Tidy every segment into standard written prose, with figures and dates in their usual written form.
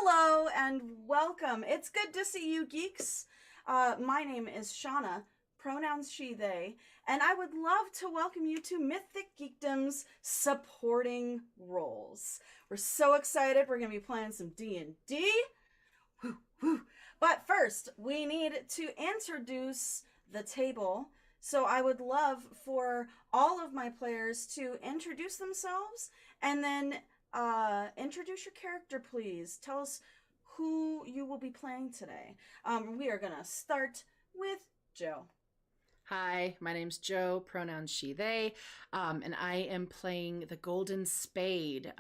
Hello and welcome. It's good to see you, geeks. My name is Shauna, pronouns she, they, and I would love to welcome you to Mythic Geekdom's supporting roles. We're so excited. We're going to be playing some D&D. Woo, woo. But first, we need to introduce the table. So I would love for all of my players to introduce themselves and then introduce your character, please. Tell us who you will be playing today. We are going to start with Joe. Hi, my name's Joe, pronouns she, they, and I am playing the Golden Spade,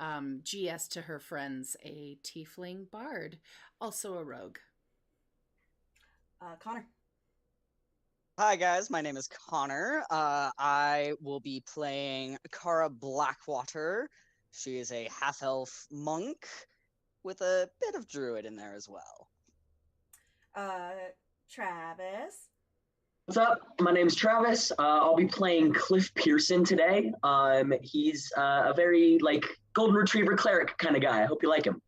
GS to her friends, a tiefling bard, also a rogue. Connor. Hi guys, my name is Connor. I will be playing Kara Blackwater. She is a half-elf monk with a bit of druid in there as well. Travis. What's up? My name's Travis. I'll be playing Cliff Pearson today. He's a very golden retriever cleric kind of guy. I hope you like him.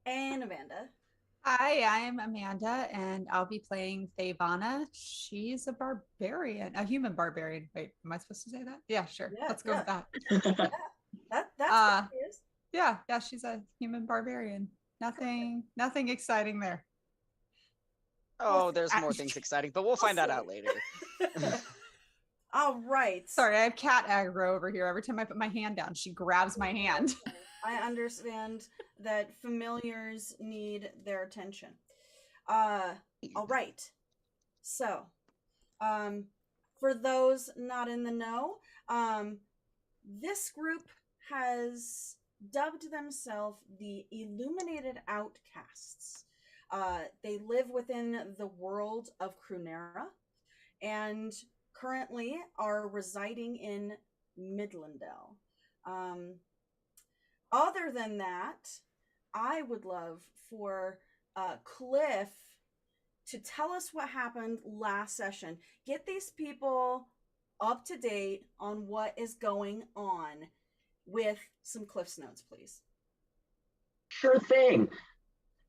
And Amanda. Hi, I'm Amanda, and I'll be playing Thavana. She's a barbarian, a human barbarian. Wait, am I supposed to say that? Yeah, sure. Yeah, Let's go with that. That's what it is. Yeah, she's a human barbarian. Nothing exciting there. Oh, there's more things exciting, but we'll find that out later. All right. Sorry, I have cat aggro over here. Every time I put my hand down, she grabs my hand. I understand that familiars need their attention. All right. So, for those not in the know, this group has dubbed themselves the Illuminated Outcasts. They live within the world of Crunera and currently are residing in Midlendell. Other than that, I would love for Cliff to tell us what happened last session. Get these people up to date on what is going on with some Cliff's notes, please. Sure thing.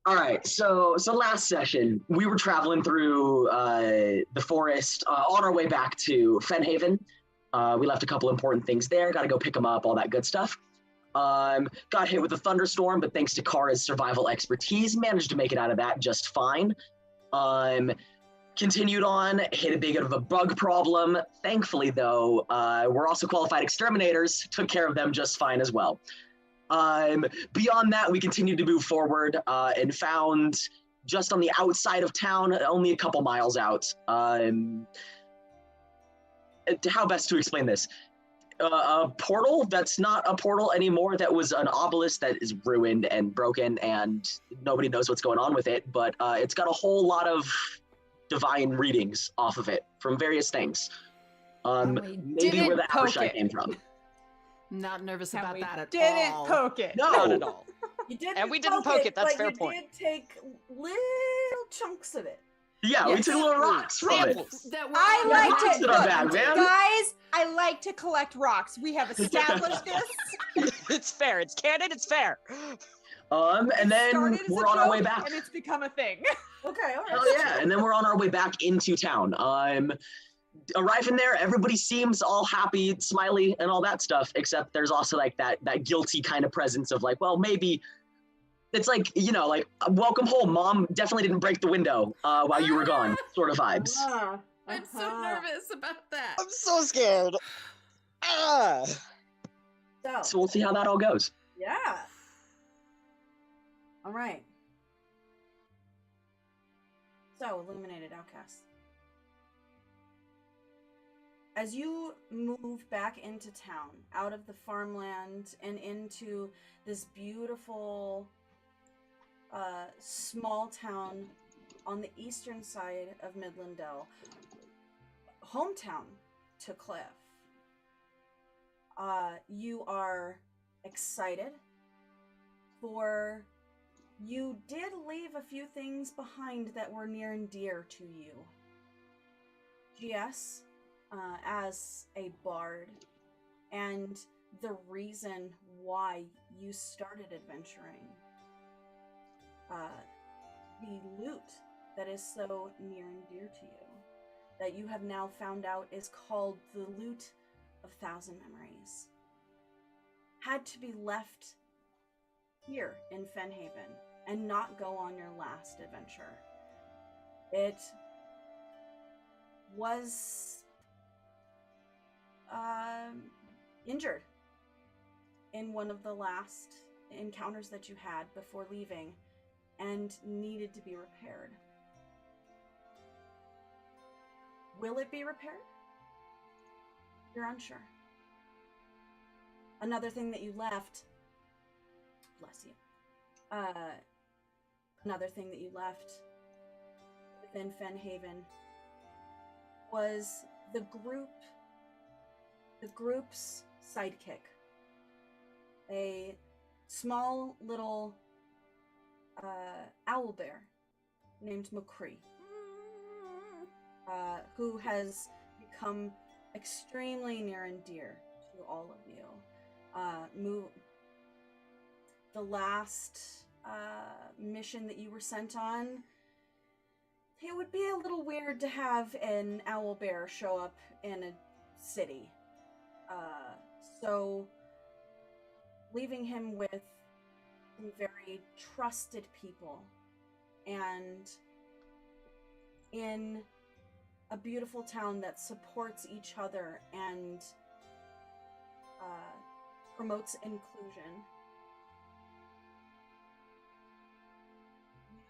All right, so last session, we were traveling through the forest on our way back to Fenhaven. We left a couple important things there, got to go pick them up, all that good stuff. Got hit with a thunderstorm, but thanks to Kara's survival expertise, managed to make it out of that just fine. Continued on, hit a bit of a bug problem. Thankfully, though, we're also qualified exterminators, took care of them just fine as well. Beyond that, we continued to move forward and found just on the outside of town, only a couple miles out. How best to explain this? A portal that's not a portal anymore, that was an obelisk that is ruined and broken and nobody knows what's going on with it, but it's got a whole lot of divine readings off of it from various things. Maybe where the Abershai came from. Not nervous about that at all. Didn't poke it. No. Not at all. You didn't And we didn't poke it, that's fair point. You did take little chunks of it. Yeah, we took little rocks from it. I like Rocks to that are bad, man. guys. I like to collect rocks. We have established this. It's fair. It's canon. It's fair. And then Started as we're a on our joke, way back. and it's become a thing. Okay, all right. Hell yeah! And then we're on our way back into town. Arriving there, everybody seems all happy, smiley, and all that stuff. Except there's also like that guilty kind of presence of like, well, maybe it's like, like welcome home, mom. Definitely didn't break the window while you were gone, sort of vibes. I'm so nervous about that. I'm so scared. Ah. So we'll see how that all goes. Yeah. All right. So, Illuminated Outcasts. As you move back into town, out of the farmland and into this beautiful small town on the eastern side of Midlendell, hometown to Cliff, you are excited for you did leave a few things behind that were near and dear to you. GS, as a bard, and the reason why you started adventuring the loot that is so near and dear to you, that you have now found out is called the Loot of Thousand Memories, had to be left here in Fenhaven and not go on your last adventure. It was injured in one of the last encounters that you had before leaving and needed to be repaired. Will it be repaired? You're unsure. Another thing that you left, bless you, another thing that you left within Fenhaven was the group's sidekick, a small little owl bear named McCree, who has become extremely near and dear to all of you. The last mission that you were sent on, it would be a little weird to have an owl bear show up in a city. So leaving him with some very trusted people and in a beautiful town that supports each other and promotes inclusion,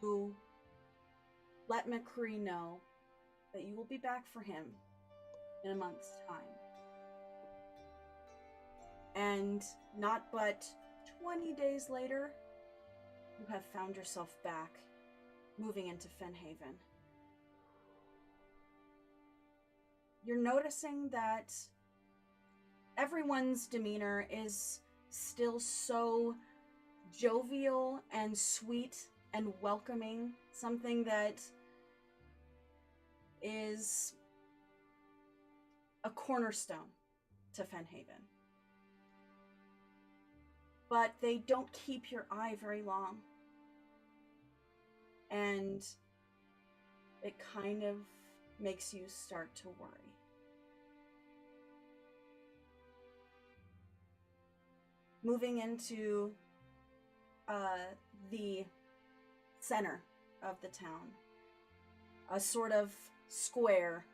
you let McCree know that you will be back for him in a month's time. And not but 20 days later, you have found yourself back, moving into Fenhaven. You're noticing that everyone's demeanor is still so jovial and sweet and welcoming, something that is a cornerstone to Fenhaven. But they don't keep your eye very long. And it kind of makes you start to worry. Moving into the center of the town, a sort of square,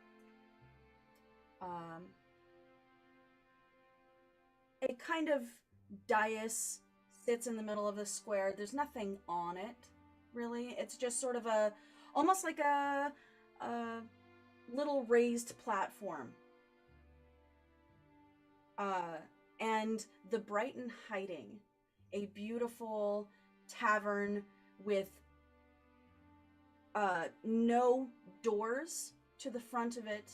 a kind of dais sits in the middle of the square. There's nothing on it, really. It's just sort of almost like a little raised platform. And the Brighton Hiding, a beautiful tavern with no doors to the front of it,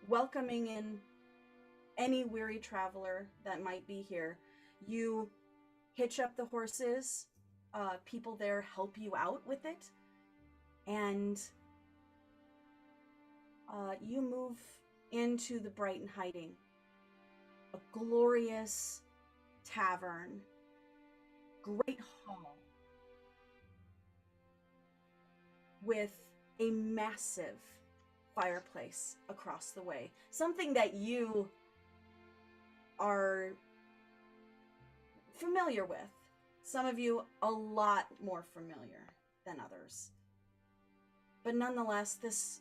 welcoming in any weary traveler that might be here. You hitch up the horses, people there help you out with it, and you move into the Brighton Hiding, a glorious tavern, great hall, with a massive fireplace across the way. Something that you are familiar with. Some of you a lot more familiar than others. But nonetheless, this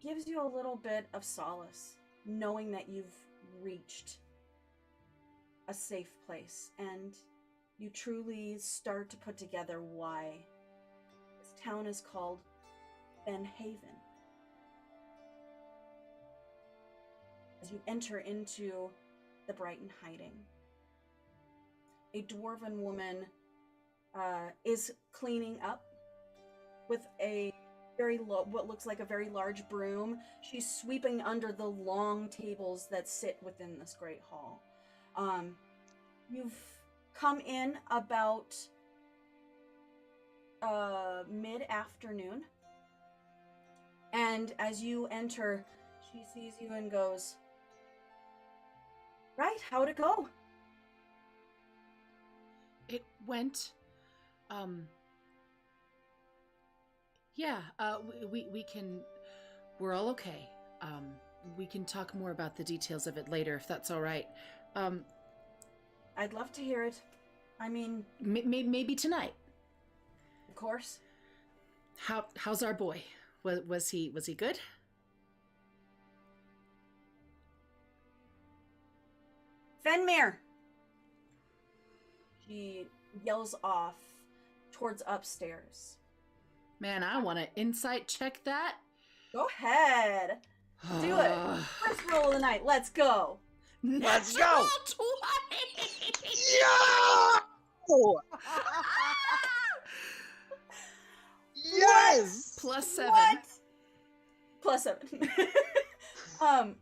gives you a little bit of solace, knowing that you've reached a safe place, and you truly start to put together why this town is called Fenhaven. As you enter into the Brighton Hiding, a dwarven woman is cleaning up with a what looks like a very large broom. She's sweeping under the long tables that sit within this great hall. You've come in about mid-afternoon, and as you enter, she sees you and goes, "Right, how'd it go?" It went. Yeah. We can. We're all okay. We can talk more about the details of it later, if that's all right. I'd love to hear it. I mean, Maybe tonight. of course. How's our boy? Was he good? Fenmir! She yells off towards upstairs. Man, I want to insight check that. Go ahead. Do it. First roll of the night. Let's go. Let's go! 20! Yeah! Yes! Plus 7. What? Plus 7. Thank God.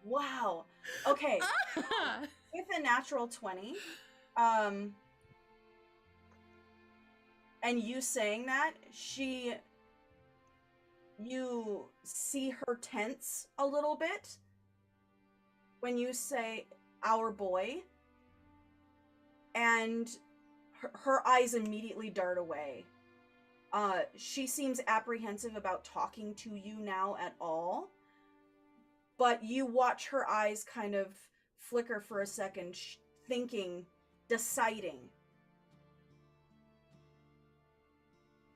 Wow. Okay. With a natural 20, and you saying that, you see her tense a little bit when you say our boy, and her eyes immediately dart away. She seems apprehensive about talking to you now at all, but you watch her eyes kind of flicker for a second, thinking, deciding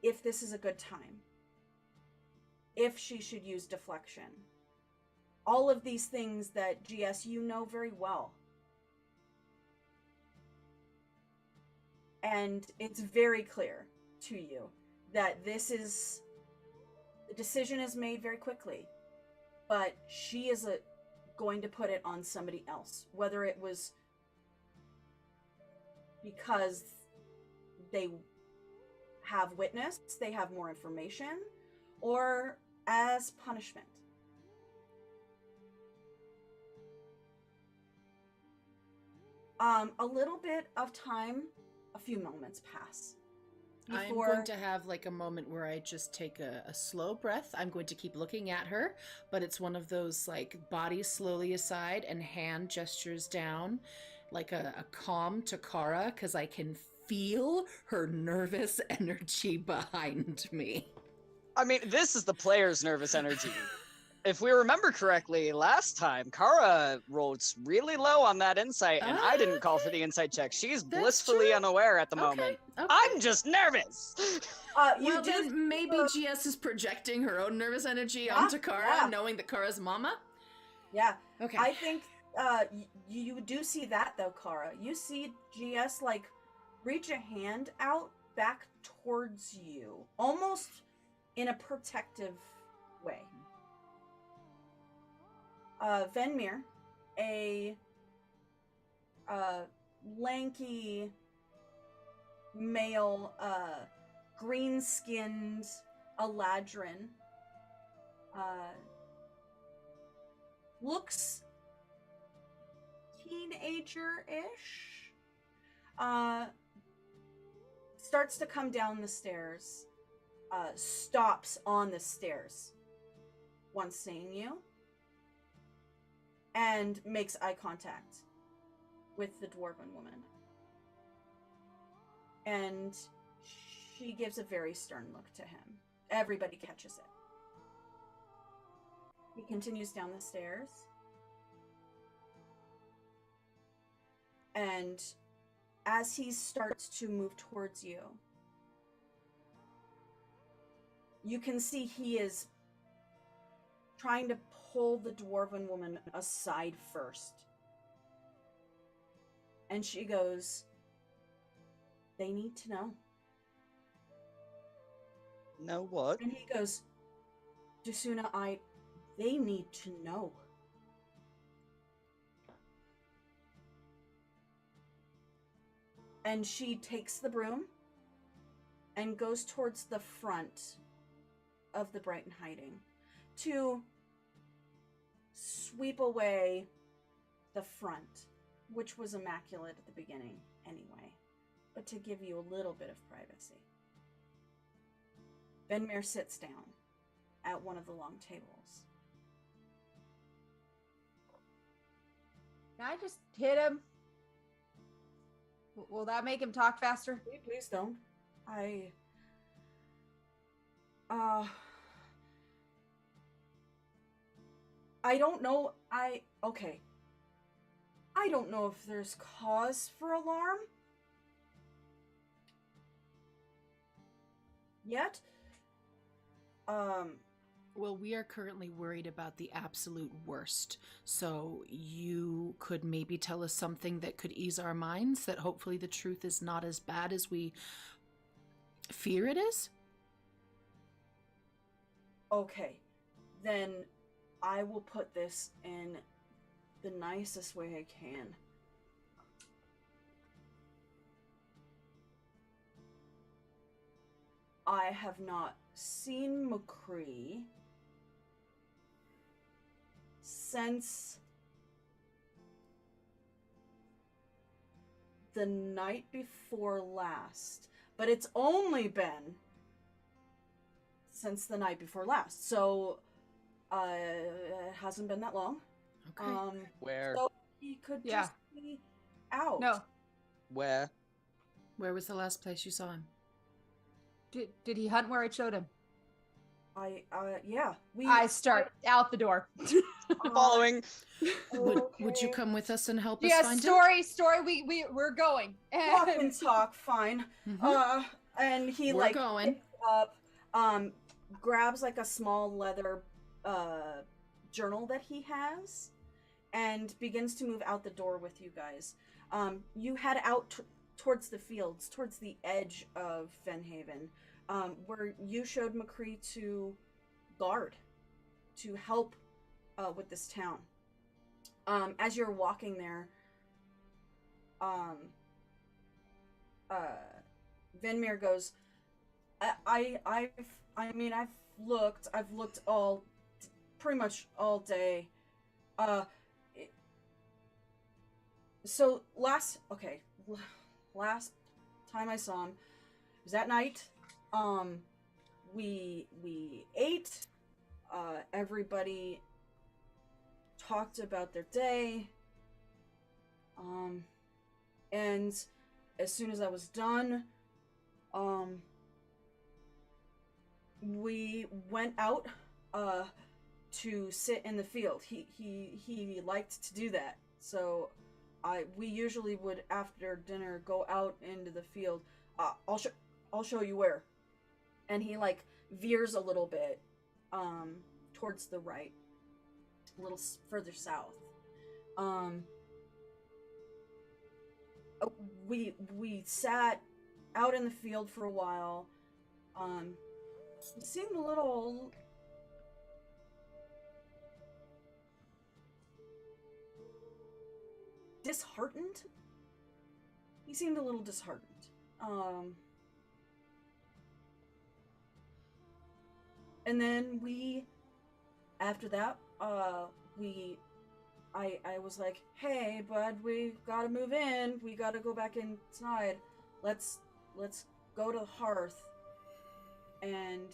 if this is a good time, if she should use deflection. All of these things that, GS, you know very well. And it's very clear to you that the decision is made very quickly, but she is going to put it on somebody else, whether it was because they have witnessed, they have more information, or as punishment. A little bit of time, a few moments pass. I'm going to have like a moment where I just take a slow breath. I'm going to keep looking at her, but it's one of those like body slowly aside and hand gestures down, like a calm to Kara, because I can feel her nervous energy behind me. I mean, this is the player's nervous energy. If we remember correctly, last time, Kara rolled really low on that insight, and I didn't call for the insight check. She's blissfully unaware at the moment. Okay. I'm just nervous! Well, then maybe GS is projecting her own nervous energy onto Kara, knowing that Kara's mama? Yeah. Okay. I think you do see that, though, Kara. You see GS, like, reach a hand out back towards you, almost in a protective way. Venmir, a lanky male, green-skinned Eladrin, looks teenager-ish, starts to come down the stairs, stops on the stairs once seeing you, and makes eye contact with the dwarven woman. And she gives a very stern look to him. Everybody catches it. He continues down the stairs. And as he starts to move towards you, you can see he is trying to pull the dwarven woman aside first. And she goes, "They need to know." Know what? And he goes, "Desuna, they need to know." And she takes the broom and goes towards the front of the Brighton hiding to sweep away the front, which was immaculate at the beginning anyway, but to give you a little bit of privacy. Venmir sits down at one of the long tables. Can I just hit him? Will that make him talk faster? Please don't. Uh, I don't know. Okay. I don't know if there's cause for alarm yet. Well, we are currently worried about the absolute worst. So you could maybe tell us something that could ease our minds, that hopefully the truth is not as bad as we fear it is? Okay. Then I will put this in the nicest way I can. I have not seen McCree since the night before last. But it's only been since the night before last. So it hasn't been that long. Okay. Where? So he could just be out. No. Where? Where was the last place you saw him? Did he hunt where I showed him? Yeah. I start out the door. Following. Would you come with us and help us Yeah, find story. We're going. Walk and talk, fine. him? Mhm. And he We're going. picks up, grabs like a small leather journal that he has, and begins to move out the door with you guys. You head out towards the fields, towards the edge of Fenhaven, where you showed McCree to guard, to help with this town. As you're walking there, Venmir goes, I've looked pretty much all day. So last time I saw him was that night. We ate. Everybody talked about their day. And as soon as I was done, we went out to sit in the field. He liked to do that. So we usually would, after dinner, go out into the field. I'll show you where. And he veers a little bit towards the right, a little further south. We sat out in the field for a while. He seemed a little disheartened. And then after that, I was like, hey, bud, we gotta move in. We gotta go back inside. Let's go to the hearth. And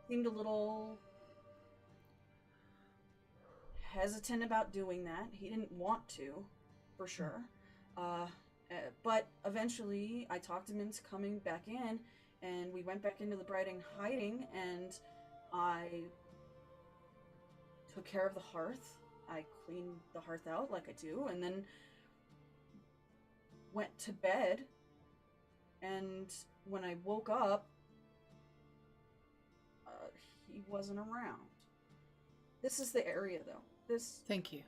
seemed a little hesitant about doing that. He didn't want to, for sure. But eventually I talked him into coming back in, and we went back into the Brighting hiding, and I took care of the hearth. I cleaned the hearth out like I do, and then went to bed. And when I woke up, he wasn't around. This is the area, though. Thank you.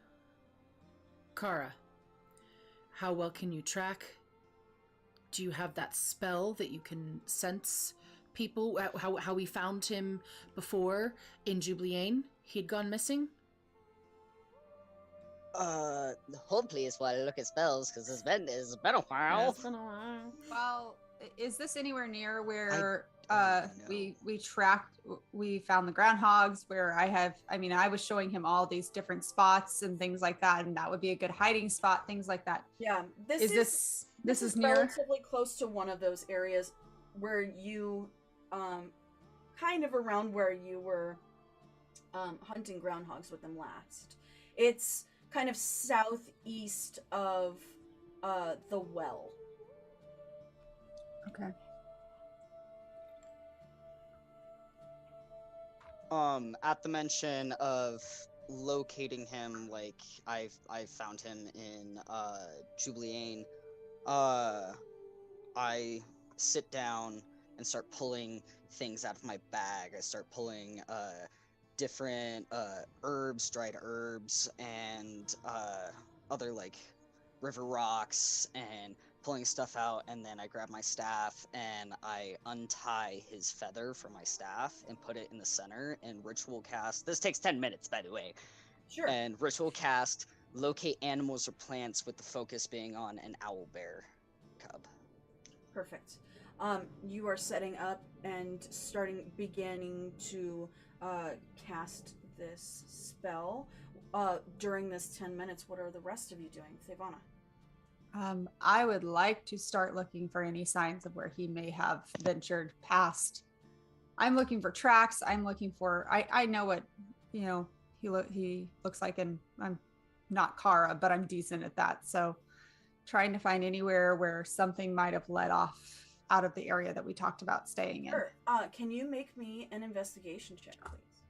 Kara, how well can you track? Do you have that spell that you can sense people? How we found him before in Jubileane? He'd gone missing? Hold please while I look at spells, because it's been a while. Yeah, it's been a while. Well, is this anywhere near where I we found the groundhogs, where I was showing him all these different spots and things like that, and that would be a good hiding spot, things like that. Yeah, This is near relatively close to one of those areas where you, kind of around where you were hunting groundhogs with them last. It's kind of southeast of the well. Okay. At the mention of locating him, like I found him in Jubileane, I sit down and start pulling things out of my bag. I start pulling different herbs, dried herbs, and other like river rocks, and pulling stuff out. And then I grab my staff and I untie his feather from my staff and put it in the center and ritual cast. This takes 10 minutes, by the way. Sure. And ritual cast locate animals or plants, with the focus being on an owl bear cub. Perfect. You are setting up and beginning to cast this spell. During this 10 minutes, what are the rest of you doing? Savannah? I would like to start looking for any signs of where he may have ventured past. I'm looking for tracks. I'm looking for. I know what he looks like, and I'm not Kara, but I'm decent at that. So, trying to find anywhere where something might have led off out of the area that we talked about staying in. Sure. Can you make me an investigation check, please?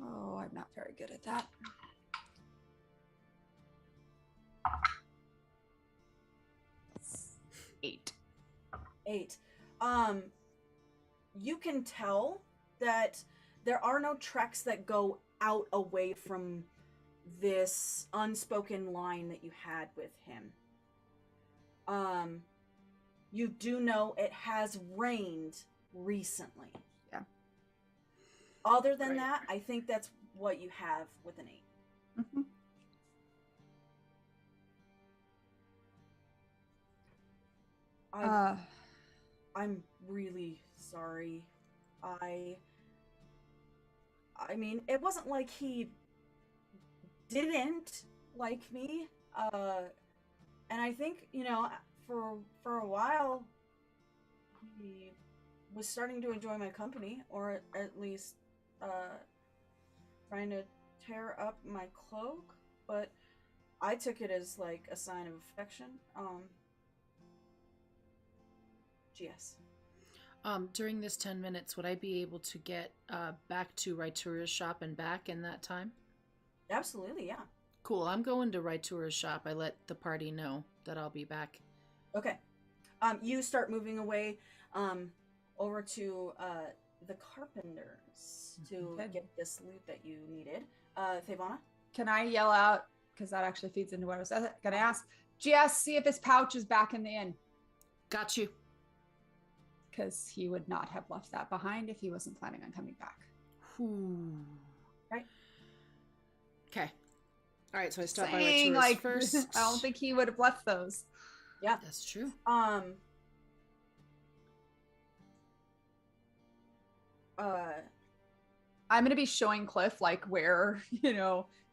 Oh, I'm not very good at that. Eight. You can tell that there are no tracks that go out away from this unspoken line that you had with him. You do know it has rained recently. Yeah. Other than Right. that, I think that's what you have with an 8. Mm-hmm. I'm really sorry. I mean, it wasn't like he didn't like me. And I think, for a while he was starting to enjoy my company, or at least trying to tear up my cloak, but I took it as like a sign of affection. GS. During this 10 minutes, would I be able to get back to Raitura's shop and back in that time? Absolutely, yeah. Cool. I'm going to Raitura's shop. I let the party know that I'll be back. Okay. You start moving away over to the carpenters to get this loot that you needed. Favana? Can I yell out, because that actually feeds into what I was going to ask, GS, see if his pouch is back in the inn. Got you. Because he would not have left that behind if he wasn't planning on coming back. Right. Okay. All right, so I stop by Saying, Raitura's like, first. I don't think he would have left those. Yeah. That's true. I'm going to be showing Cliff, like, where,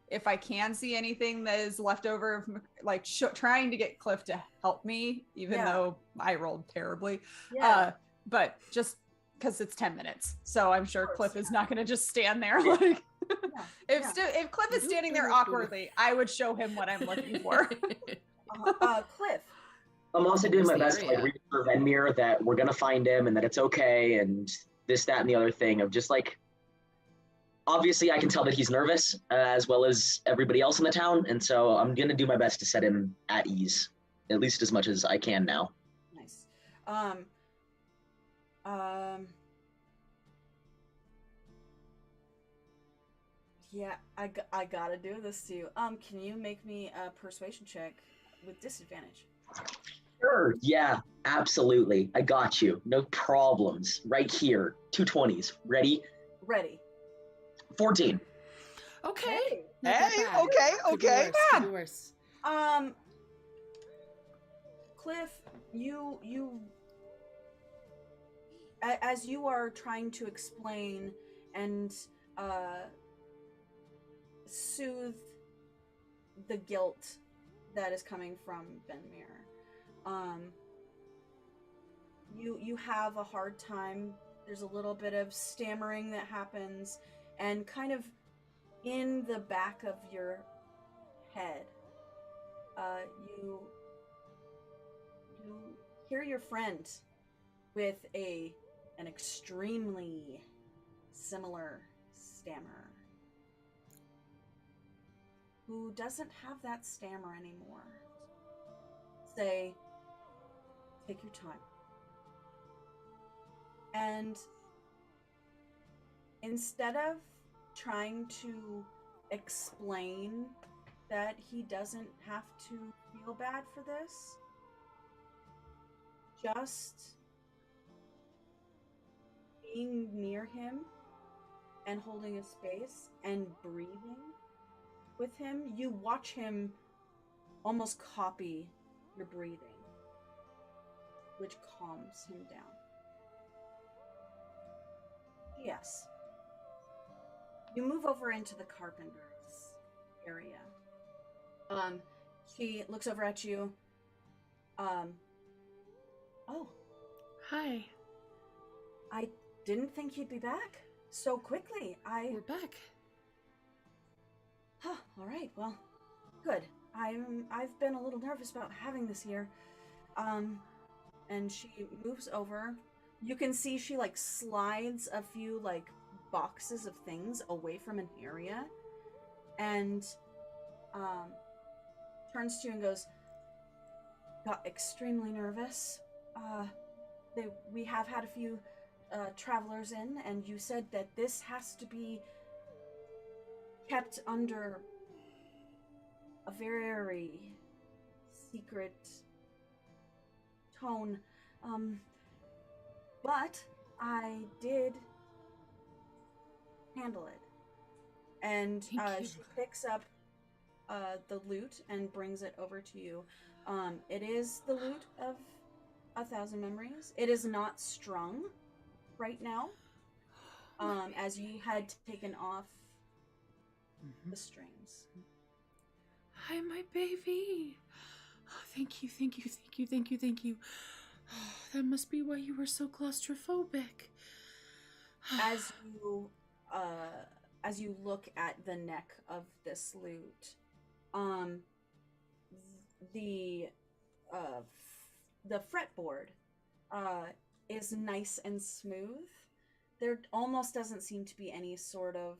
if I can see anything that is left over, like, trying to get Cliff to help me, even though I rolled terribly. Yeah. But just because it's 10 minutes. So I'm sure Cliff is not going to just stand there. Like, if Cliff is standing there awkwardly, I would show him what I'm looking for. Cliff. I'm also doing my best to area. like reassure Venmir that we're gonna find him and that it's okay and this, that, and the other thing of just like, obviously I can tell that he's nervous as well as everybody else in the town, and so I'm gonna do my best to set him at ease, at least as much as I can now. Nice. Yeah, I gotta do this to you. Can you make me a persuasion check with disadvantage? Sure, yeah, absolutely. I got you. No problems. Right here. 220s. Ready? Ready. 14. Okay. Not Hey, that bad. okay, Could be okay. worse, could be worse. Cliff, you as you are trying to explain and soothe the guilt that is coming from Benmir, you have a hard time. There's a little bit of stammering that happens, and kind of in the back of your head, you hear your friend with an extremely similar stammer who doesn't have that stammer anymore say, take your time. And instead of trying to explain that he doesn't have to feel bad for this, just being near him and holding a space and breathing with him, you watch him almost copy your breathing, which calms him down. Yes. You move over into the carpenter's area. She looks over at you. Oh. Hi. I didn't think you'd be back so quickly. We're back. Huh, all right, well, good. I've been a little nervous about having this here. And she moves over. You can see she like slides a few like boxes of things away from an area and turns to you and goes, got extremely nervous. We have had a few travelers in, and you said that this has to be kept under a very secret tone. But I did handle it. And she picks up the loot and brings it over to you. It is the loot of 1,000 memories. It is not strung right now, as you had taken off the strings. Hi, my baby. Oh, thank you, thank you, thank you, thank you, thank you. Oh, that must be why you were so claustrophobic. As you look at the neck of this lute, the fretboard is nice and smooth. There almost doesn't seem to be any sort of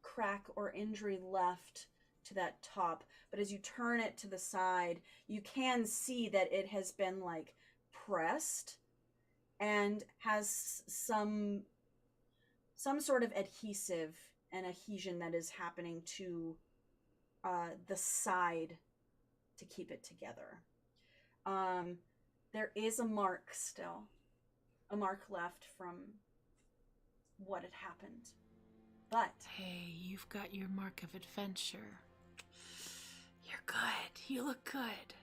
crack or injury left to that top, but as you turn it to the side, you can see that it has been like pressed and has some sort of adhesive and adhesion that is happening to the side to keep it together. There is a mark still, a mark left from what had happened. But hey, you've got your mark of adventure. You're good. You look good.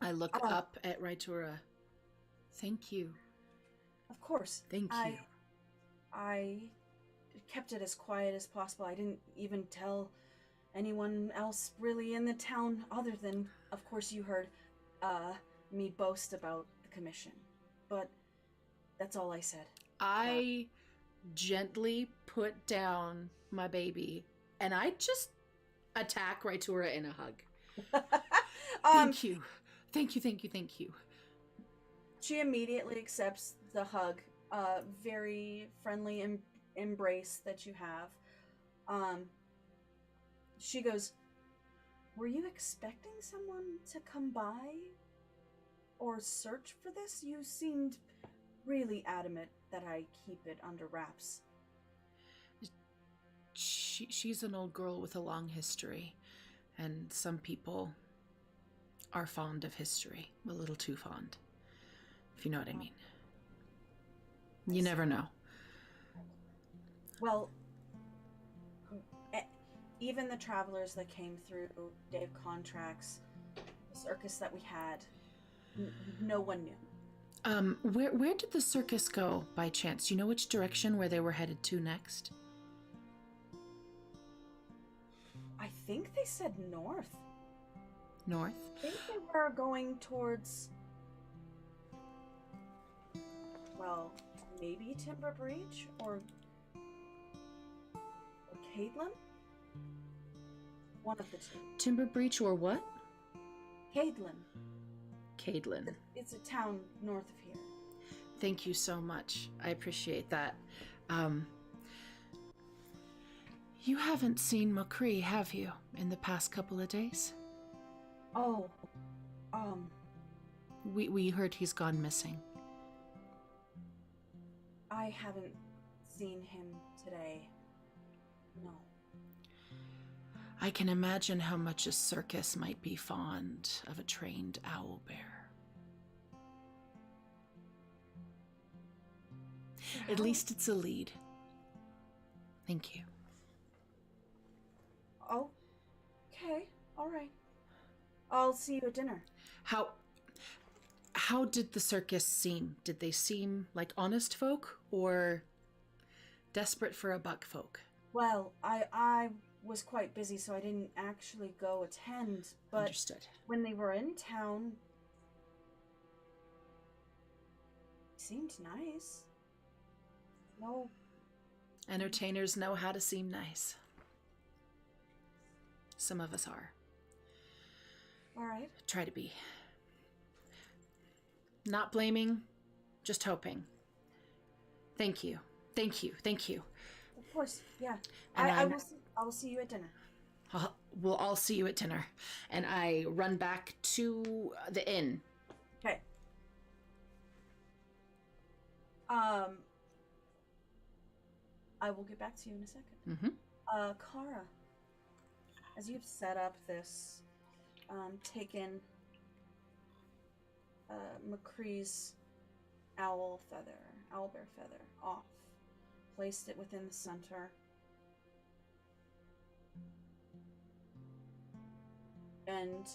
I look up at Raitura. Thank you. Of course. Thank you. I kept it as quiet as possible. I didn't even tell anyone else really in the town other than, of course, you heard me boast about the commission. But that's all I said. I gently put down my baby and I just attack Raitura in a hug. Thank you. Thank you, thank you, thank you. She immediately accepts the hug, very friendly embrace that you have. She goes, were you expecting someone to come by or search for this? You seemed really adamant that I keep it under wraps. She's an old girl with a long history, and some people are fond of history, a little too fond, if you know what I mean. You never know. Well, even the travelers that came through Dave Contracts, the circus that we had, no one knew. Where did the circus go, by chance? Do you know which direction where they were headed to next? I think they said north. North? I think they were going towards, well, maybe Timber Breach or Caitlin? One of the two. Timber Breach or what? Caedlin. Caedlin. It's a town north of here. Thank you so much. I appreciate that. You haven't seen McCree, have you, in the past couple of days? Oh, We heard he's gone missing. I haven't seen him today. No. I can imagine how much a circus might be fond of a trained owlbear. At least it's a lead. Thank you. Oh, okay, all right. I'll see you at dinner. How did the circus seem? Did they seem like honest folk or desperate for a buck folk? Well, I was quite busy, so I didn't actually go attend, but Understood. when they were in town, it seemed nice. No. Entertainers know how to seem nice. Some of us are. All right. Try to be. Not blaming, just hoping. Thank you. Thank you. Thank you. Of course, yeah. And I will see you at dinner. We'll all see you at dinner. And I run back to the inn. Okay. I will get back to you in a second. Mm-hmm. Kara, as you've set up this, taken McCree's owlbear feather off, placed it within the center, and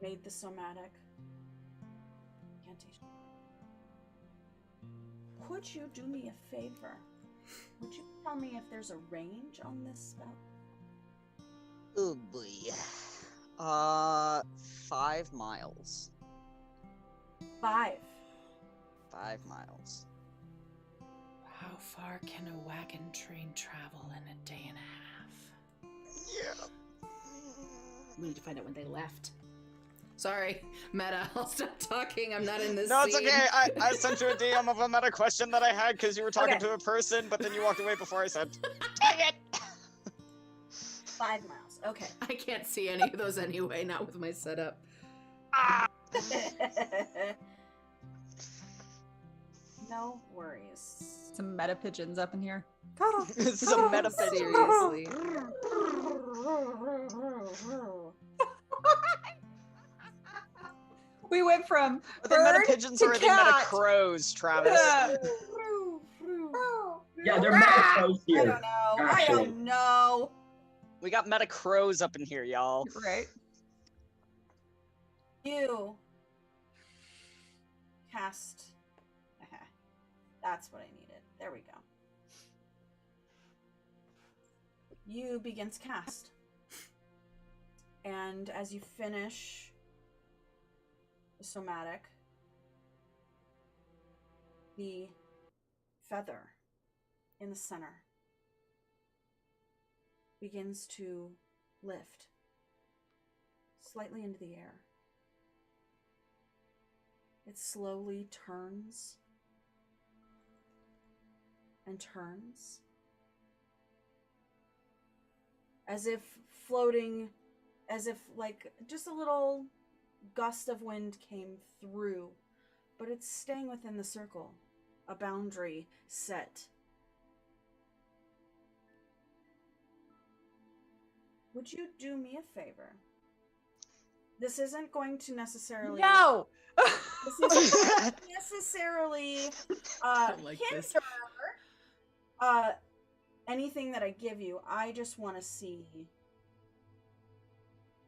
made the somatic incantation. Could you do me a favor? Would you tell me if there's a range on this spell? Oh boy. 5 miles. 5. 5 miles. How far can a wagon train travel in a day and a half? Yeah. We need to find out when they left. Sorry, Meta, I'll stop talking. I'm not in this No, it's scene. okay. I sent you a DM of a meta question that I had because you were talking Okay. to a person, but then you walked away before I said, dang it! 5 miles. Okay. I can't see any of those anyway, not with my setup. Ah! No worries. Some meta pigeons up in here. This is a meta pigeon. Seriously. We went from Are they meta bird pigeons to or are they meta cat. crows, Travis? Yeah, they're meta crows I here. don't know. I actually. don't know. We got meta crows up in here, y'all. Right. You cast. That's what I needed. There we go. You begins cast. And as you finish the somatic, the feather in the center begins to lift slightly into the air. It slowly turns and turns, as if floating, as if like just a little gust of wind came through, but it's staying within the circle, a boundary set. Would you do me a favor? This isn't going to necessarily No. this isn't necessarily don't like this. hinder anything that I give you. I just want to see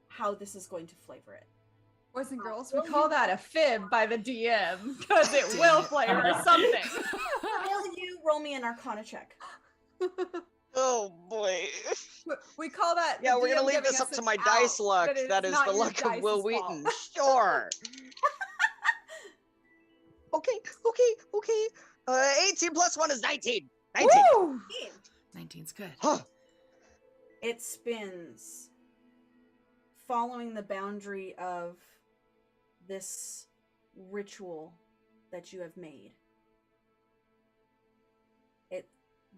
how this is going to flavor it. Boys and girls, we call that a fib by the DM because it will flavor something. Will you roll me an Arcana check? Oh boy. We call that. Yeah, the we're gonna DM leave giving this up us to an my out, dice luck. but it's That is not the your luck of Will dice's fault. Wheaton. Sure. Okay. 18 plus 1 is 19. 19. Woo! 19's good. Huh. It spins following the boundary of this ritual that you have made, it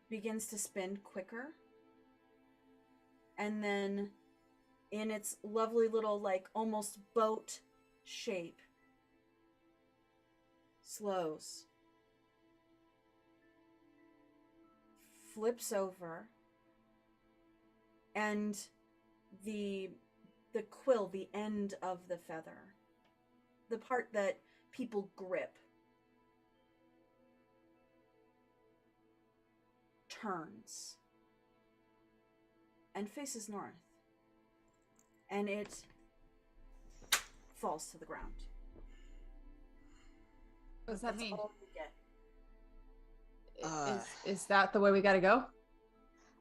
begins to spin quicker, and then in its lovely little, like, almost boat shape, slows, flips over, and the quill, the end of the feather, the part that people grip, turns and faces north, and it falls to the ground. What does that That's mean? all you get. Is that the way we gotta go?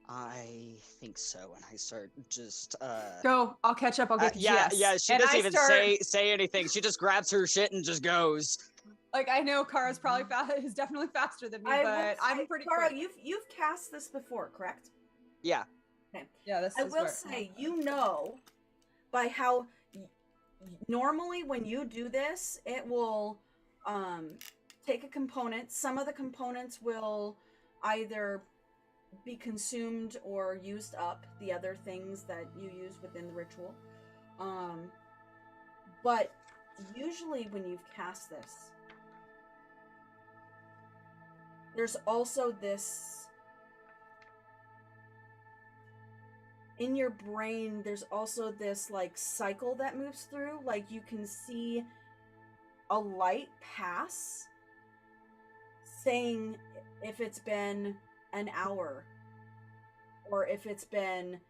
I think so. And I start just Go. I'll catch up. I'll get to yeah, GS. yeah, she And doesn't I even start- say anything. She just grabs her shit and just goes. Like, I know Kara's probably is definitely faster than me, but I'm pretty Kara, quick. you've cast this before, correct? Yeah. Yeah, this I is will where- say, you know, by how normally when you do this, it will take a component. Some of the components will either be consumed or used up, the other things that you use within the ritual. But usually when you've cast this, there's also this in your brain, there's also this like cycle that moves through. Like, you can see a light pass saying if it's been an hour or if it's been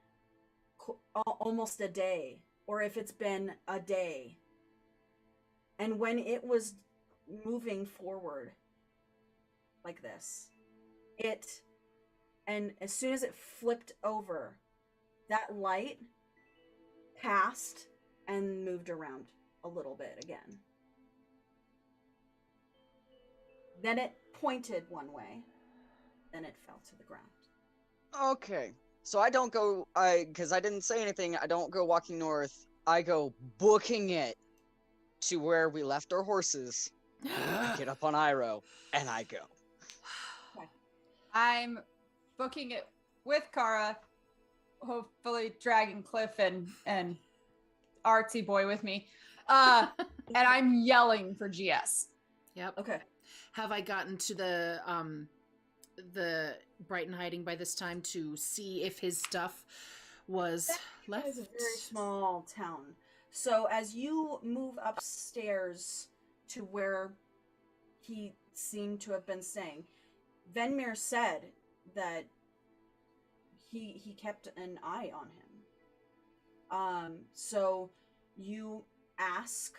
almost a day or if it's been a day. And when it was moving forward like this, and as soon as it flipped over, that light passed and moved around a little bit again. Then it pointed one way, then it fell to the ground. Okay. So I don't go, because I didn't say anything, I don't go walking north. I go booking it to where we left our horses. I get up on Iroh, and I go. I'm booking it with Kara, hopefully dragging Cliff and Artsy Boy with me. And I'm yelling for GS. Yep. Okay. Have I gotten to the Brighton hiding by this time to see if his stuff was left? It's a very small town. So as you move upstairs to where he seemed to have been staying, Venmir said that he kept an eye on him. So you ask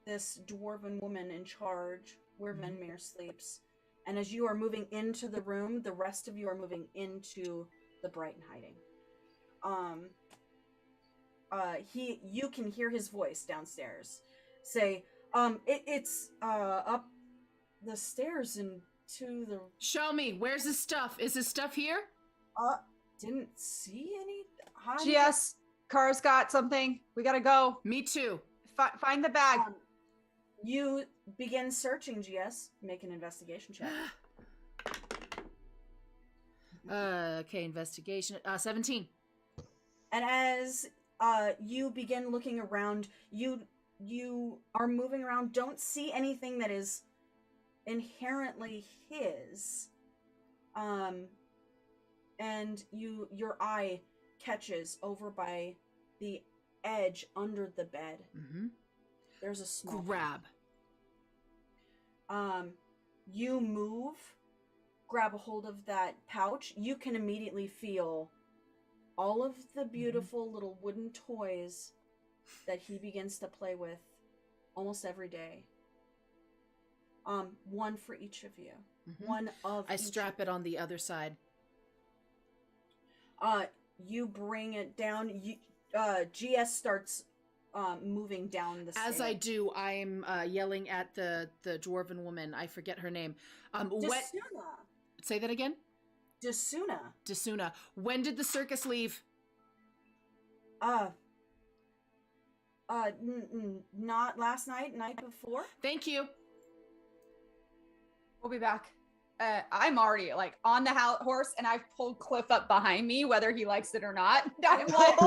this dwarven woman in charge where Venmir sleeps, and as you are moving into the room, the rest of you are moving into the Brighton hiding. You can hear his voice downstairs say, it's up the stairs and to the... Show me. Where's his stuff? Is his stuff here? Didn't see any... GS, Kara's got something. We gotta go. Me too. Find the bag. You begin searching, GS. Make an investigation check. Okay, investigation. 17. And as you begin looking around, you are moving around, don't see anything that is inherently his. And your eye catches over by the edge under the bed. Mm-hmm. There's a small grab. You move, grab a hold of that pouch. You can immediately feel all of the beautiful little wooden toys that he begins to play with almost every day. One for each of you. Mm-hmm. One of I each. strap it on the other side. You bring it down. GS starts moving down the stairs. As I do, I'm yelling at the dwarven woman. I forget her name. Desuna. Say that again? Desuna. When did the circus leave? Not last night, night before. Thank you. We'll be back. I'm already like on the horse, and I've pulled Cliff up behind me, whether he likes it or not. I'm like,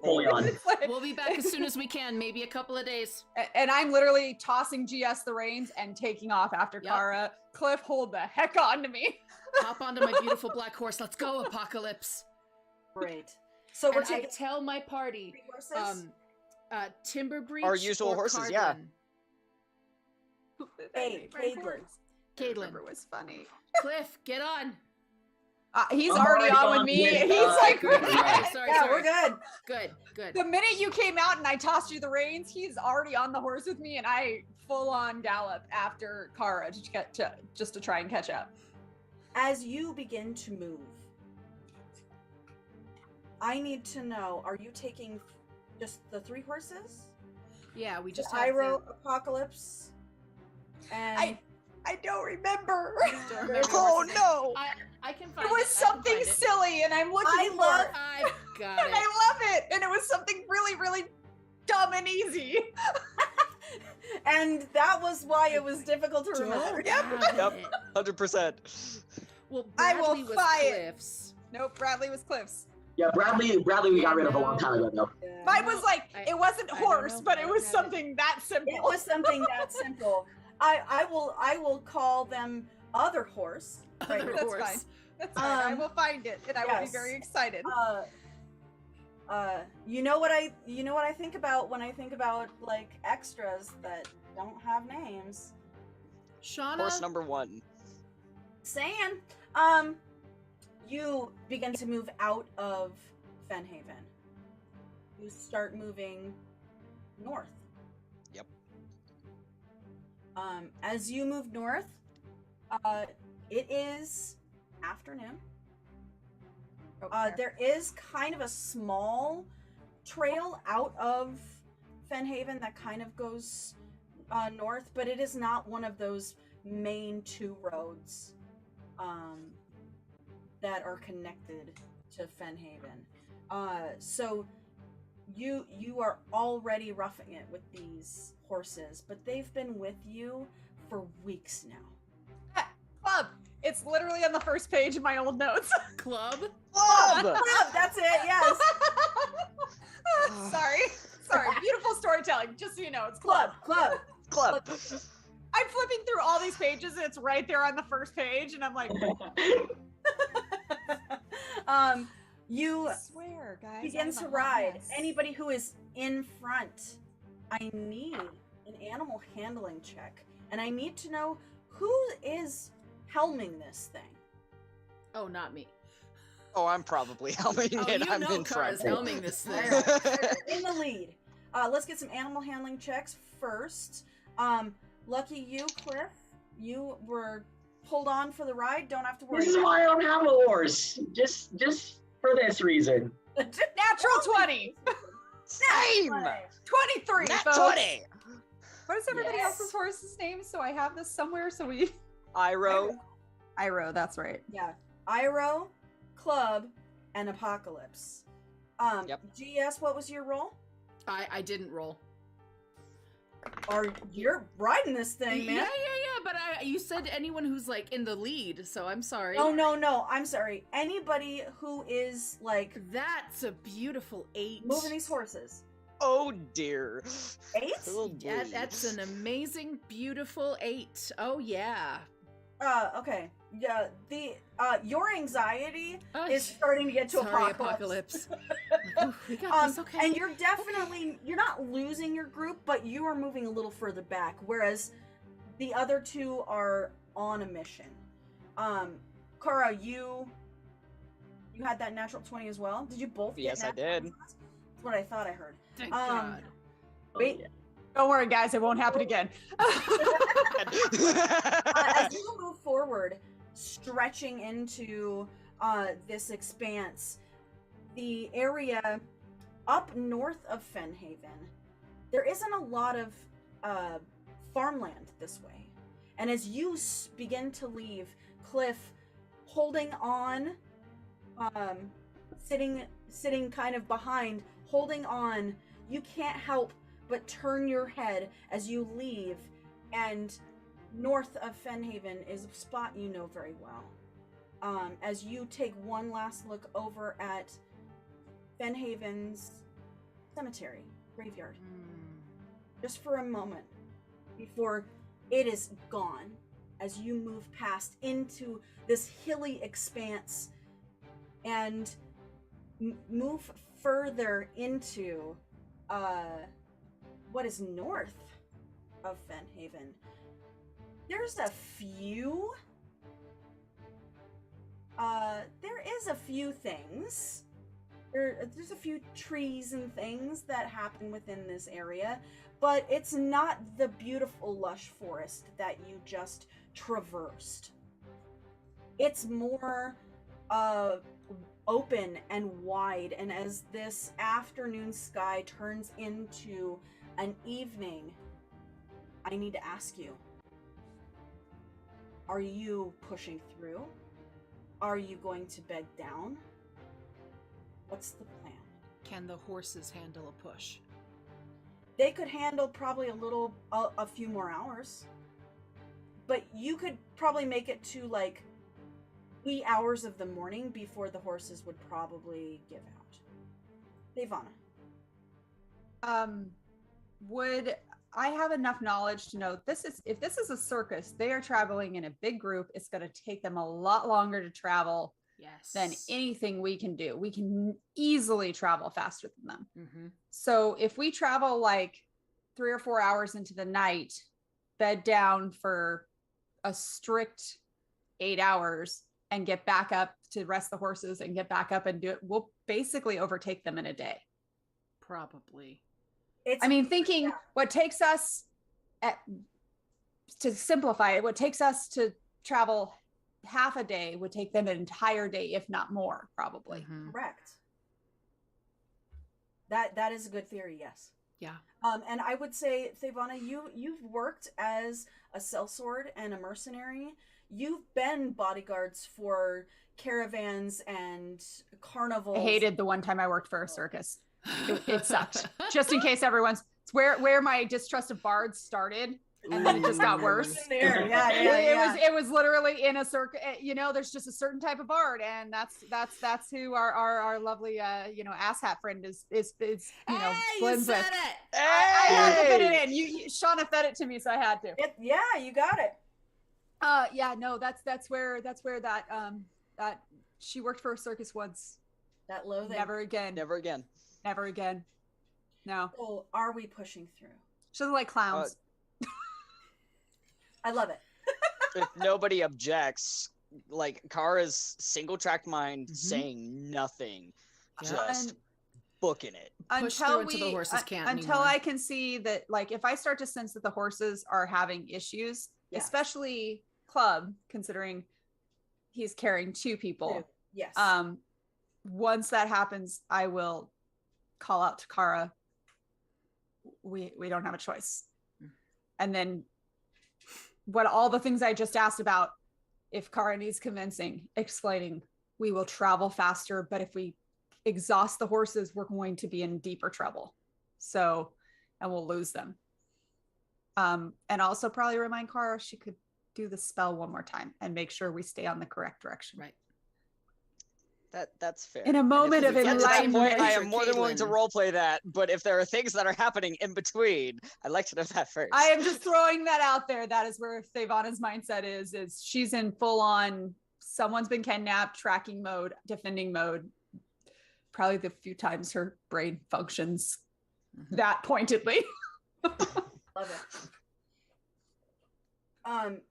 Fully on. it's like- We'll be back as soon as we can, maybe a couple of days. and I'm literally tossing GS the reins and taking off after Yep. Kara. Cliff, hold the heck on to me. Hop onto my beautiful black horse. Let's go, Apocalypse. Great. So we're And I taking tell my party, 3 horses. Timber Breach Our usual or horses, yeah. Cardin. Hey, Caitlin. Caitlin. It was funny. Cliff, get on. He's I'm already already on with on me. with, He's like, Sorry. Yeah, we're good. Good. the minute you came out and I tossed you the reins, he's already on the horse with me, and I full on gallop after Kara just to try and catch up. As you begin to move, I need to know: are you taking just the 3 horses? Yeah, we The just have Iro, Apocalypse, and I don't remember. Don't remember Oh what's the name. no! I can find It was something silly, and I'm looking I for love- it. I've got And it. I love it. And it was something really, really dumb and easy. and that was why it was difficult to remember. Yep. 100%. Well, I will Bradley was buy it. Cliff's. Nope, Bradley was Cliff's. Yeah, Bradley we got rid of a long time ago though. Yeah. Mine was like, it wasn't I don't horse, know. but I it don't was have something that simple. It was something that simple. I will call them other horse. Right. Other That's horse. fine. That's fine. I will find it, and I will be yes. very excited. You know what I think about when I think about like extras that don't have names. Shauna. Horse number 1. Saying, you begin to move out of Fenhaven. You start moving north. Yep. As you move north, it is afternoon. There is kind of a small trail out of Fenhaven that kind of goes north, but it is not one of those main 2 roads that are connected to Fenhaven. So you are already roughing it with these horses, but they've been with you for weeks now. Club. It's literally on the first page of my old notes. Club. Club! Club, that's it, yes. Sorry. Beautiful storytelling. Just so you know, it's Club. Club! I'm flipping through all these pages, and it's right there on the first page, and I'm like, You I swear, guys. begin I'm to a ride. mess. Anybody who is in front, I need an animal handling check, and I need to know who is helming this thing. Oh, not me. Oh, I'm probably helming Oh, it. you I'm know in front. Kara's helming this thing. In the lead. Let's get some animal handling checks first. Lucky you, Cliff. You were pulled on for the ride. Don't have to worry. This is why I don't have a horse. Just for this reason. Natural 20. Same! 23, Nat folks. 20! What is everybody Yes. else's horse's name? So I have this somewhere. So we. Iro. Iro, that's right. Yeah. Iro, Club, and Apocalypse. Yep. GS, what was your role? I didn't roll. You're riding this thing, man. Yeah. But you said anyone who's like in the lead, so I'm sorry. Oh no, I'm sorry. Anybody who is like That's a beautiful 8. moving these horses. Oh dear. 8? Oh, Yeah, boy. that's an amazing, beautiful 8. Oh yeah. Okay. Yeah, your anxiety Oh, is starting to get to sorry, Apocalypse. Like, "Ooh, we got this, okay. And you're not losing your group, but you are moving a little further back, whereas the other 2 are on a mission. Kara, you had that natural 20 as well? Did you both get Yes, I natural did. 20s? That's what I thought I heard. Thank God. Wait, Don't worry, guys. It won't happen again. as you move forward, stretching into this expanse, the area up north of Fenhaven, there isn't a lot of farmland this way. And as you begin to leave, Cliff, holding on, sitting kind of behind, holding on, you can't help but turn your head as you leave, and north of Fenhaven is a spot you know very well. As you take one last look over at Fenhaven's cemetery, graveyard, just for a moment before it is gone, as you move past into this hilly expanse and move further into what is north of Fenhaven. There's a few things. There's a few trees and things that happen within this area, but it's not the beautiful lush forest that you just traversed. It's more open and wide, and as this afternoon sky turns into an evening, I need to ask you, are you pushing through? Are you going to bed down? What's the plan? Can the horses handle a push? They could handle probably a few more hours. But you could probably make it to like 3 hours of the morning before the horses would probably give out. Devana. Would I have enough knowledge to know if this is a circus, they are traveling in a big group. It's going to take them a lot longer to travel than anything we can do. We can easily travel faster than them. Mm-hmm. So if we travel like 3 or 4 hours into the night, bed down for a strict 8 hours, and get back up to rest the horses and get back up and do it, we'll basically overtake them in a day. Probably. Thinking what takes us to simplify it, what takes us to travel half a day would take them an entire day, if not more, probably. Mm-hmm. Correct. That is a good theory, yes. Yeah. And I would say, Thevana, you've worked as a sellsword and a mercenary. You've been bodyguards for caravans and carnivals. I hated the one time I worked for a circus. It sucked. Just in case everyone's, it's where my distrust of bards started, and then it just got worse. It was literally in a circus. There's just a certain type of bard, and that's who our lovely asshat friend is blends with. I had to fit it in. Shauna fed it to me, so I had to. You got it. That's where that she worked for a circus once. That loathing. Never again. No. So are we pushing through? She doesn't like clowns. I love it. If nobody objects, like Kara's single track mind saying nothing, just booking it. Until the horses can't until anymore. I can see that, like, if I start to sense that the horses are having issues, especially Club, considering he's carrying 2 people. Yes. Once that happens, I will call out to Kara. We don't have a choice. And then all the things I just asked about, if Kara needs convincing, explaining, we will travel faster, but if we exhaust the horses, we're going to be in deeper trouble. So, and we'll lose them. And also probably remind Kara she could do the spell one more time and make sure we stay on the correct direction. Right. That's fair. In a moment of enlightenment, I am more than willing to roleplay that, but if there are things that are happening in between, I'd like to know that first. I am just throwing that out there. That is where Thevana's mindset is she's in full on, someone's been kidnapped, tracking mode, defending mode. Probably the few times her brain functions that pointedly. Love it.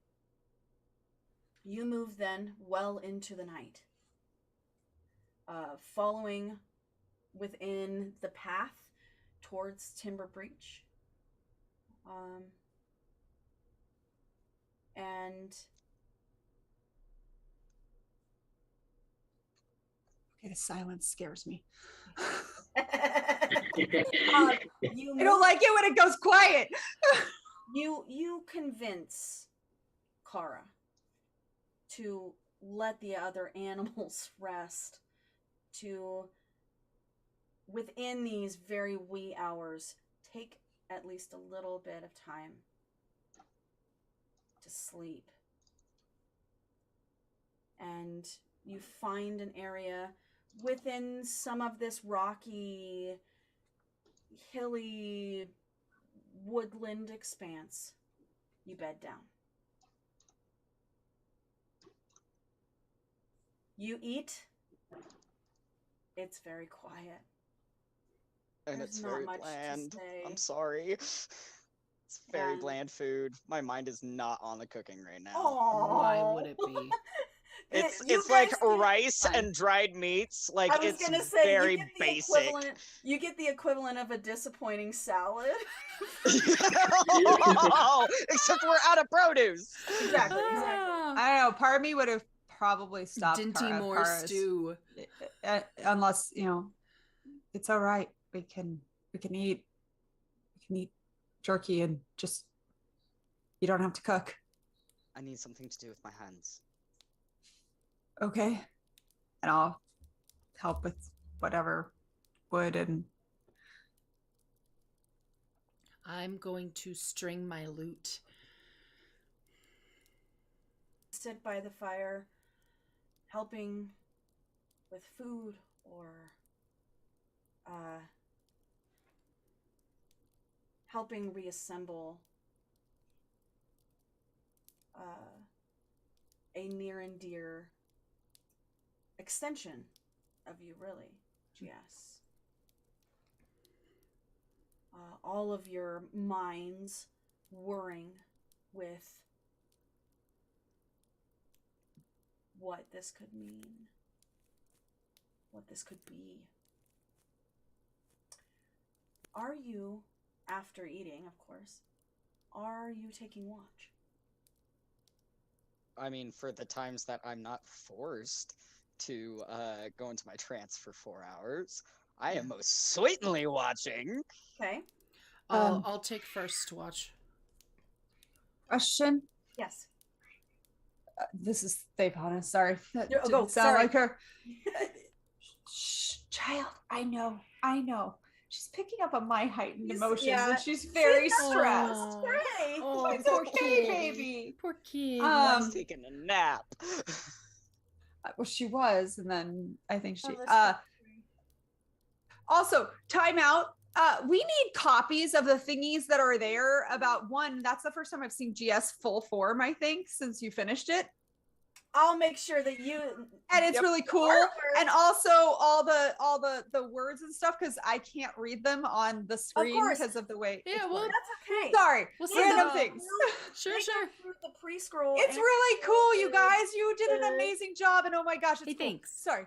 You move then well into the night. Following within the path towards Timber Breach. And okay, the silence scares me. I don't like it when it goes quiet. You convince Kara to let the other animals rest, to within these very wee hours, take at least a little bit of time to sleep. And you find an area within some of this rocky, hilly, woodland expanse. You bed down. You eat. It's very quiet. And There's it's not very much to bland. say. I'm sorry. It's very And- bland food. My mind is not on the cooking right now. Why would it be? It's You like guys get- rice Fine. and dried meats. Like I was it's gonna say very you get the basic. equivalent. You get the equivalent of a disappointing salad. Except we're out of produce. Exactly. I don't know. Part of me would have probably stopped Dinty Kara if Moore Kara's- stew. unless it's all right. We can eat jerky and just you don't have to cook. I need something to do with my hands. Okay, and I'll help with whatever wood and I'm going to string my lute. Sit by the fire, helping with food or helping reassemble a near and dear extension of you, really, GS. All of your minds whirring with what this could mean, what this could be. Are you, after eating, of course, are you taking watch? I mean, for the times that I'm not forced to go into my trance for 4 hours, I am most certainly watching. Okay. I'll take first watch. question. Yes. This is Thapana. Sorry, that Yeah, didn't go, sound sorry. like her. Shh, child. I know. She's picking up on my heightened Yes, emotions, yeah. and she's very that's stressed. Hey. Oh, It's poor okay, kid. baby. Poor kid. That's taking a nap. Well, she was, and then I think she. Oh, that's Also, timeout. We need copies of the thingies that are there. About one. That's the first time I've seen GS full form. I think since you finished it, I'll make sure that you. and it's Yep. really cool. Artwork. And also all the words and stuff because I can't read them on the screen course. because of the way. Yeah, it's well, worded. That's okay. Sorry, We'll They send random go them. things. Sure, they go sure. through the pre-scroll. It's and- really cool, you guys. You did an amazing job, and oh my gosh, it's Hey, cool. thanks. Sorry.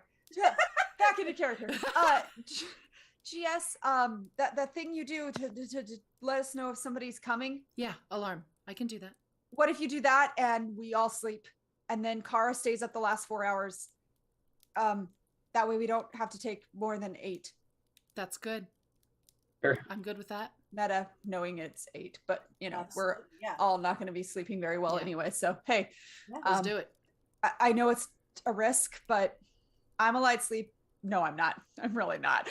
Back into character. GS, that thing you do to let us know if somebody's coming. Yeah, alarm. I can do that. What if you do that and we all sleep, and then Kara stays up the last 4 hours? That way we don't have to take more than 8. That's good. Sure. I'm good with that. Meta, knowing it's 8, but we're Absolutely, yeah. all not going to be sleeping very well Yeah. anyway. So hey, Yeah. Let's do it. I know it's a risk, but I'm a light sleep. No, I'm not. I'm really not.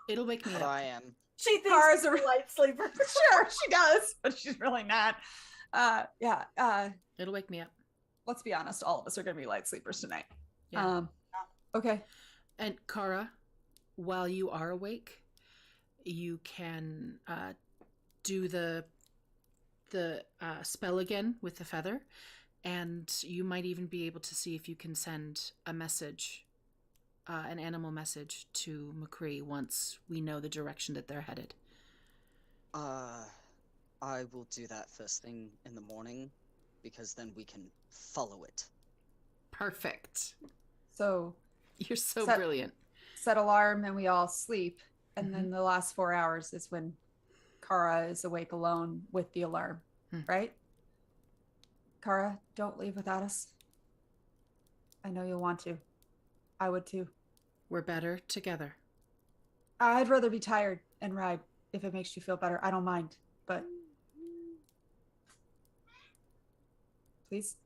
It'll wake me But up. I am. She thinks Cars she's are- a light sleeper. Sure, she does, but she's really not. It'll wake me up. Let's be honest, all of us are going to be light sleepers tonight. Yeah. Okay. And Kara, while you are awake, you can do the spell again with the feather, and you might even be able to see if you can send a message, an animal message to McCree once we know the direction that they're headed. I will do that first thing in the morning, because then we can follow it. Perfect. So You're so Set- brilliant. set alarm and we all sleep. And Mm-hmm. then the last 4 hours is when Kara is awake alone with the alarm, right? Kara, don't leave without us. I know you'll want to. I would too. We're better together. I'd rather be tired and ride if it makes you feel better. I don't mind, but please.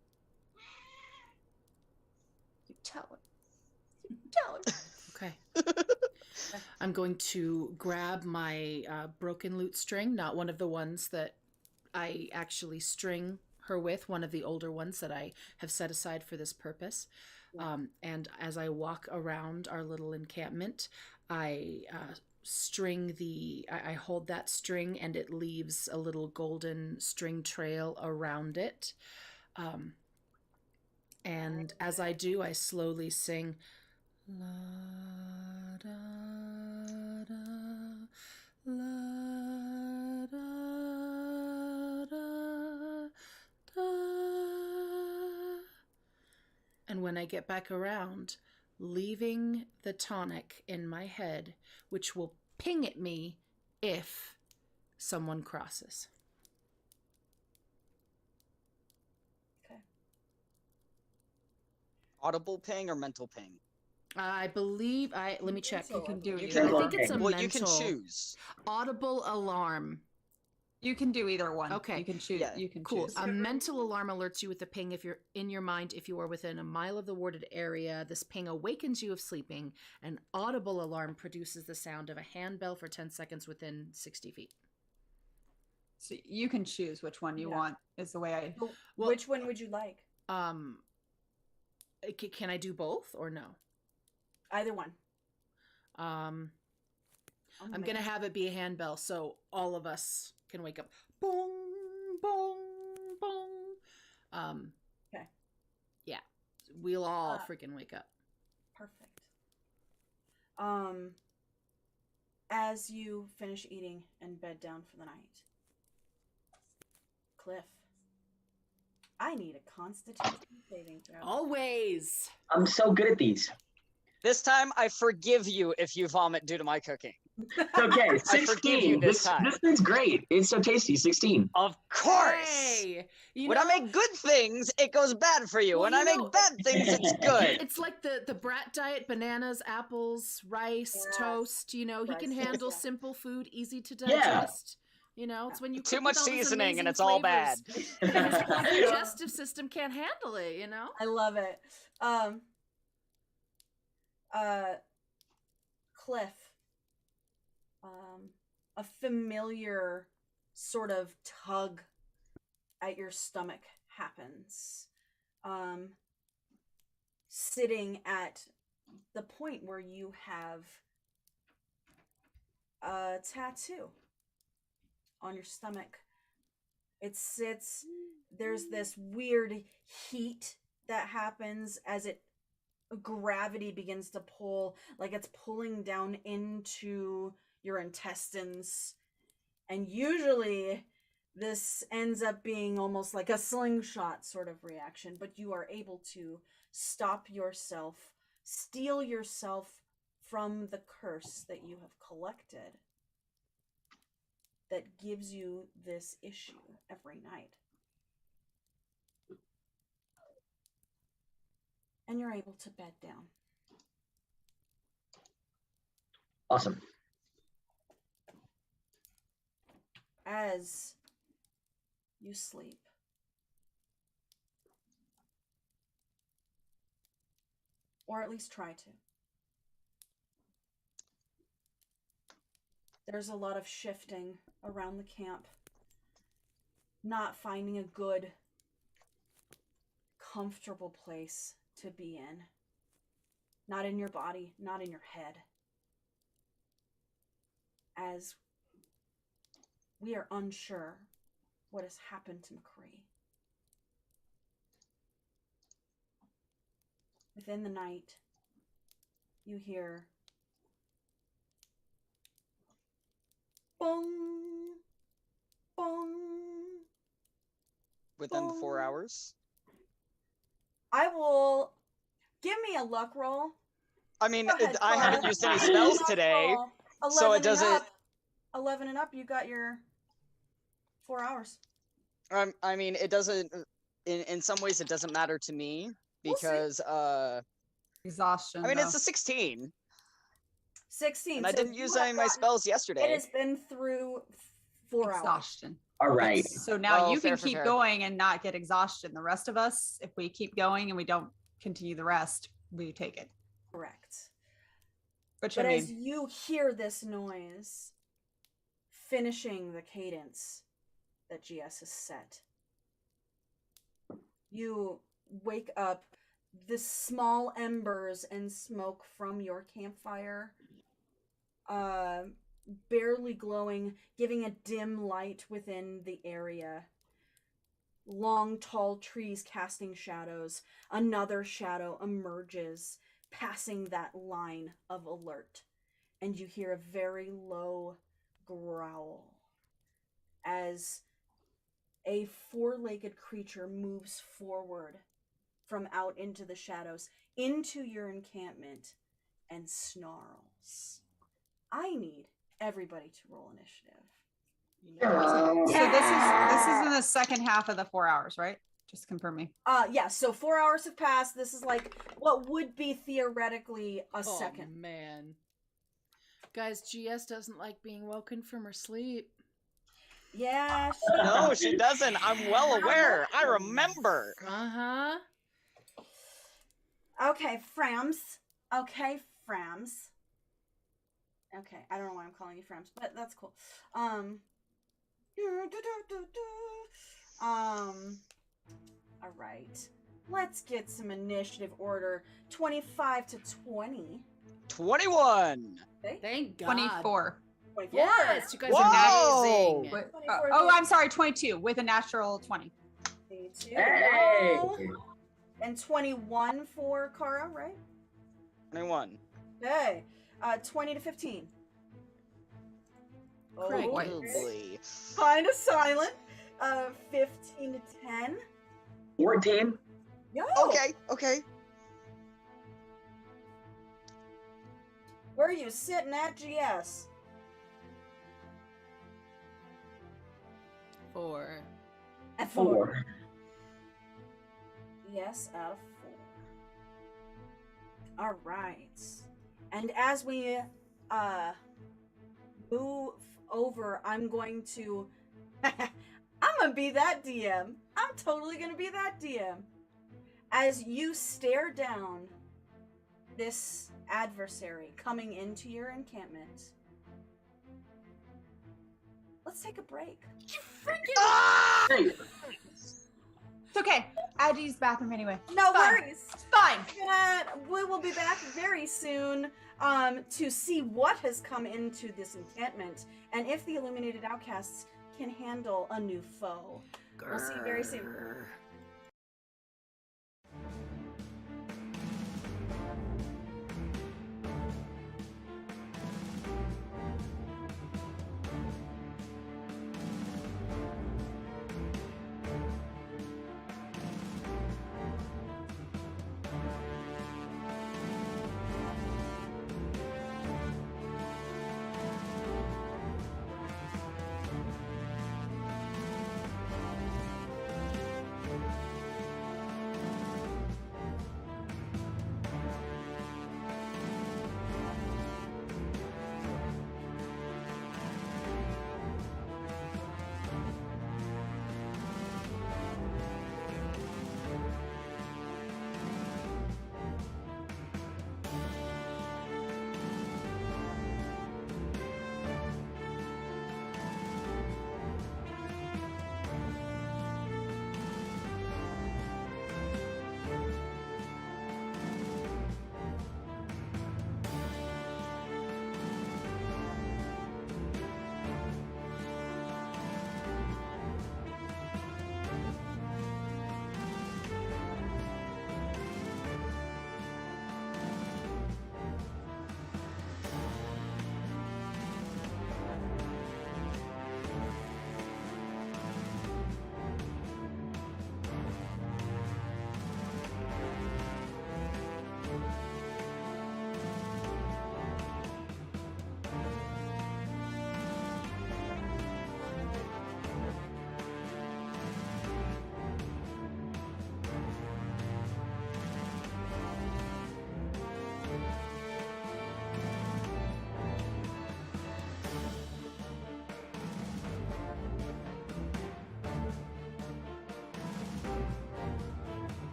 You tell him. You tell him. Okay. I'm going to grab my broken lute string, not one of the ones that I actually string her with, one of the older ones that I have set aside for this purpose. And as I walk around our little encampment, I I hold that string, and it leaves a little golden string trail around it. And as I do, I slowly sing, la da da, la da da da. And when I get back around, leaving the tonic in my head, which will ping at me if someone crosses. Okay. Audible ping or mental ping? I believe let me check. You can do You either can, I one. think it's a well, mental you can choose. audible alarm. You can do either one. Okay. You can choose. Yeah. You can Cool. choose. A mental alarm alerts you with a ping if you're in your mind. If you are within a mile of the warded area, this ping awakens you of sleeping. An audible alarm produces the sound of a handbell for 10 seconds within 60 feet. So you can choose which one you want. Is the way I. Well, Which one would you like? Can I do both or no? Either one. I'm gonna have it be a handbell so all of us can wake up. Boom, boom, boom. Okay. Yeah, we'll all freaking wake up. Perfect. As you finish eating and bed down for the night, Cliff, I need a Constitution saving throw. Always. I'm so good at these. This time, I forgive you if you vomit due to my cooking. Okay, I forgive you 16. this time. This thing's great. It's so tasty. 16. Of course. Hey, When I make good things, it goes bad for you. Well, When you I make know- bad things, it's good. It's like the brat diet: bananas, apples, rice, Yes. toast. You know, he can Rice, handle yeah. simple food, easy to Yeah. digest. You know, it's when you Too cook much with all those seasoning and amazing it's all bad. flavors that his digestive system can't handle it. You know. I love it. Cliff, a familiar sort of tug at your stomach happens. Sitting at the point where you have a tattoo on your stomach. It sits, there's this weird heat that happens as gravity begins to pull, like it's pulling down into your intestines. And usually this ends up being almost like a slingshot sort of reaction, but you are able to stop yourself, steal yourself from the curse that you have collected that gives you this issue every night. And you're able to bed down. Awesome. As you sleep, or at least try to, there's a lot of shifting around the camp, not finding a good, comfortable place to be in. Not in your body, not in your head. As we are unsure what has happened to McCree. Within the night, you hear bong, bong. Within the 4 Bong. hours? I will give me a luck roll. I mean, Go ahead, I haven't Clara. used any Give me a spells luck today, roll. so 11 it and doesn't... up. 11 and up, you got your 4 hours. I mean, it doesn't... In some ways, it doesn't matter to me, We'll see. because, Exhaustion. I mean, though. it's a 16, 16. and I so didn't you use have any of my gotten- spells It yesterday. has been through 4 hours. exhaustion. All right. So now Oh, you fair, can fair, keep fair. going and not get exhaustion. The rest of us, if we keep going and we don't continue the rest, we take it. Correct. Which But I as mean, you hear this noise, finishing the cadence that GS has set, you wake up. The small embers and smoke from your campfire, barely glowing, giving a dim light within the area. Long, tall trees casting shadows. Another shadow emerges, passing that line of alert. And you hear a very low growl as a four-legged creature moves forward from out into the shadows, into your encampment, and snarls. I need everybody to roll initiative. so this is in the second half of the 4 hours, right? Just confirming. Yeah, so 4 hours have passed. This is like what would be theoretically a second. Oh, man. Guys, GS doesn't like being woken from her sleep. Yeah, No, she doesn't. I'm well aware. I remember. Uh-huh. Okay, Frams. Okay, Frams. Okay, I don't know why I'm calling you Frams, but that's cool. All right. Let's get some initiative order. 25 to 20. 21. Okay. Thank God. 24. 24. Yes, you guys Whoa! are amazing. With, 24. oh, I'm sorry, 22 with a natural 20. 22. Hey! And 21 for Kara, right? 21. Okay. 20 to 15. Great. Oh, Okay. boy. Kind of silent. 15 to 10. 14. Yo! Okay. Where are you sitting at, GS? 4. At 4. Yes, out of 4. All right. And as we move over, I'm going to be that DM. I'm totally going to be that DM. As you stare down this adversary coming into your encampment, let's take a break. You freaking... Ah! Hey, It's okay. I had to use the bathroom anyway. No Fine. worries. It's fine. We will be back very soon to see what has come into this encampment and if the Illuminated Outcasts can handle a new foe. We'll see you very soon. Grrr.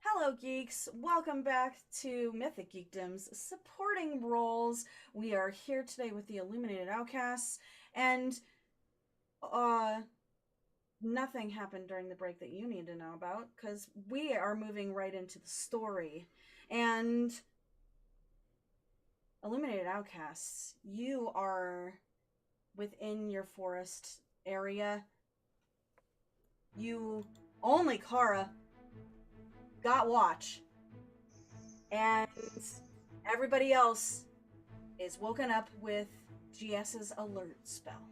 Hello, geeks. Welcome back to Mythic Geekdom's supporting roles. We are here today with the Illuminated Outcasts, and nothing happened during the break that you need to know about, because we are moving right into the story. And Illuminated Outcasts, you are within your forest area. You, only Kara, got watch. And everybody else is woken up with GS's alert spell.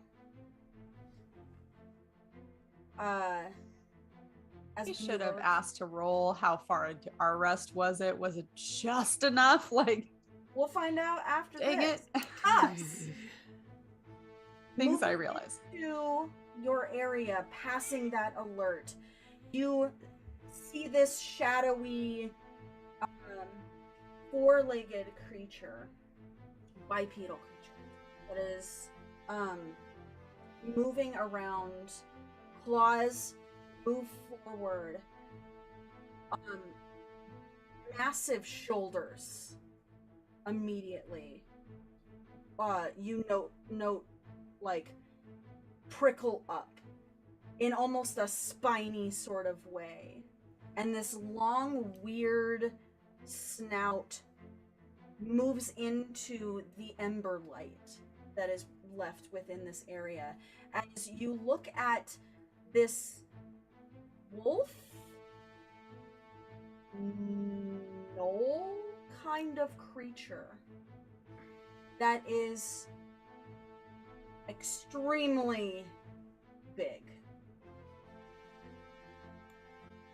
As We we should have look- asked to roll how far into our rest was it? Was it just enough? Like, We'll find out after dang this. it. Us. things I Moving realize. into your area, passing that alert, you see this shadowy, four-legged creature, bipedal creature, that is moving around. Claws move forward. Massive shoulders. Immediately, you note like prickle up in almost a spiny sort of way, and this long, weird snout moves into the ember light that is left within this area. As you look at this wolf, gnoll kind of creature that is extremely big,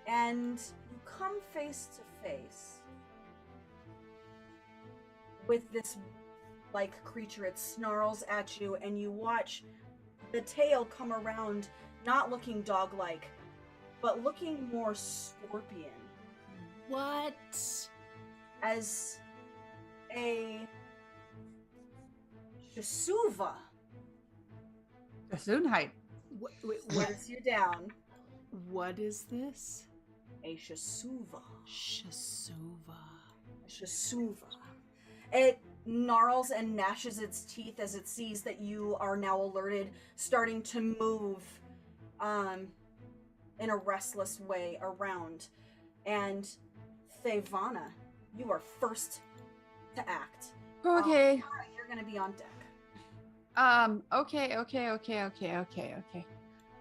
and you come face to face with this like creature. It snarls at you, and you watch the tail come around, not looking dog-like, but looking more scorpion. What? As a Shasuva Gesundheit. What wears you down. What is this? A Shasuva. Shasuva. A Shasuva. It gnarls and gnashes its teeth as it sees that you are now alerted, starting to move in a restless way around. And Thevana, you are first to act. Okay. You're gonna be on deck. Okay.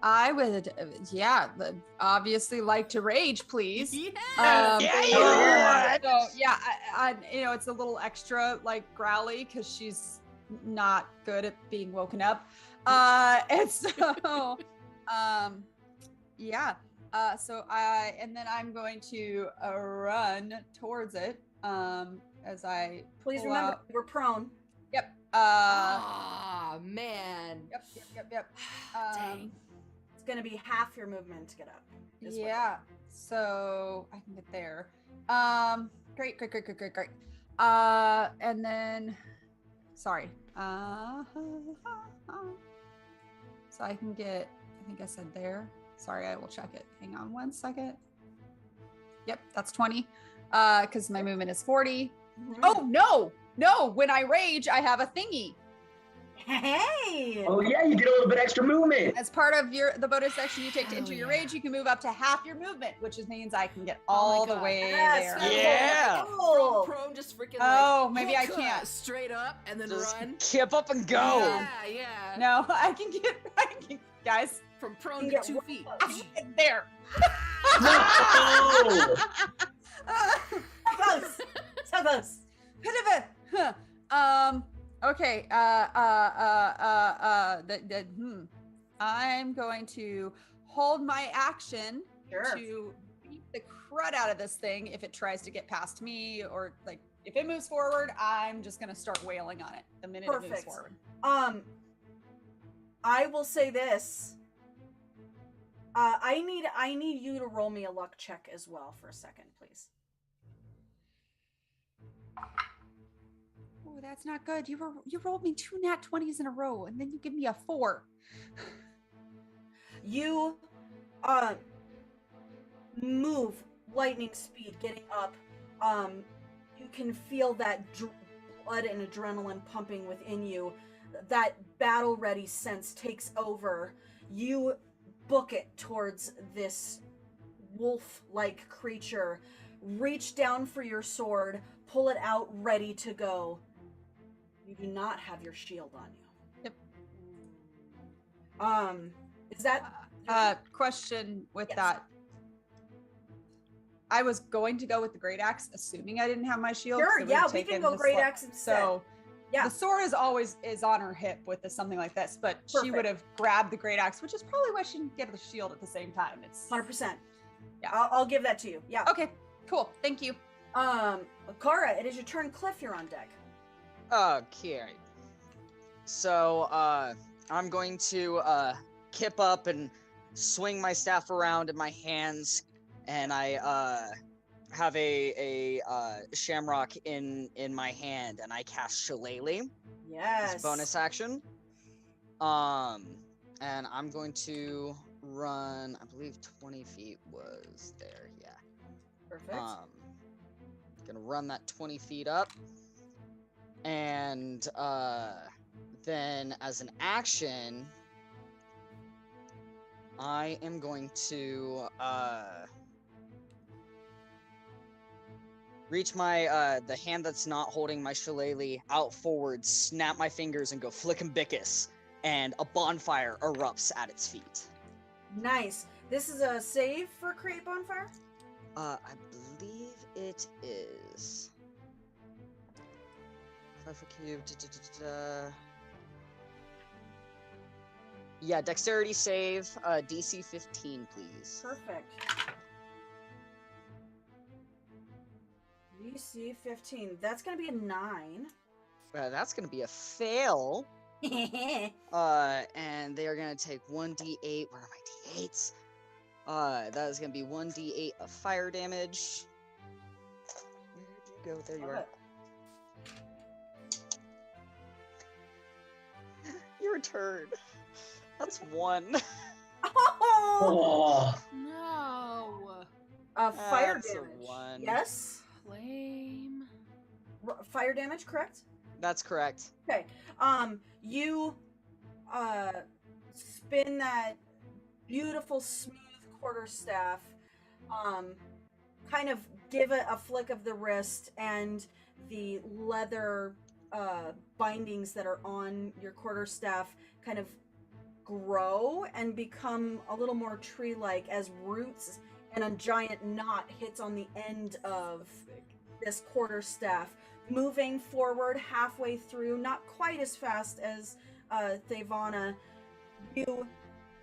I would, obviously like to rage, please. Yeah. Yeah, you would. So yeah, I it's a little extra like growly because she's not good at being woken up. And so, and then I'm going to run towards it. As I Please pull remember, out. we're prone. Yep. Man. Yep. Dang. It's gonna be half your movement to get up. is what- Yeah. So I can get there. Great. And then, sorry. So I can get. I think I said there. Sorry, I will check it. Hang on 1 second. Yep, that's 20. Because my movement is 40. Mhm. Oh no! When I rage, I have a thingy. Hey! Oh yeah, you get a little bit extra movement. As part of the bonus action you take to enter your yeah. rage, you can move up to half your movement, which means I can get Oh my all the God. way Yes, there. Yeah. Cool. Prone, just freaking Oh, like, maybe I hook, can't. straight up and then Just run. kip up and go. Yeah. No, I can get guys. From prone You to get 2 one feet. close. There. Oh! So close! So close! Okay. I'm going to hold my action Sure. to beat the crud out of this thing if it tries to get past me, or like if it moves forward, I'm just gonna start wailing on it the minute it moves Perfect. forward. I will say this. I need you to roll me a luck check as well for a second, please. Oh, that's not good. You rolled me 2 nat 20s in a row, and then you give me a 4. You move lightning speed, getting up. You can feel that blood and adrenaline pumping within you. That battle ready sense takes over. You book it towards this wolf-like creature. Reach down for your sword, pull it out, ready to go. You do not have your shield on you. Yep. Is that Question with Yes. that. I was going to go with the great axe, assuming I didn't have my shield. Sure, 'cause it yeah, would've we can taken go the great slow- axe instead. So Yeah. the sword is on her hip with something like this, but she Perfect. would have grabbed the great axe, which is probably why she didn't get the shield at the same time. It's 100%. Yeah. I'll give that to you. Yeah. okay. Cool. Thank you. Kara, it is your turn. Cliff, you're on deck. Okay. So, I'm going to kip up and swing my staff around in my hands, and I have a shamrock in my hand, and I cast Shillelagh Yes. as bonus action. And I'm going to run. I believe 20 feet was there. Yeah. Perfect. Gonna run that 20 feet up, and then as an action, I am going to reach my the hand that's not holding my shillelagh out forward, snap my fingers, and go flick'em-bickus, and a bonfire erupts at its feet. Nice. This is a save for create bonfire? I believe it is. 5 for cube. Yeah, dexterity save, DC 15, please. Perfect. DC 15. That's gonna be a 9. That's gonna be a fail. And they are gonna take 1d8. Where are my d8s? That is gonna be 1d8 of fire damage. Where did you go? There you are. Your turn. That's 1. Oh! No. Fire That's a damage. 1. Yes. Flame. Fire damage, correct? That's correct. Okay. You spin that beautiful smooth quarterstaff, kind of give it a flick of the wrist, and the leather bindings that are on your quarterstaff kind of grow and become a little more tree-like as roots and a giant knot hits on the end of this quarterstaff, moving forward halfway through, not quite as fast as Thavana. You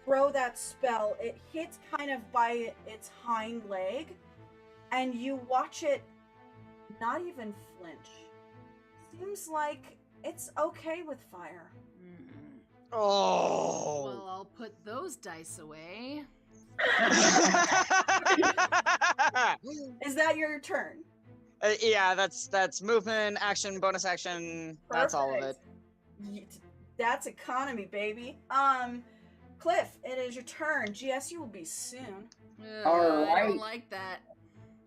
throw that spell, it hits kind of by its hind leg, and you watch it not even flinch. Seems like it's okay with fire. Oh. Well, I'll put those dice away. Is that your turn? Yeah, that's movement, action, bonus action. That's all of it. Perfect. That's economy, baby. Cliff, it is your turn. GS, you will be soon. I Alright. don't like that.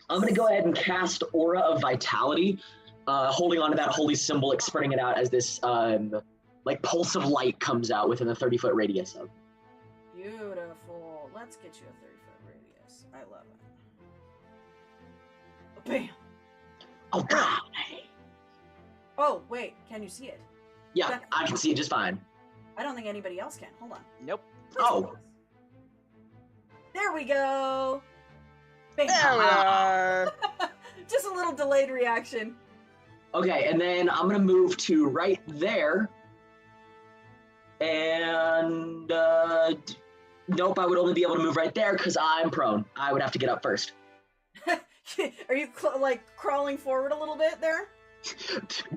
I'm going to go ahead and cast Aura of Vitality, holding on to that holy symbol, like spreading it out as this like pulse of light comes out within the 30-foot radius of. Beautiful. Let's get you a 30-foot radius. I love it. Bam. Oh, God. Oh, wait. Can you see it? Yeah, I can see it just fine. I don't think anybody else can. Hold on. Nope. Oh. There we go. Bam. There we are. Just a little delayed reaction. Okay, and then I'm going to move to right there. And, nope, I would only be able to move right there because I'm prone. I would have to get up first. Are you like crawling forward a little bit there?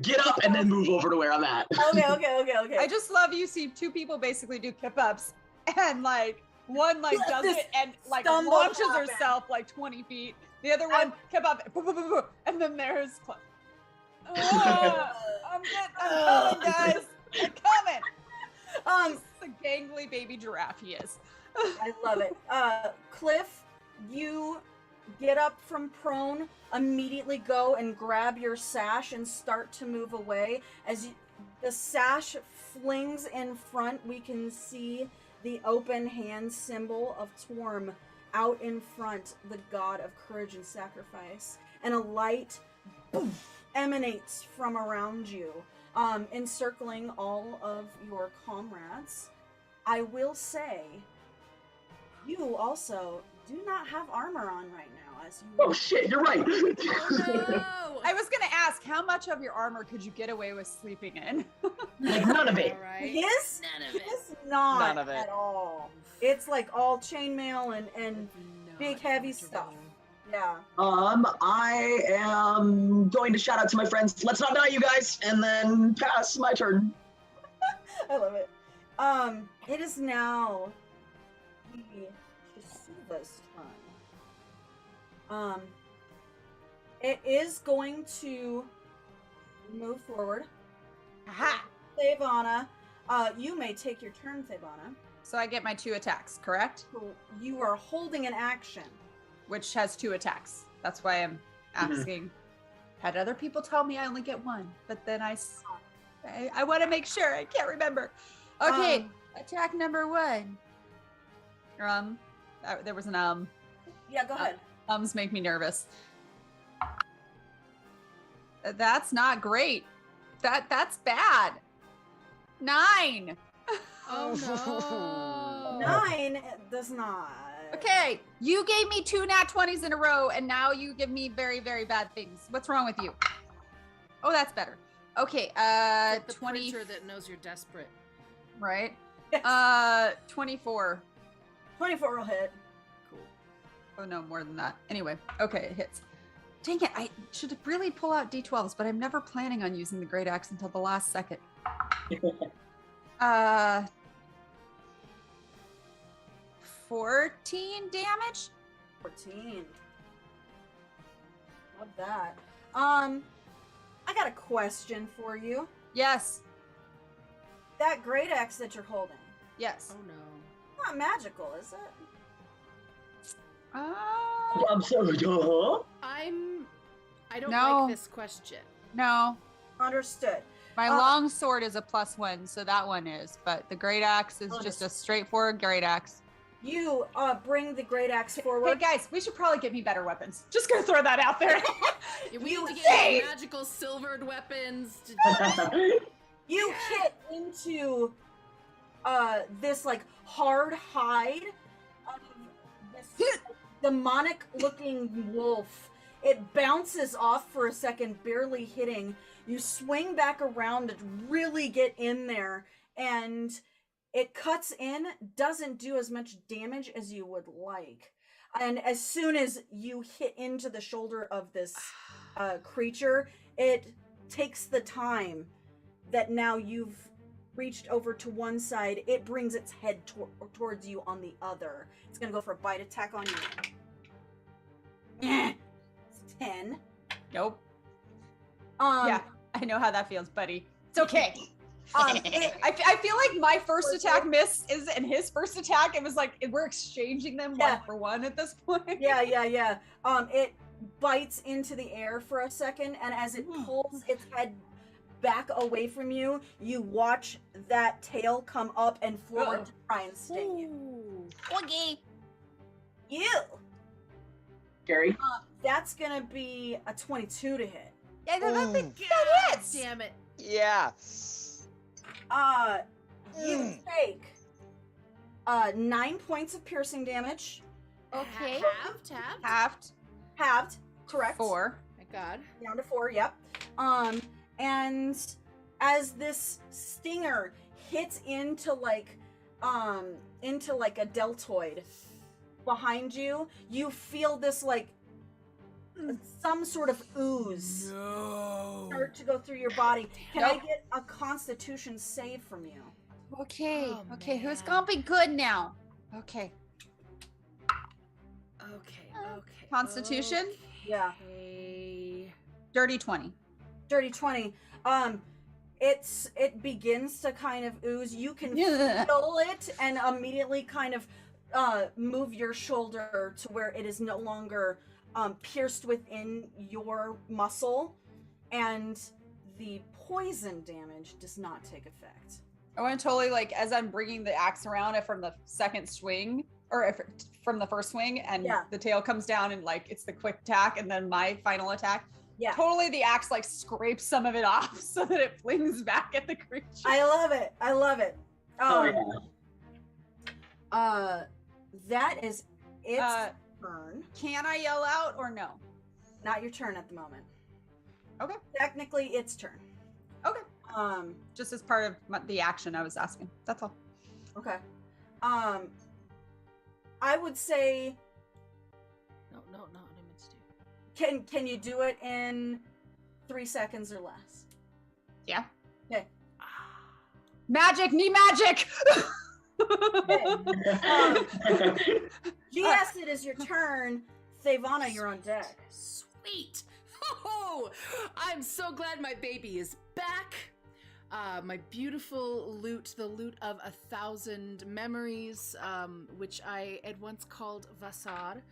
Get up and then move over to where I'm at. Okay. I just love you see two people basically do kip ups, and like one like does This it and like stumble launches happen. herself like 20 feet. The other one kip up, and then there's Cliff. I'm coming, guys. I'm coming. This is a gangly baby giraffe he is. I love it. Cliff, you get up from prone, immediately go and grab your sash and start to move away. As the sash flings in front, we can see the open hand symbol of Tworm out in front, the god of courage and sacrifice. And a light emanates from around you, encircling all of your comrades. I will say, you also do not have armor on right now, as you. Oh shit, you're right. No. I was gonna ask, how much of your armor could you get away with sleeping in? Like none of it. All right. His None of it. is not None of it. at all. It's like all chainmail and No big idea heavy what to stuff. roll. Yeah. I am going to shout out to my friends, let's not die, you guys, and then pass my turn. I love it. It is now the Chisuva's turn. It is going to move forward. Aha! Thavana, you may take your turn, Thavana. So I get my 2 attacks, correct? So you are holding an action. Which has 2 attacks. That's why I'm asking. Had other people tell me I only get 1, but then I want to make sure. I can't remember. Okay, attack number 1. There was an Yeah, go ahead. Ums make me nervous. That's not great. That's bad. 9. Oh no. 9 does not. Okay, you gave me 2 nat 20s in a row, and now you give me very, very bad things. What's wrong with you? Oh, that's better. Okay, Like the 20. printer that knows you're desperate. Right? Yes. 24. 24 will hit. Cool. Oh no, more than that. Anyway, okay, it hits. Dang it, I should really pull out d12s, but I'm never planning on using the great axe until the last second. 14 damage? 14. Love that. I got a question for you. Yes. That great axe that you're holding, Yes. Oh no. not magical, is it? I'm sorry. I don't No. like this question. No. Understood. My long sword is a +1, so that one is. But the great axe is just a straightforward great axe. You bring the great axe Hey forward. guys, we should probably get me better weapons. Just gonna throw that out there. Yeah, we You need to say- get magical silvered weapons. You hit into this like hard hide of this demonic looking wolf. It bounces off for a second, barely hitting. You swing back around to really get in there, and it cuts in, doesn't do as much damage as you would like. And as soon as you hit into the shoulder of this creature, it takes the time that now you've reached over to one side, it brings its head towards you on the other. It's gonna go for a bite attack on you. It's 10. Nope. Um, Yeah, I know how that feels, buddy. It's okay. it- I feel like my first attack miss is, and his first attack, it was like we're exchanging them Yeah. 1 for 1 at this point. yeah. It bites into the air for a second, and as it pulls its head back away from you, you watch that tail come up and forward to try and sting you. Ooh. Okay. You! Gary? That's gonna be a 22 to hit. Yeah, that Ooh. hits. Damn it. Yeah. You take 9 points of piercing damage. Okay. Halved. Halved, correct. 4. My God. Down to 4, yep. And as this stinger hits into like a deltoid behind you, you feel this like some sort of ooze start to go through your body. Can I Nope. get a constitution save from you? Okay. Oh, okay, who's man. gonna be good now? Okay. Okay. Okay. Constitution? Yeah. Okay. Dirty 20. Dirty 20. It begins to kind of ooze. You can feel it and immediately kind of move your shoulder to where it is no longer pierced within your muscle, and the poison damage does not take effect. I want to totally, like, as I'm bringing the axe around it from the second swing, or if from the first swing, and Yeah. the tail comes down and like it's the quick attack and then my final attack. Yeah. Totally, the axe like scrapes some of it off so that it flings back at the creature. I love it. I love it. Oh, yeah. That is its Uh, turn. Can I yell out or no? Not your turn at the moment. Okay. Technically, its turn. Okay. Just Just as part of the action I was asking. That's all. okay. I would say, No, not what I meant to do. can you do it in 3 seconds or less? Yeah. Okay. Magic, need magic. GS, it is your turn. Thavana, you're on deck. Sweet. Oh, I'm so glad my baby is back. My beautiful loot, the loot of 1,000 memories, which I had once called Vasar.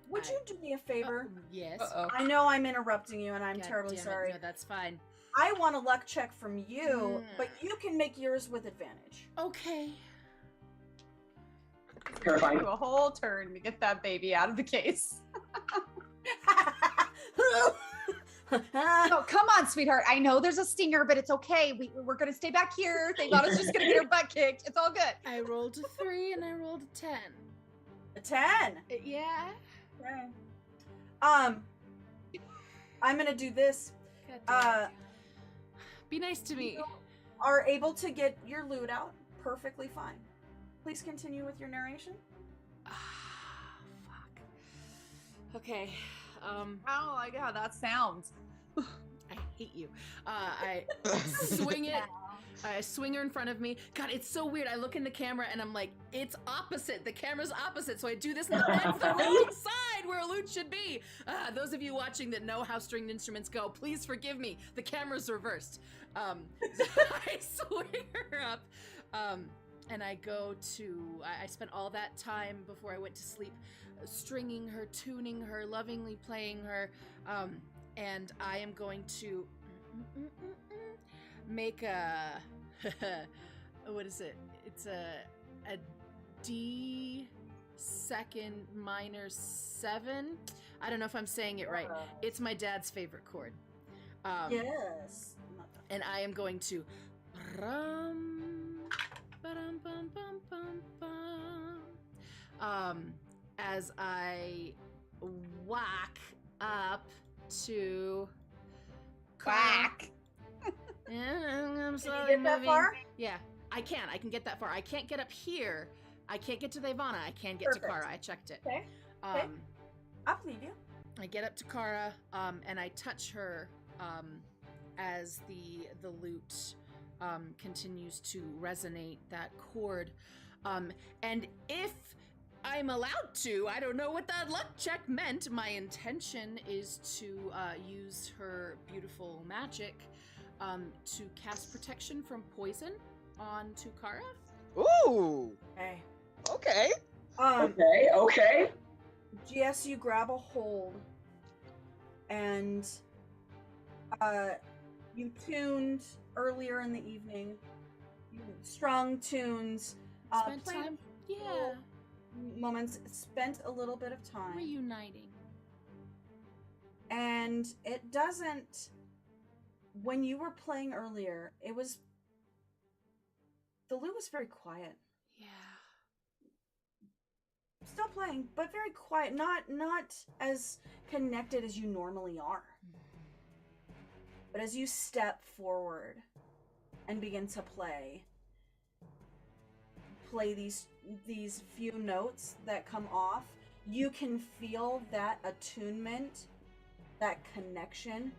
Would you do me a favor? Yes. Uh-oh. I know I'm interrupting you, and I'm God terribly damn it. sorry. No, that's fine. I want a luck check from you, but you can make yours with advantage. Okay. Terrifying. Do a whole turn to get that baby out of the case. Oh, come on, sweetheart. I know there's a stinger, but it's okay. We're going to stay back here. Thavana's just going to get her butt kicked. It's all good. I rolled a 3 and I rolled a 10. A 10. Yeah. Okay. I'm gonna do this. God damn it. Be nice to me. You are able to get your loot out perfectly fine. Please continue with your narration. Fuck. Okay. I don't like how that sounds. I hate you. I swing it. I swing her in front of me. God, it's so weird. I look in the camera and I'm like, it's opposite. The camera's opposite. So I do this and it's the wrong side where a lute should be. Those of you watching that know how stringed instruments go, please forgive me. The camera's reversed. I swing her up. And I go to, I spent all that time before I went to sleep stringing her, tuning her, lovingly playing her. And I am going to make a what is it? It's a D second minor 7. I don't know if I'm saying it right. It's my dad's favorite chord. Yes. And I am going to as I whack up to Quack. I'm slowly Can you get that moving. far? Yeah, I can get that far. I can't get up here. I can't get to Thavana. I can get Perfect. to Kara. I checked it. Okay. Okay. I believe you. I get up to Kara, and I touch her as the lute continues to resonate that chord. And if I'm allowed to, I don't know what that luck check meant. My intention is to use her beautiful magic to cast protection from poison onto Kara. Ooh. Okay. Okay. Okay. GS, you grab a hold, and you tuned earlier in the evening. You strung tunes. Spent played time, yeah, moments. Spent a little bit of time, reuniting. and it doesn't. When you were playing earlier, the lute was very quiet. Yeah. Still playing, but very quiet. Not as connected as you normally are. But as you step forward and begin to play these few notes that come off, you can feel that attunement, that connection.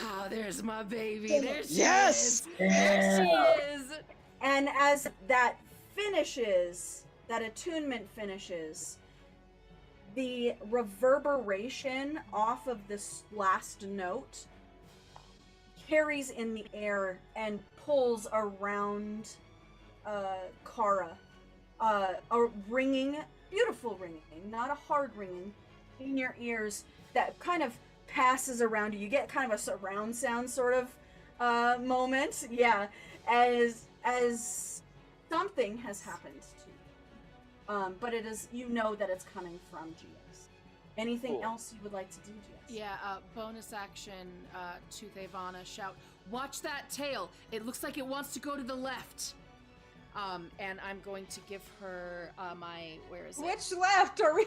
Oh, there's my baby. There she Yes! is. There she is. And as that finishes, that attunement finishes, the reverberation off of this last note carries in the air and pulls around Kara. A ringing, beautiful ringing, not a hard ringing, in your ears that kind of passes around you. You get kind of a surround sound sort of moment. Yeah, as something has happened to you. But it is, you know that it's coming from GS. Anything Cool. else you would like to do, GS? Yeah, bonus action to Thavana, shout, watch that tail. It looks like it wants to go to the left. And I'm going to give her my, where is it? Which left are we?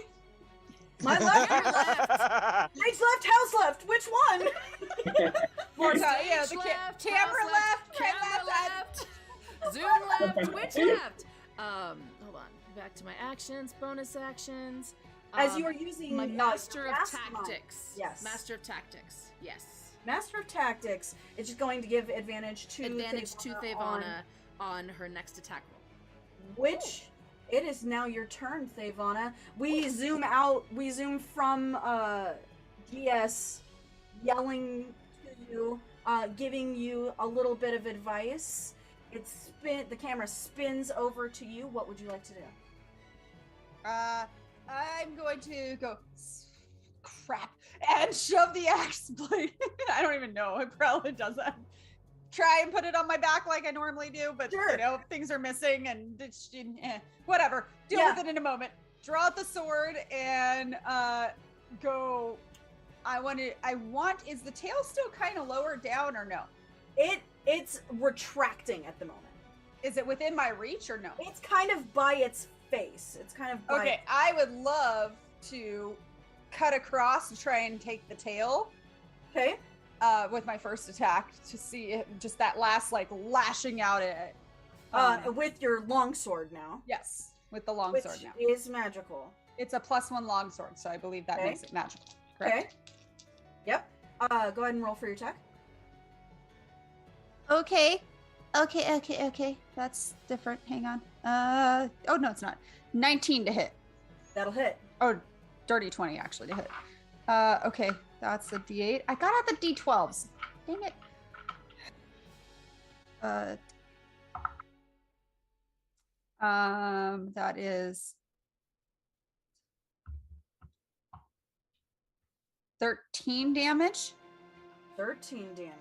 My left, your left. Right left, house left. Which one? More time. Stage Yeah, the left, camera house left, camera left. Zoom left, which left? Hold on, back to my actions, bonus actions. As you are using my your master of mastermind. tactics. Yes. Master of tactics. Yes. Master of Tactics. It's just going to give advantage to Thavana on her next attack roll. Which it is now your turn, Thavana. We zoom from GS yelling to you, giving you a little bit of advice. The camera spins over to you. What would you like to do? I'm going to go crap and shove the axe blade. I don't even know. It probably does that. Try and put it on my back like I normally do, but Sure. Things are missing and whatever. Deal with it in a moment. Draw out the sword and go. Is the tail still kind of lower down or no? It's retracting at the moment. Is it within my reach or no? It's kind of by its face. It's kind of Okay, I would love to cut across to try and take the tail. Okay. With my first attack to see it, just that last lashing out at it. With your longsword now. Yes, with the long Which sword now. is magical. It's a +1 longsword, so I believe that makes it magical. Correct? Okay. Yep. Go ahead and roll for your attack. Okay. That's different. Hang on. Oh no, it's not. 19 to hit. That'll hit. Oh, dirty 20 actually to hit. Okay, that's the D8. I got out the D12s. Dang it. That is 13 damage. 13 damage.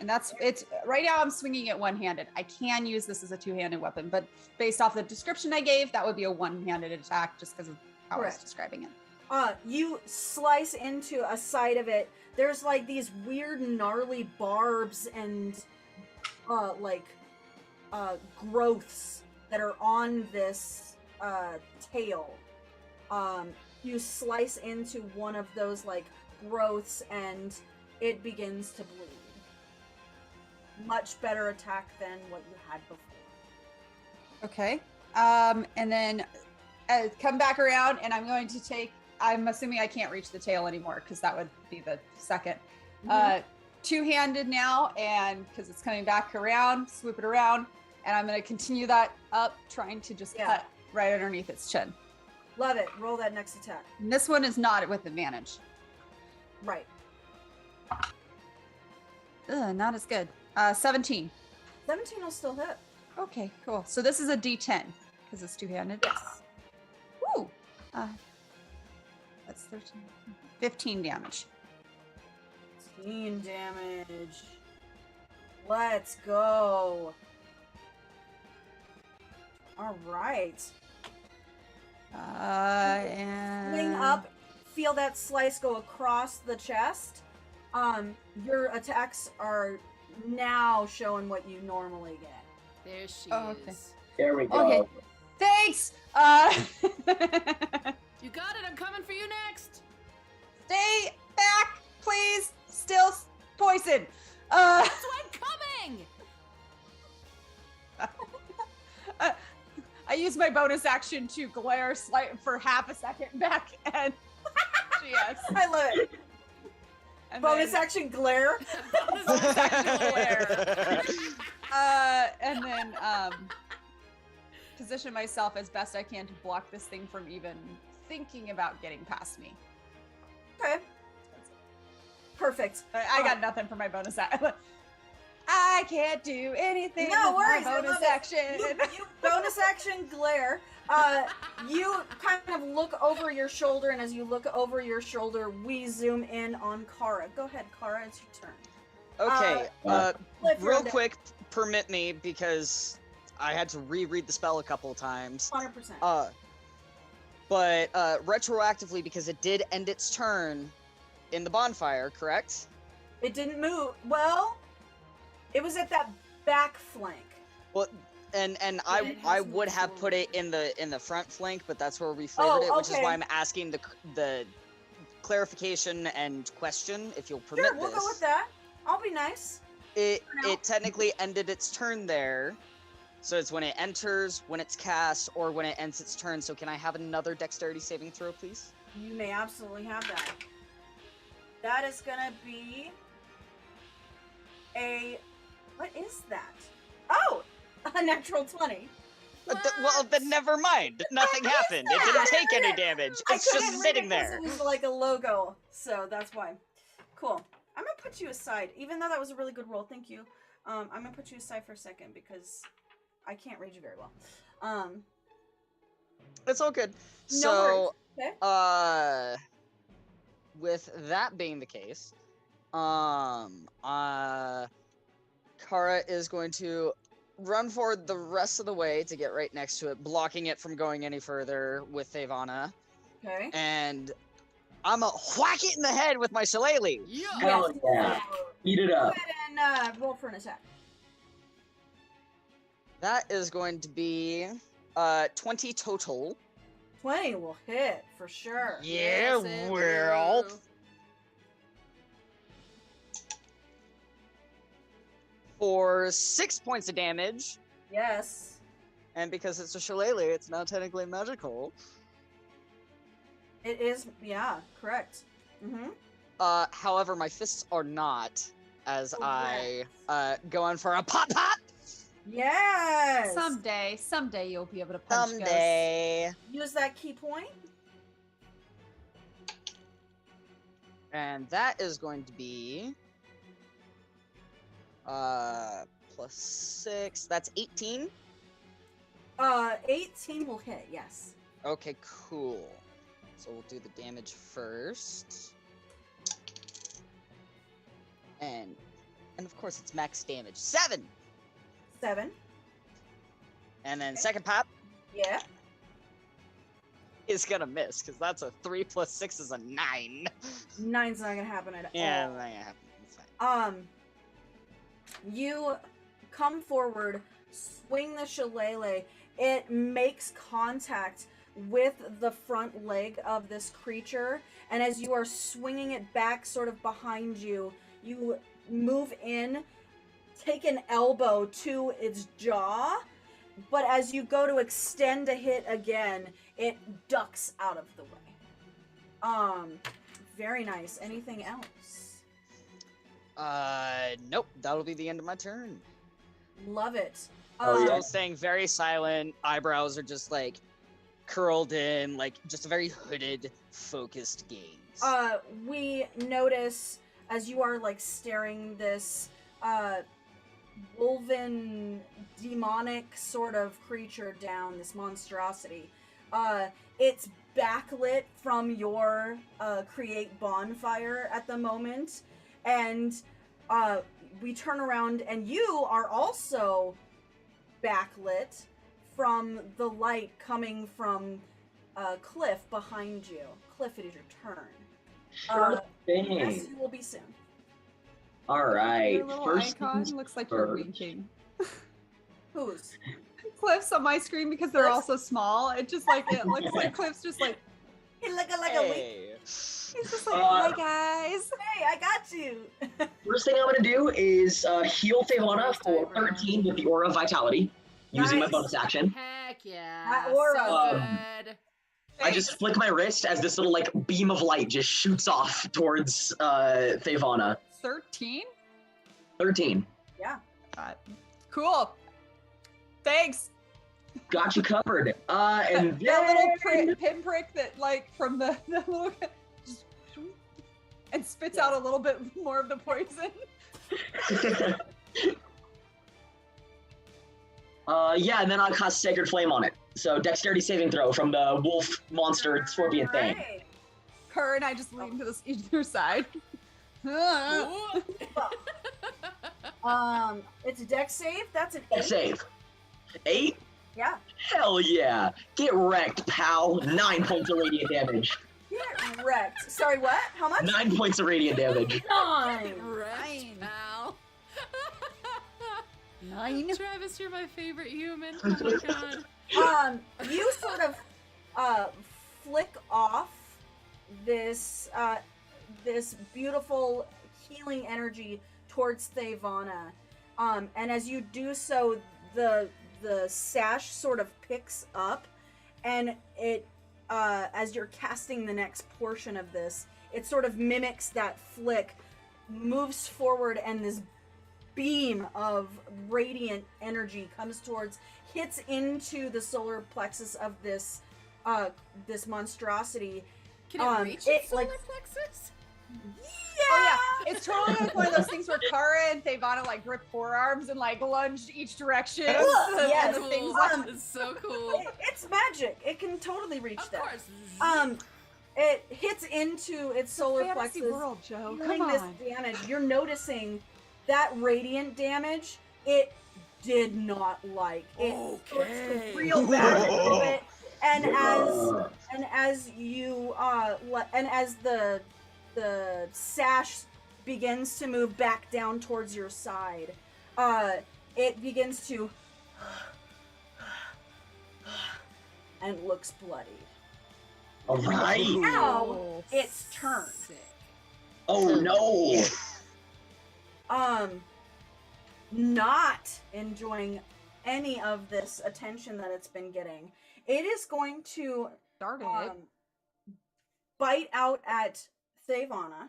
And it's right now I'm swinging it one-handed. I can use this as a two-handed weapon, but based off the description I gave, that would be a one-handed attack just because of how I was describing it. You slice into a side of it. There's like these weird gnarly barbs and growths that are on this tail. You slice into one of those like growths and it begins to bleed. Much better attack than what you had before. Okay. And then come back around and I'm going to I'm assuming I can't reach the tail anymore because that would be the second. Two-handed now, and because it's coming back around, swoop it around, and I'm going to continue that up, trying to just cut right underneath its chin. Love it. Roll that next attack. And this one is not with advantage. Right. Not as good. 17. 17 will still hit. Okay, cool. So this is a D10 because it's two-handed. Yes. Woo! That's 13. 15 damage. 15 damage. Let's go. All right. And Swing up. Feel that slice go across the chest. Your attacks are now showing what you normally get. There she okay. is. There we go. Okay. Thanks. You got it. I'm coming for you next. Stay back, please. Still poison. That's why I'm coming. I use my bonus action to glare for half a second back, and yes, I love it. And Bonus then, action glare. bonus action glare. And then position myself as best I can to block this thing from even thinking about getting past me. Okay. Perfect. I got nothing for my bonus action. I can't do anything No with worries, my I bonus love it. action. You bonus action glare. You kind of look over your shoulder, and as you look over your shoulder, we zoom in on Kara. Go ahead, Kara, it's your turn. Okay, Flip your real deck. quick, permit me, because I had to reread the spell a couple of times. 100%. But retroactively, because it did end its turn in the bonfire, correct? It didn't move. Well, it was at that back flank. Well, and it I has would moved have put it forward. in the front flank, but that's where we flavored it, which is okay. why I'm asking the clarification and question, if you'll permit Sure, we'll this. go with that. I'll be nice. It for now. technically ended its turn there, so it's when it enters, when it's cast, or when it ends its turn. So can I have another dexterity saving throw, please? You may absolutely have that. That is gonna be a... What is that? Oh! A natural 20. Well, then never mind. Nothing happened. It didn't take any damage. I It's couldn't just read sitting it 'cause there. It was like a logo, so that's why. Cool. I'm gonna put you aside, even though that was a really good roll. Thank you. I'm gonna put you aside for a second because I can't read you very well. It's all good. No So, worries. Okay. with that being the case, Kara is going to run forward the rest of the way to get right next to it, blocking it from going any further with Thavana. Okay. And I'm a whack it in the head with my shillelagh. Yeah. Hell yeah. Eat it Go up. ahead and roll for an attack. That is going to be 20 total. 20 will hit for sure. Yeah, Yes, it well. will. For 6 points of damage. Yes. And because it's a shillelagh, it's now technically magical. It is, yeah, correct. Mm-hmm. However, my fists are not, as I Correct. go in for a pop pop. Yes. Someday you'll be able to punch ghosts. Someday. Use that key point. And that is going to be plus 6. That's 18. 18 will hit, yes. Okay, cool. So we'll do the damage first. And of course it's max damage. 7! 7. And then second pop Yeah. is gonna miss, because that's a 3 plus 6 is a 9. 9's not gonna happen at Yeah, all. that ain't happening. It's fine. You come forward, swing the shillelagh. It makes contact with the front leg of this creature, and as you are swinging it back sort of behind you, you move in, take an elbow to its jaw, but as you go to extend a hit again, it ducks out of the way. Very nice. Anything else? Nope. That'll be the end of my turn. Love it. Oh, yeah. Still staying very silent. Eyebrows are just like curled in, like just a very hooded, focused gaze. We notice as you are like staring this wolven demonic sort of creature down, this monstrosity. It's backlit from your create bonfire at the moment, and we turn around and you are also backlit from the light coming from Cliff behind you. Cliff, it is your turn. Sure Yes, thing. you will be soon. All right. Your little First icon things looks like you're first. winking. Who's? Cliffs on my screen because they're Cliffs? also small. It just like it looks like Cliff's just like Hey, like a week. Hey. he's just like, Uh, hi guys. Hey, I got you. First thing I'm gonna do is heal Thavana for 13 with the Aura of Vitality, using my Nice. bonus action. Heck yeah. That aura. So Um, good. I just flick my wrist as this little like beam of light just shoots off towards Thavana. 13? 13. Yeah. Cool. Thanks. Got you covered. And That little then... pinprick that like from the little just and spits out a little bit more of the poison. Yeah, and then I'll cast Sacred Flame on it. So dexterity saving throw from the wolf monster scorpion thing. Right. Her and I just lean to either side. Ooh. It's a dex save. That's an 8. Dex save. 8? Yeah. Hell yeah. Get wrecked, pal. 9 points of radiant damage. Get wrecked. Sorry, what? How much? 9 points of radiant damage. 9. Right, pal. 9. Travis, you're my favorite human. Oh my god. You sort of flick off this this beautiful healing energy towards Thavana. And as you do so, the sash sort of picks up, and it as you're casting the next portion of this, it sort of mimics that flick, moves forward, and this beam of radiant energy comes towards, hits into the solar plexus of this monstrosity. Can it reach its solar plexus? Yeah! Oh yeah, it's totally like one of those things where Kara and Thevana like grip forearms and like lunged each direction. Yes. And the things Cool. It's so cool. It's magic. It can totally reach Of that. course. It hits into its solar fantasy plexus. world, Joe. Doing Come this on. damage, you're noticing that radiant damage. It did not like it. Okay. Real bad to it. And as the sash begins to move back down towards your side, it begins to and looks bloody. All right. Now it's turn. Sick. Oh no. Not enjoying any of this attention that it's been getting. It is going to Started. bite out at Thevana.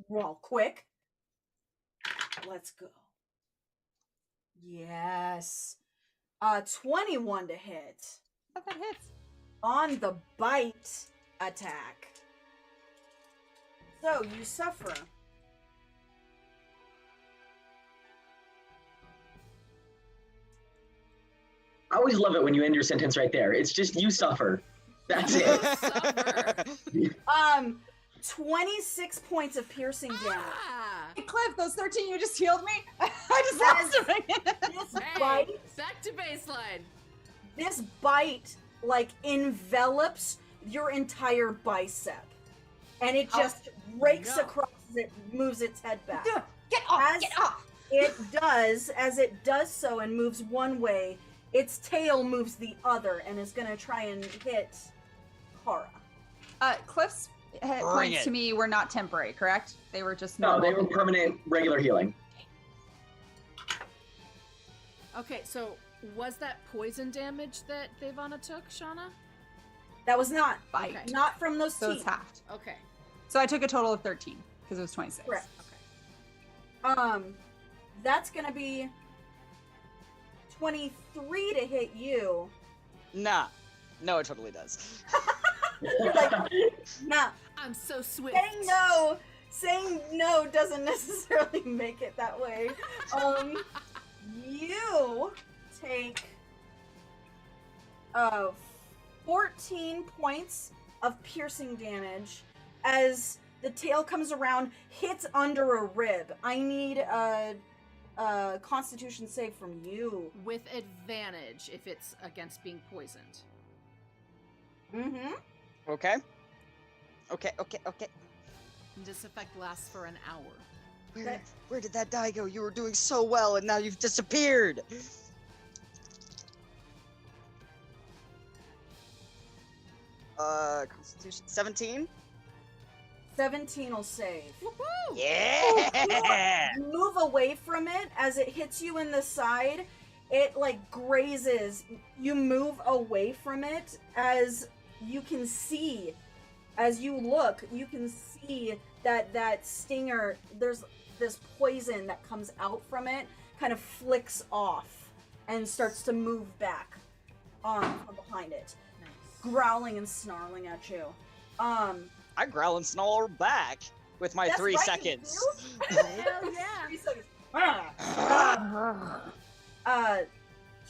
Real quick. Let's go. Yes. 21 to hit. That hits. On the bite attack. So you suffer. I always love it when you end your sentence right there. It's just you suffer. That's it. Suffer. 26 points of piercing damage. Ah! Hey Cliff, those 13 you just healed me? I just That lost them. This Hey, bite, back to baseline. this bite, like, envelops your entire bicep. And it just rakes no. across it, moves its head back. Get off! As Get off! as it does so and moves one way, its tail moves the other and is gonna try and hit Kara. Cliff's hit Bring points it. to me were not temporary, correct? They were just No, normal. they were permanent, regular healing. Okay, so was that poison damage that Thevana took, Shauna? That was not Bite. Okay. not from those So it's teeth. halved. Okay. So I took a total of 13 because it was 26. Correct. Okay. That's gonna be 23 to hit you. Nah. No, it totally does. Like, nah. I'm so swift. Saying no doesn't necessarily make it that way. You take 14 points of piercing damage as the tail comes around, hits under a rib. I need a Constitution save from you. With advantage if it's against being poisoned. Mm-hmm. Okay. Okay. And this effect lasts for an hour. Where did that die go? You were doing so well, and now you've disappeared. Constitution 17. 17 will save. Woohoo! Yeah. You move away from it as it hits you in the side. It like grazes. You move away from it as you can see. As you look, you can see that stinger. There's this poison that comes out from it, kind of flicks off and starts to move back from behind it, Nice. growling and snarling at you. I growl and snarl back with my That's 3 right, you seconds. do? Hell yeah. 3 seconds.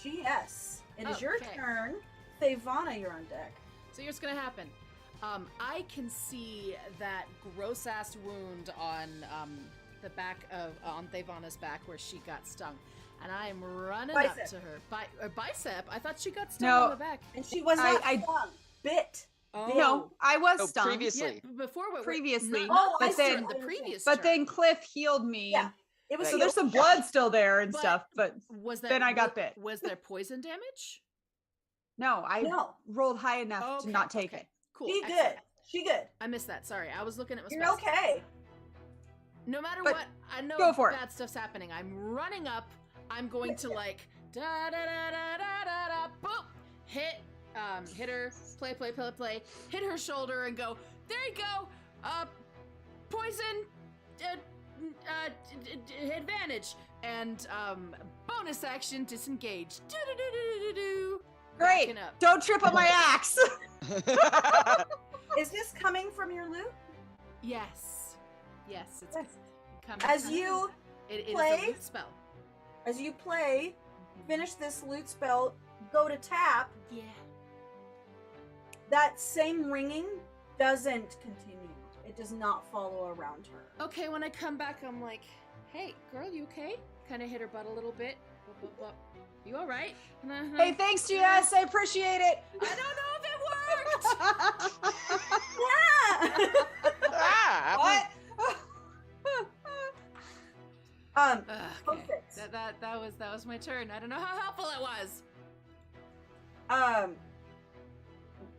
GS, it is your Okay. turn. Thevana, you're on deck. So here's what's gonna happen. I can see that gross ass wound on the back of on Thevana's back where she got stung, and I am running up Bicep. to her. Bicep. I thought she got stung No. on the back. And she was not I- stung. Bit. Oh No, I was Oh, stung. previously. Yeah, before Previously. Oh, I this see. turn, the previous. But turn. then Cliff healed me. Yeah. It was So there's some blood still there and But- stuff, but was that then I got bit. Was there poison damage? no, I No. rolled high enough to not take it. Cool. She excellent. good. She good. I missed that. Sorry, I was looking at my You're spells. okay. No matter But what, I know go for it. bad stuff's happening. I'm running up. I'm going to like da da da da da da da boop hit her play hit her shoulder and go there you go. poison advantage and bonus action disengage. Do-do-do-do-do-do. Great. Backing up. Don't trip on my axe. Is this coming from your loot? Yes, it's Yes. coming. As you it is play- a loot spell. As you play, finish this loot spell, go to tap, Yeah. that same ringing doesn't continue. It does not follow around her. Okay, when I come back, I'm like, hey, girl, you okay? Kind of hit her butt a little bit. Bup. You all right? Hey, thanks, GS. I appreciate it. I don't know if it worked. Yeah! Ah! What? Okay. Perfect. That was my turn. I don't know how helpful it was.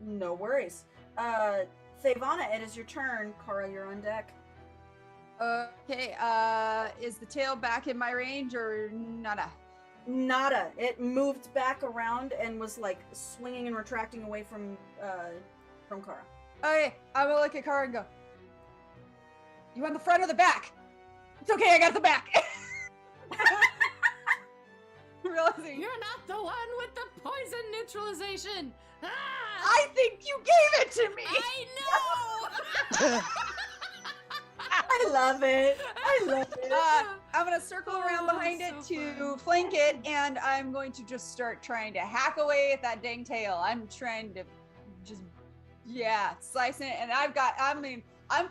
No worries. Thavana, it is your turn. Kara, you're on deck. Okay, is the tail back in my range or nada? Nada. It moved back around and was like swinging and retracting away from Kara. Okay, I'm gonna look at Kara and go, you want the front or the back? It's okay, I got the back. Realizing, You're not the one with the poison neutralization. Ah! I think you gave it to me. I know. I love it. I love it. I'm gonna circle around behind it so to flank it, and I'm going to just start trying to hack away at that dang tail. I'm trying to just, slice it. And I'm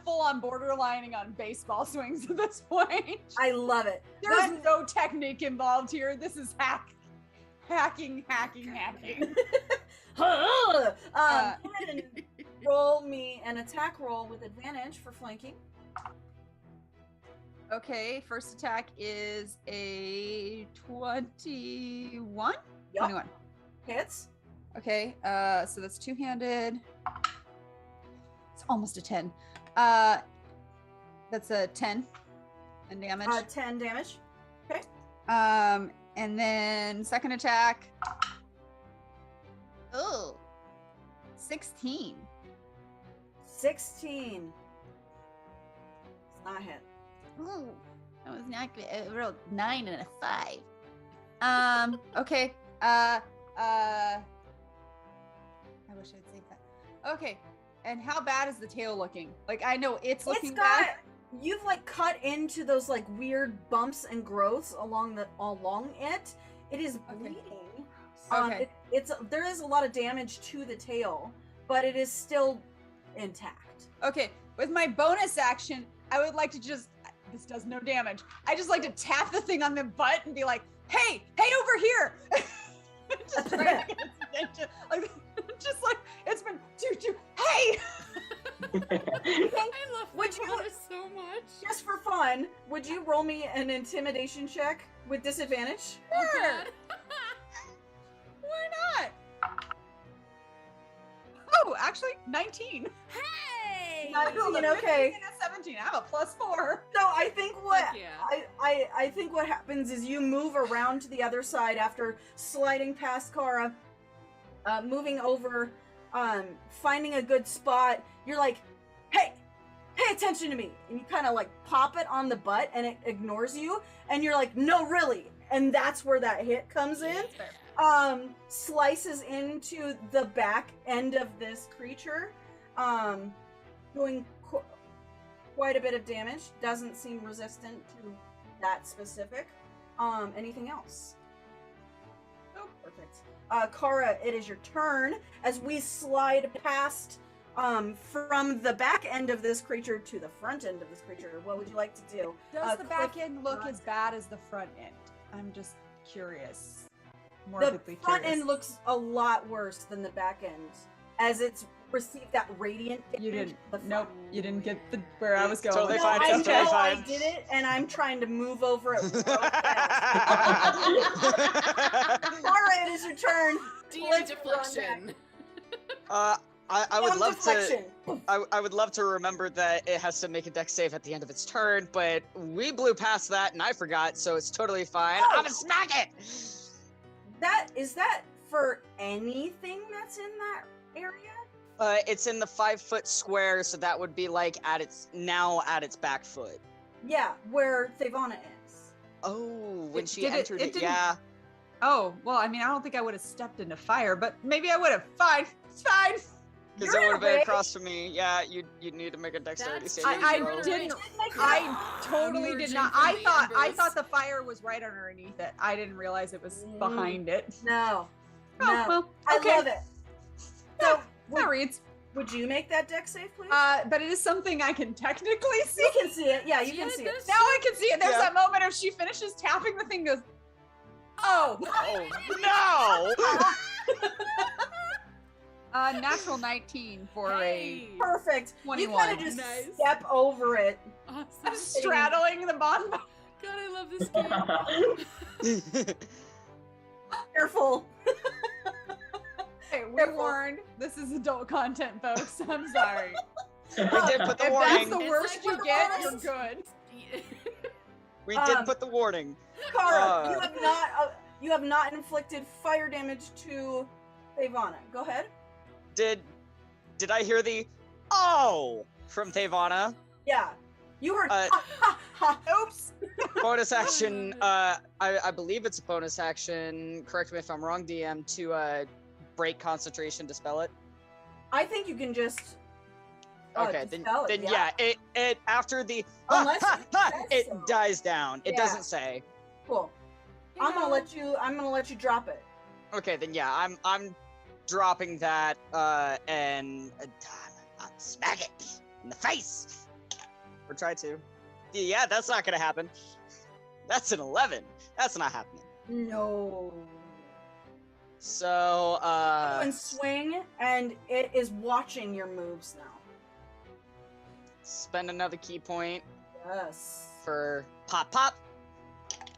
full on borderlining on baseball swings at this point. I love it. There's no technique involved here. This is hacking. Go ahead and roll me an attack roll with advantage for flanking. Okay, first attack is a 21? Yup. 21. Hits. Okay, so that's two-handed. It's almost a 10. That's a 10 in damage. 10 damage. Okay. And then second attack. Oh, 16. 16. It's not a hit. Ooh, that was not good. I rolled 9 and a 5. Okay. I wish I'd saved that. Okay. And how bad is the tail looking? Like, I know it's looking It's got. bad. You've like cut into those like weird bumps and growths along it. It is Okay. bleeding. Okay. There is a lot of damage to the tail, but it is still intact. Okay. With my bonus action, I would like to just, this does no damage. I just like to tap the thing on the butt and be like, hey over here. Just trying to get its attention. Like, just like, it's been, hey. I love Would you- Thavana so much. Just for fun, would you roll me an intimidation check with disadvantage? Oh, Sure. God. Why not? Oh, actually, 19. Hey! Nice. Okay. And a 17. I have a +4. So I think what Fuck yeah. I think what happens is you move around to the other side after sliding past Kara, moving over, finding a good spot. You're like, hey, pay attention to me. And you kind of like pop it on the butt and it ignores you. And you're like, no, really. And that's where that hit comes in. Slices into the back end of this creature, doing quite a bit of damage. Doesn't seem resistant to that specific. Anything else? Oh, perfect. Kara, it is your turn as we slide past from the back end of this creature to the front end of this creature. What would you like to do? Does the back Cliff end look front. as bad as the front end? I'm just curious. The Morbidly front curious. end looks a lot worse than the back end, as it's received that radiant You damage. didn't. The front. Nope. You didn't get the where I was going. Totally No, fine, I totally know I fine. did it, and I'm trying to move over it. real fast. Kara, it is your turn. DM Cliff, deflection. I would DM love deflection. to. I would love to remember that it has to make a dex save at the end of its turn, but we blew past that and I forgot, so it's totally fine. Oh. I'm gonna smack it. Is that for anything that's in that area? It's in the 5-foot square, so that would be like at its back foot. Yeah, where Thavana is. Oh, when she Did it- entered it it, didn't- yeah. Oh, well, I mean, I don't think I would have stepped into fire, but maybe I would have. Fine. It's fine. Because You're it in would a have been race. across from me. Yeah, you'd need to make a dexterity That's saving true. I You're throw. in a didn't. race. I totally did Emerging not. from I the thought embers. the fire was right underneath it. I didn't realize it was Mm. behind it. No. Oh, No. well, I okay. love it. So, That reads. would you make that deck save, please? But it is something I can technically see. you can see it. Yeah, you can Yeah, see it. that's- Now I can see it. There's Yeah. that moment if she finishes tapping the thing, goes, oh, Oh no! natural 19 for Hey. Perfect. 21. You kind of just Nice. step over it. Awesome. I'm straddling the bonfire. God, I love this game. Careful. Hey, we Careful. warned. This is adult content, folks. I'm sorry. We did put the If that's warning. the It's worst like you we're get, you're honest. good. We did Um, put the warning. Kara, you have not inflicted fire damage to Thavana. Go ahead. Did I hear the "oh" from Thavana? Yeah. You heard Uh, ha ha ha. Oops. Bonus action. I believe it's a bonus action. Correct me if I'm wrong, DM. To break concentration, dispel it. I think you can just Okay, then dispel it, yeah. It after the Unless it says it so. dies down. It Yeah. doesn't say. Cool. I'm gonna let you drop it. Okay, then yeah, I'm dropping that and I'll smack it in the face. Or try to. Yeah, that's not gonna happen. That's an 11. That's not happening. No. So And swing, and it is watching your moves now. spend another key point Yes. for pop.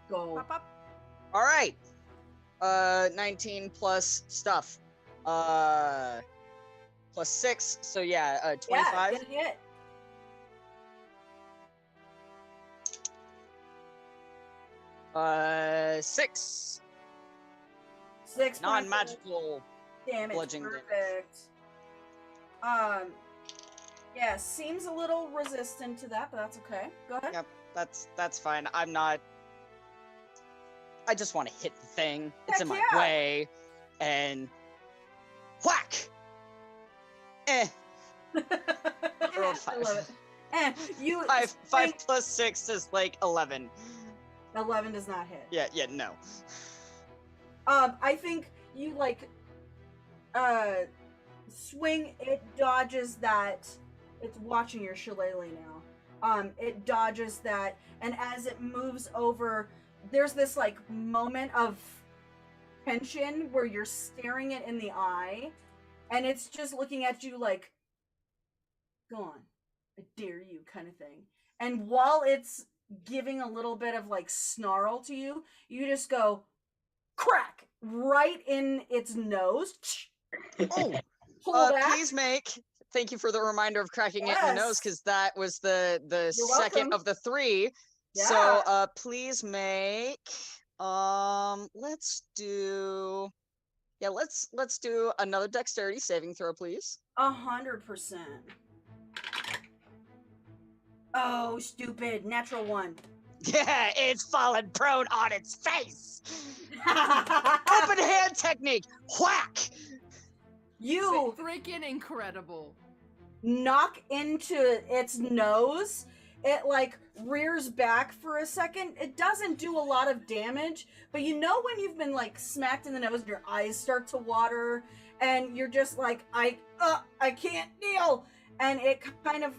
Go. Pop, pop. All right. 19 plus stuff. Plus 6. So yeah, 25. Yeah, get hit. Six 6 points of non-magical. damage. bludgeoning damage. Perfect. Yeah, seems a little resistant to that, but that's okay. Go ahead. Yep, that's fine. I'm not. I just want to hit the thing. It's Heck in my yeah. way, and whack. I Rolled 5. love it. And you 5 swing- plus 6 is like 11. 11 does not hit. Yeah, no. I think you like swing, it dodges that. It's watching your shillelagh now. It dodges that, and as it moves over, there's this like moment of tension where you're staring it in the eye, and it's just looking at you like, go on, I dare you, kind of thing. And while it's giving a little bit of like snarl to you, you just go crack right in its nose. Oh, Pull back. please make. Thank you for the reminder of cracking it in the nose, Yes. because that was the You're second welcome. of the 3. Yeah. So please make. Let's do. Yeah, let's do another dexterity saving throw, please. 100%. Oh, stupid. Natural 1. Yeah, it's fallen prone on its face. Open hand technique. Whack. You Freaking incredible. knock into its nose. It like rears back for a second. It doesn't do a lot of damage, but you know when you've been like smacked in the nose and your eyes start to water and you're just like, I can't deal. And it kind of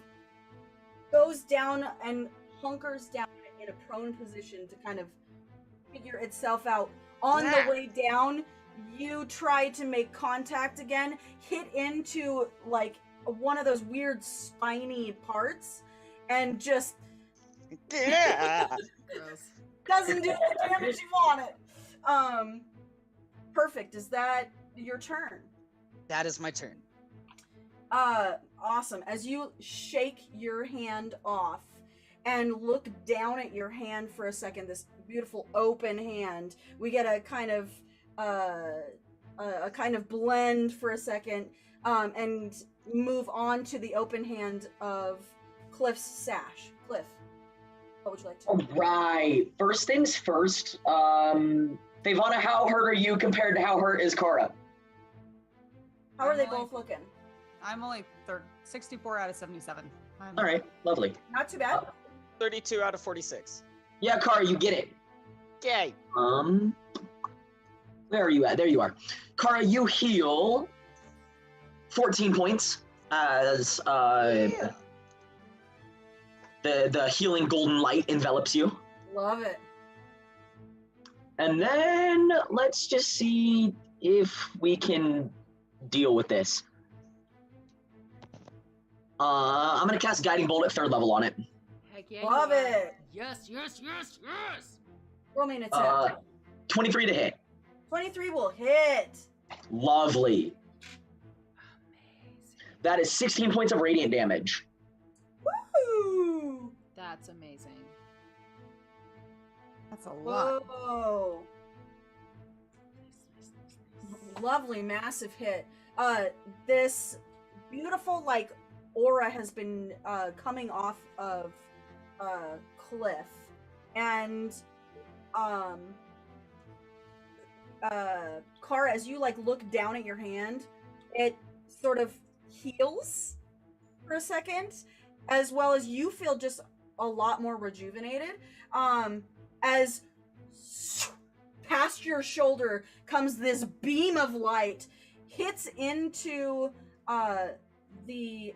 goes down and hunkers down in a prone position to kind of figure itself out. On the Yeah. way down, you try to make contact again, hit into like one of those weird spiny parts, and just Yeah. Gross. doesn't do the damage you want it. Perfect. Is that your turn? That is my turn. Awesome. As you shake your hand off and look down at your hand for a second, this beautiful open hand, we get a kind of a kind of blend for a second, and move on to the open hand of Cliff's sash. Cliff, what would you like to do? All right. First things first. Favana, how hurt are you compared to how hurt is Kara? How are they I'm only- both looking? I'm only 64 out of 77. All right, lovely. Not too bad. 32 out of 46. Yeah, Kara, you get it. Yay. Where are you at? There you are. Kara, you heal 14 points as Yeah. the healing golden light envelops you. Love it. And then let's just see if we can deal with this. I'm gonna cast Guiding Bolt at 3rd level on it. Heck yeah. Love you are. it. Yes, yes, yes, yes. Roll me an attack. 23 to hit. 23 will hit. Lovely. Amazing. That is 16 points of radiant damage. Woo! That's amazing. That's a lot. Whoa. Nice, nice, nice, nice. Lovely, massive hit. This beautiful, like, aura has been coming off of Cliff. And, Kara, as you, like, look down at your hand, it sort of heals for a second, as well as you feel just a lot more rejuvenated. As past your shoulder comes this beam of light, hits into the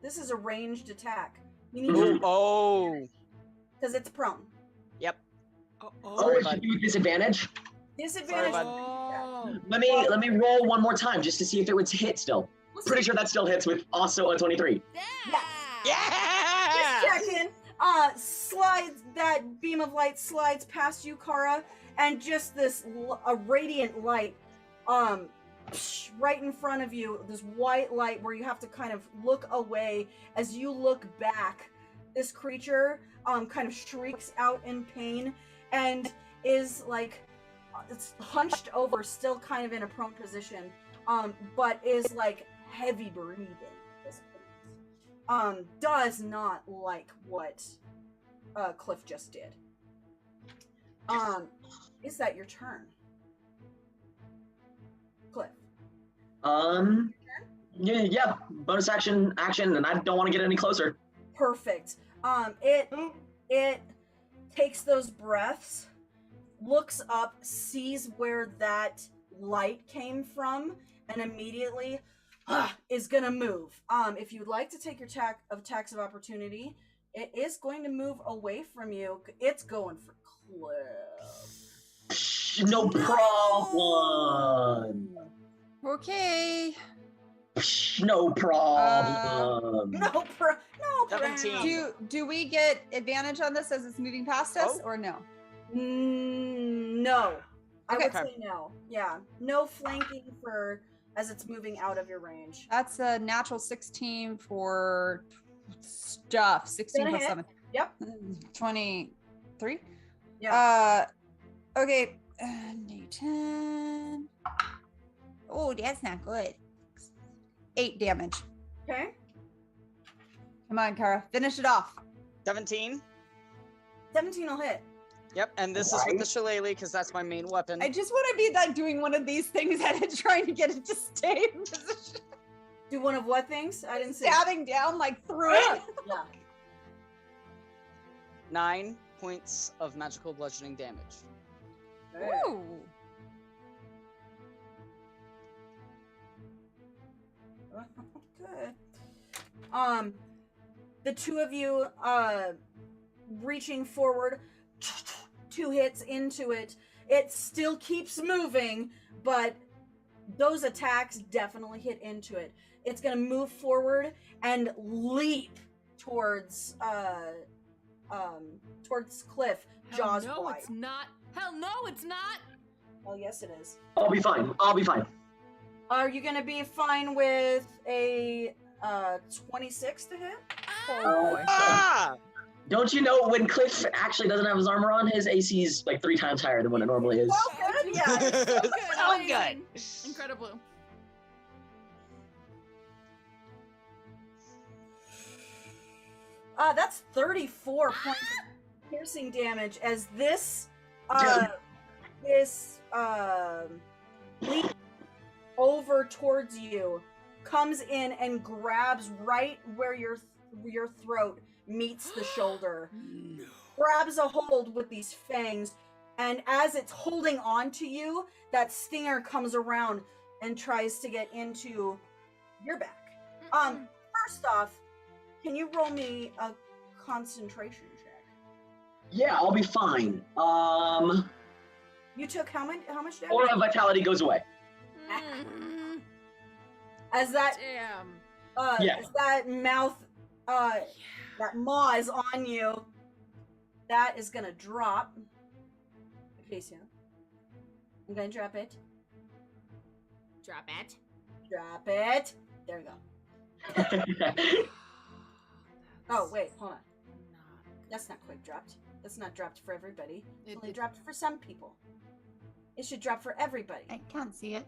this is a ranged attack. You need to, Oh. because it's prone. Yep. Oh, Oh, Sorry, it should bud. be with disadvantage. Disadvantage. bud. Oh. Let me roll one more time just to see if it would hit still. Pretty sure that still hits with also a 23. Yeah! Just checking. Slides, that beam of light slides past you, Kara, and just this a radiant light, right in front of you, this white light where you have to kind of look away. As you look back, this creature kind of shrieks out in pain and is like, it's hunched over, still kind of in a prone position, but is like heavy breathing at this point. Does not like what Cliff just did. Is that your turn, Cliff? Yeah, bonus action, and I don't want to get any closer. Perfect. It takes those breaths, looks up, sees where that light came from, and immediately is gonna move. If you'd like to take your attacks of opportunity, it is going to move away from you. It's going for Cliff. No problem. Okay. No problem. No 17. Do we get advantage on this as it's moving past us, Oh. or no? No. I would Okay. say no. Yeah. No flanking for as it's moving out of your range. That's a natural 16 for stuff. 16 Gonna plus hit. 7. Yep. 23. Yeah. Okay. D10. Oh, that's not good. 8 damage. Okay. Come on, Kara. Finish it off. 17. 17 will hit. Yep, and this is with the shillelagh because that's my main weapon. I just want to be like doing one of these things and trying to get it to stay in position. Do one of what things? I didn't see. Stabbing down like through it. Yeah. 9 points of magical bludgeoning damage. Ooh. Good. The two of you reaching forward, 2 hits into it. It still keeps moving, but those attacks definitely hit into it. It's gonna move forward and leap towards Cliff, jaws no, wide. it's not. Hell no, it's not. Oh yes, it is. I'll be fine. Are you gonna be fine with a 26 to hit? Oh boy. Ah! Don't you know when Cliff actually doesn't have his armor on, his AC is like 3 times higher than what it normally is. So good, yeah. So good. Amazing. Incredible. That's 34 points of piercing damage as this leap over towards you comes in and grabs right where your throat meets the shoulder. No. Grabs a hold with these fangs, and as it's holding on to you, that stinger comes around and tries to get into your back. First off, can you roll me a concentration check? Yeah, I'll be fine. You took how much damage? Aura of Vitality goes away. As that Damn. Yeah. as that mouth that maw is on you, that is gonna drop. Okay, so I'm gonna drop it. Drop it. Drop it. There we go. Oh wait, hold on. That's not quite dropped. That's not dropped for everybody. It's only dropped for some people. It should drop for everybody. I can't see it.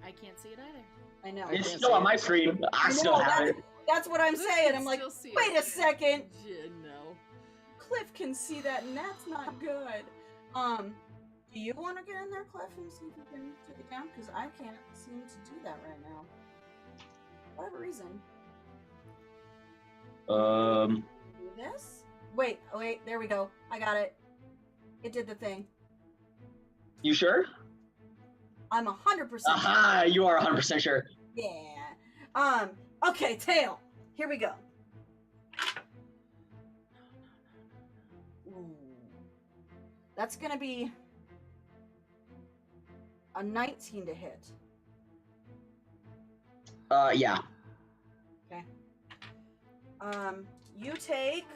I can't see it either. I know. It's still on my screen. I still have it. That's what I'm saying. I'm like, Still see wait it. a second. Yeah, no. Cliff can see that, and that's not good. Do you want to get in there, Cliff, and see if you can take it down? Because I can't seem to do that right now. For whatever reason. Do this? Wait, there we go. I got it. It did the thing. You sure? I'm 100% Aha, you are 100% sure. Yeah. Okay, tail. Here we go. Ooh. That's gonna be a 19 to hit. Yeah. Okay. You take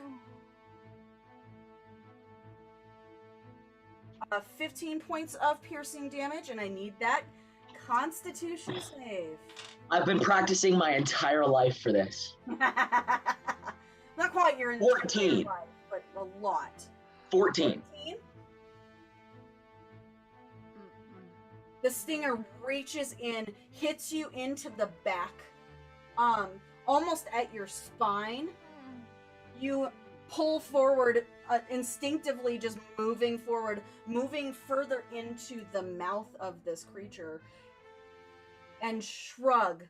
15 points of piercing damage, and I need that Constitution save. I've been practicing my entire life for this. Not quite your entire 14. life, but a lot. 14. 14? The stinger reaches in, hits you into the back, almost at your spine. You pull forward, instinctively just moving forward, moving further into the mouth of this creature, and shrug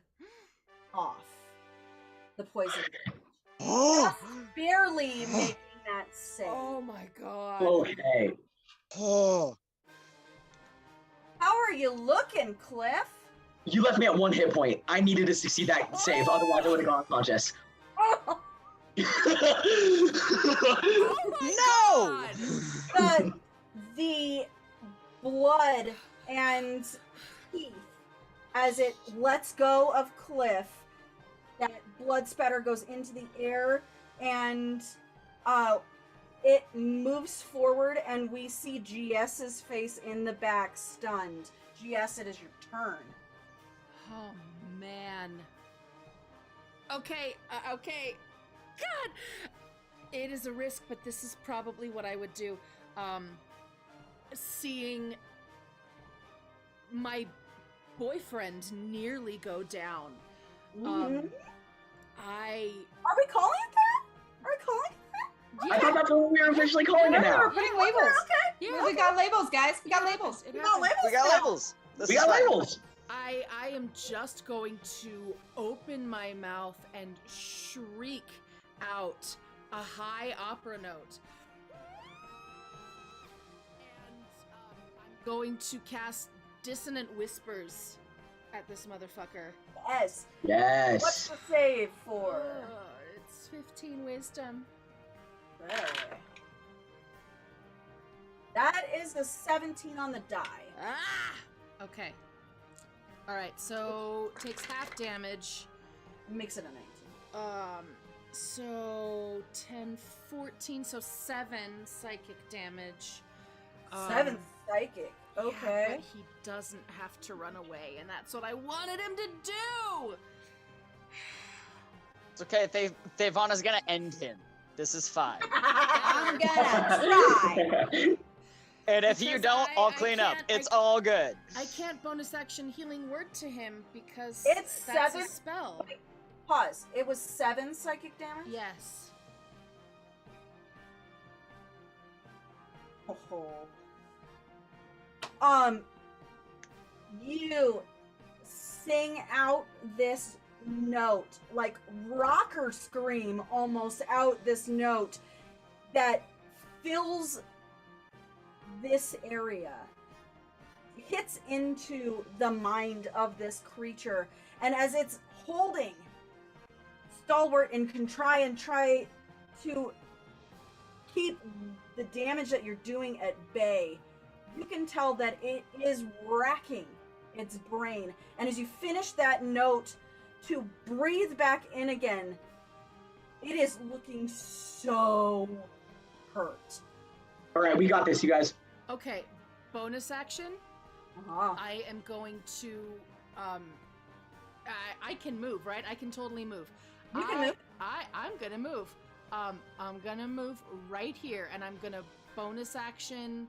off the poison. Oh. Just barely making that save. Oh my god. Okay. Oh. How are you looking, Cliff? You left me at 1 hit point. I needed to succeed that save, otherwise I would have gone unconscious. Oh, Oh my No! God. the blood and teeth as it lets go of Cliff. That blood spatter goes into the air, and it moves forward, and we see GS's face in the back, stunned. GS, it is your turn. Oh man. Okay, okay. God! It is a risk, but this is probably what I would do. Seeing my boyfriend nearly go down. Mhm. I... Are we calling it that? Are we calling it that? I thought that's what we were officially calling it now. We're putting labels. Okay. Yeah, We got labels, guys. We got labels. It We got happens. labels We got now. labels. This We is got fine. labels. I am just going to open my mouth and shriek out a high opera note. And I'm going to cast Dissonant Whispers at this motherfucker. Yes. What's Yes. the save for? It's 15 wisdom. There. That is a 17 on the die. Ah! Okay. Alright, so takes half damage. Makes it a 19. So 10, 14, so 7 psychic damage. 7 psychic. Yeah, Okay. but he doesn't have to run away, and that's what I wanted him to do! It's okay. Thavana's gonna end him. This is fine. I'm gonna try. And if you Because don't, I'll I clean up. can't- It's all good. I can't bonus action healing word to him because It's that's 7. a spell. Pause. It was 7 psychic damage? Yes. Oh. You sing out this note, like rocker scream almost out this note that fills this area, hits into the mind of this creature, and as it's holding stalwart and can try to keep the damage that you're doing at bay, you can tell that it is racking its brain. And as you finish that note to breathe back in again, it is looking so hurt. All right, we got this, you guys. Okay. Bonus action. Uh-huh. I am going to. I can move, right? I can totally move. You can move. I'm gonna move. I'm gonna move right here, and I'm gonna bonus action.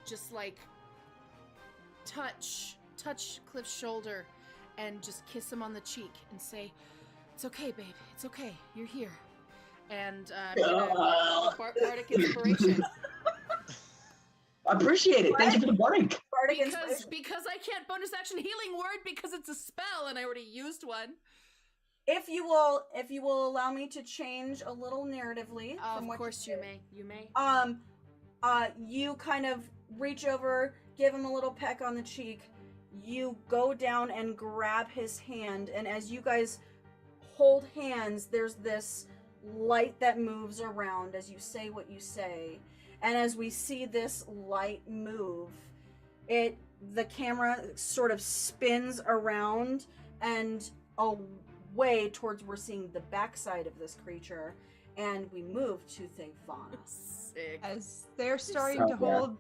Just like touch Cliff's shoulder, and just kiss him on the cheek and say, "It's okay, babe. It's okay. You're here." And I'm gonna bardic inspiration. I appreciate it. Thank you for the bardic. Bardic inspiration. Because I can't bonus action healing word because it's a spell and I already used one. If you will allow me to change a little narratively from Of what course you you did. may. You may. You kind of reach over, give him a little peck on the cheek. You go down and grab his hand, and as you guys hold hands, there's this light that moves around as you say what you say. And as we see this light move, the camera sort of spins around and away towards we're seeing the backside of this creature, and we move to Thevana. Sick. As they're starting Oh, to yeah. hold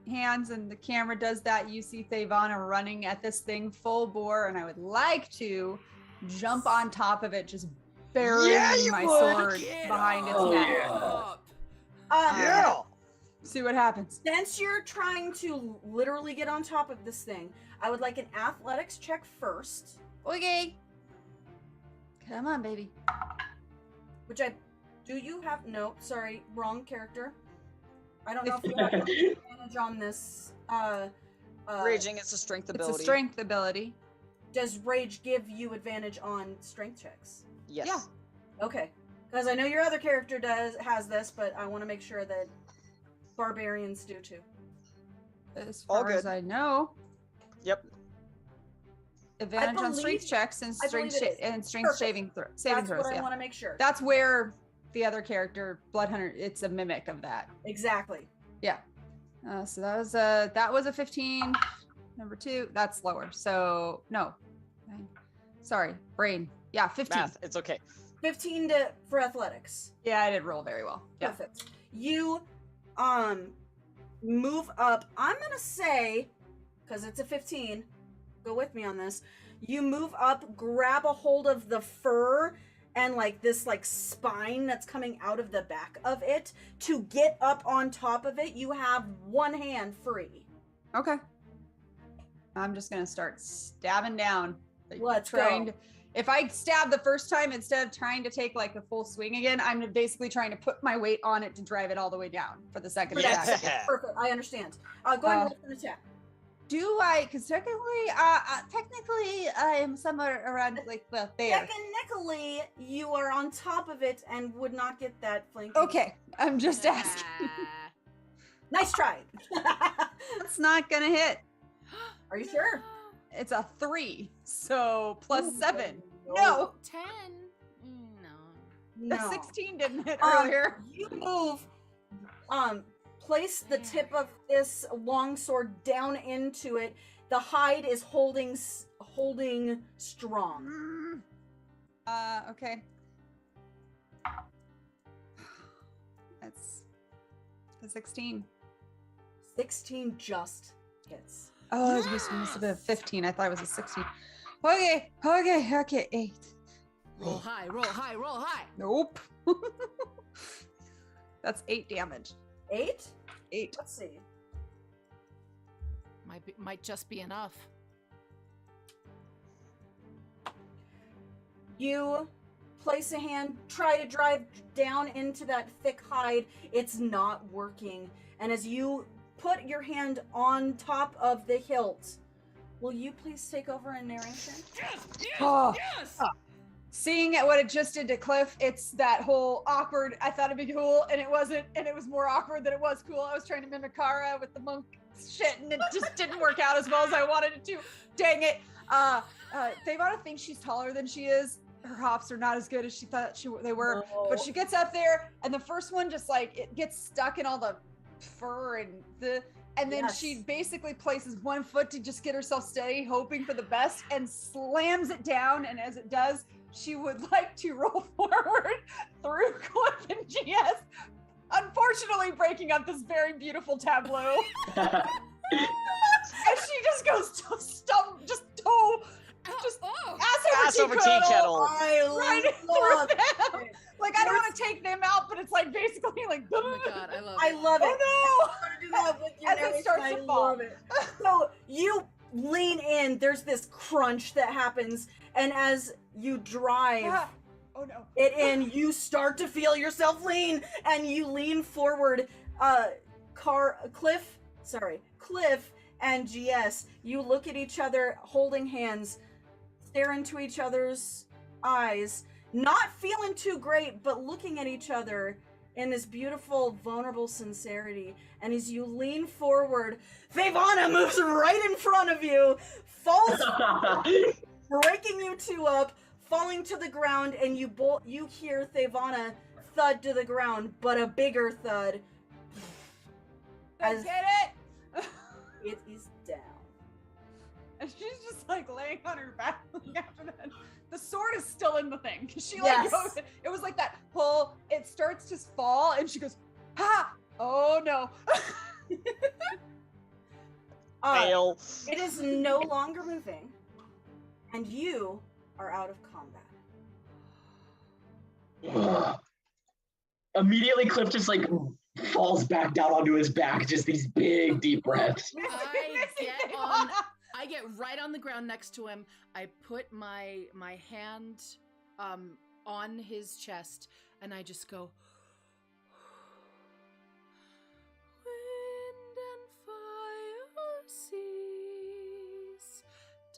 hands and the camera does that, you see Thevana running at this thing full bore, and I would like to jump on top of it, just burying Yeah, you my would. sword Get behind its Oh, neck. yeah. Yeah. See what happens. Since you're trying to literally get on top of this thing, I would like an athletics check first, Okay. Come on, baby. which do you have, no, sorry, wrong character. I don't know if you have advantage on this. Raging is a strength ability. It's a strength ability. Does rage give you advantage on strength checks? Yes. Yeah. Okay, because I know your other character has this, but I want to make sure that barbarians do too. As All far as good. I know. Yep. Advantage on believe- strength checks and I believe strength it is. and strength Perfect. saving throws. That's what I want to make sure. That's where the other character, Bloodhunter, it's a mimic of that. Exactly. Yeah. So that was a 15. Number 2, that's lower. So no. Sorry, brain. Yeah, 15. Math. It's okay. 15 for athletics. Yeah, I did roll very well. Yeah. Perfect. You move up. I'm gonna say, because it's a 15, go with me on this. You move up, grab a hold of the fur and like this like spine that's coming out of the back of it. To get up on top of it, you have one hand free. Okay. I'm just gonna start stabbing down. Like, Let's trying go. to, if I stab the first time instead of trying to take like the full swing again, I'm basically trying to put my weight on it to drive it all the way down for the second Yeah. attack. Perfect. I understand. Go ahead and roll an attack. Do I? Because technically, I am somewhere around like there. Technically, you are on top of it and would not get that flank. Okay, I'm just asking. Ah. Nice try. That's not gonna hit. Are you sure? It's a 3, so plus Ooh, 7. no. No, 10? No. the No. 16 didn't hit earlier. You move. Place the tip of this long sword down into it. The hide is holding strong. Okay. That's the 16. 16 just hits. Oh, it must have been a 15. I thought it was a 16. Okay. 8. Roll high, roll high, roll high. Nope. That's 8 damage. 8? 8. Let's see. Might just be enough. You place a hand, try to drive down into that thick hide. It's not working. And as you put your hand on top of the hilt, will you please take over in narration? Yes! Yes! Oh. Yes! Seeing at what it just did to Cliff, it's that whole awkward, I thought it'd be cool, and it wasn't, and it was more awkward than it was cool. I was trying to mimic Kara with the monk shit, and it just didn't work out as well as I wanted it to. Dang it. Thavana thinks she's taller than she is. Her hops are not as good as she thought they were, but she gets up there, and the first one just like, it gets stuck in all the fur and then she basically places one foot to just get herself steady, hoping for the best, and slams it down, and as it does, she would like to roll forward through Cliff and GS, unfortunately breaking up this very beautiful tableau. And she just goes to ass over tea kettle. Right through them. Like, I don't want to take them out, but it's like basically like. Oh my god, I love it. I love it. Oh no! As it starts to fall. So you lean in. There's this crunch that happens, and as you drive oh no, it in, you start to feel yourself lean, and you lean forward. Cliff and GS. You look at each other, holding hands, stare into each other's eyes, not feeling too great, but looking at each other in this beautiful, vulnerable sincerity. And as you lean forward, Thavana moves right in front of you, falls, breaking you two up, falling to the ground, and you hear Thavana thud to the ground, but a bigger thud. As hit it. It is down. And she's just like laying on her back after that. The sword is still in the thing. She like goes, it was like that pull, it starts to fall, and she goes, ha! Oh no. Fail. It is no longer moving, and you are out of combat. Immediately, Cliff just like falls back down onto his back, just these big, deep breaths. I get right on the ground next to him. I put my hand on his chest, and I just go, wind and fire cease,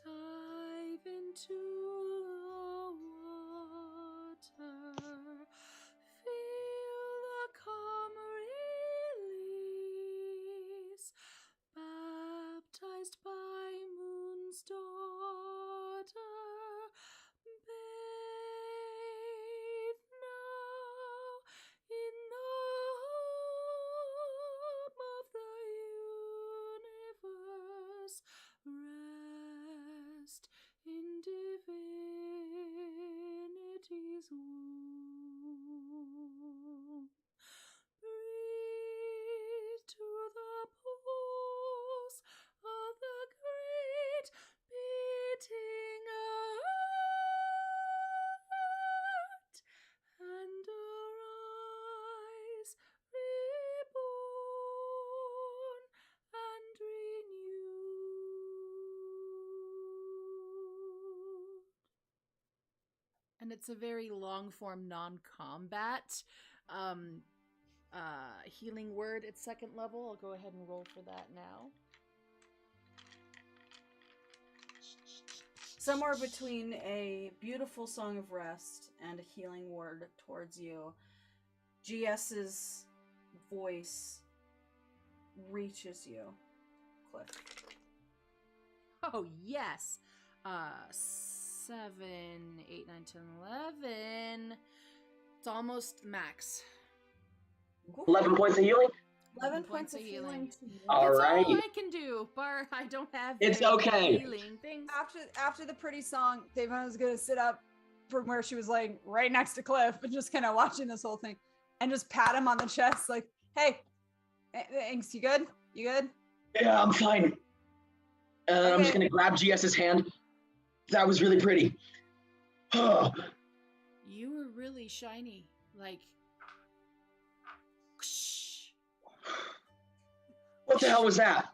dive into the water, feel the calm release, baptized by moon's daughter, bathe now in the home of the universe, rest in divinity's womb, breathe to the pulse of the great beating heart, and arise reborn and renewed. And it's a very long form non-combat healing word at 2nd level. I'll go ahead and roll for that now. Somewhere between a beautiful song of rest and a healing word towards you, GS's voice reaches you, Cliff. Oh, yes. 7, 8, 9, 10, 11. It's almost max. 11 points of healing? 11 points of healing to you. All right. That's all I can do, Bar. I don't have It's very okay. healing things. After the pretty song, Thavana was gonna sit up from where she was laying right next to Cliff and just kind of watching this whole thing and just pat him on the chest like, hey, thanks, you good? You good? Yeah, I'm fine. I'm just Okay. gonna grab GS's hand. That was really pretty. You were really shiny. Like, whoosh. What the hell was that?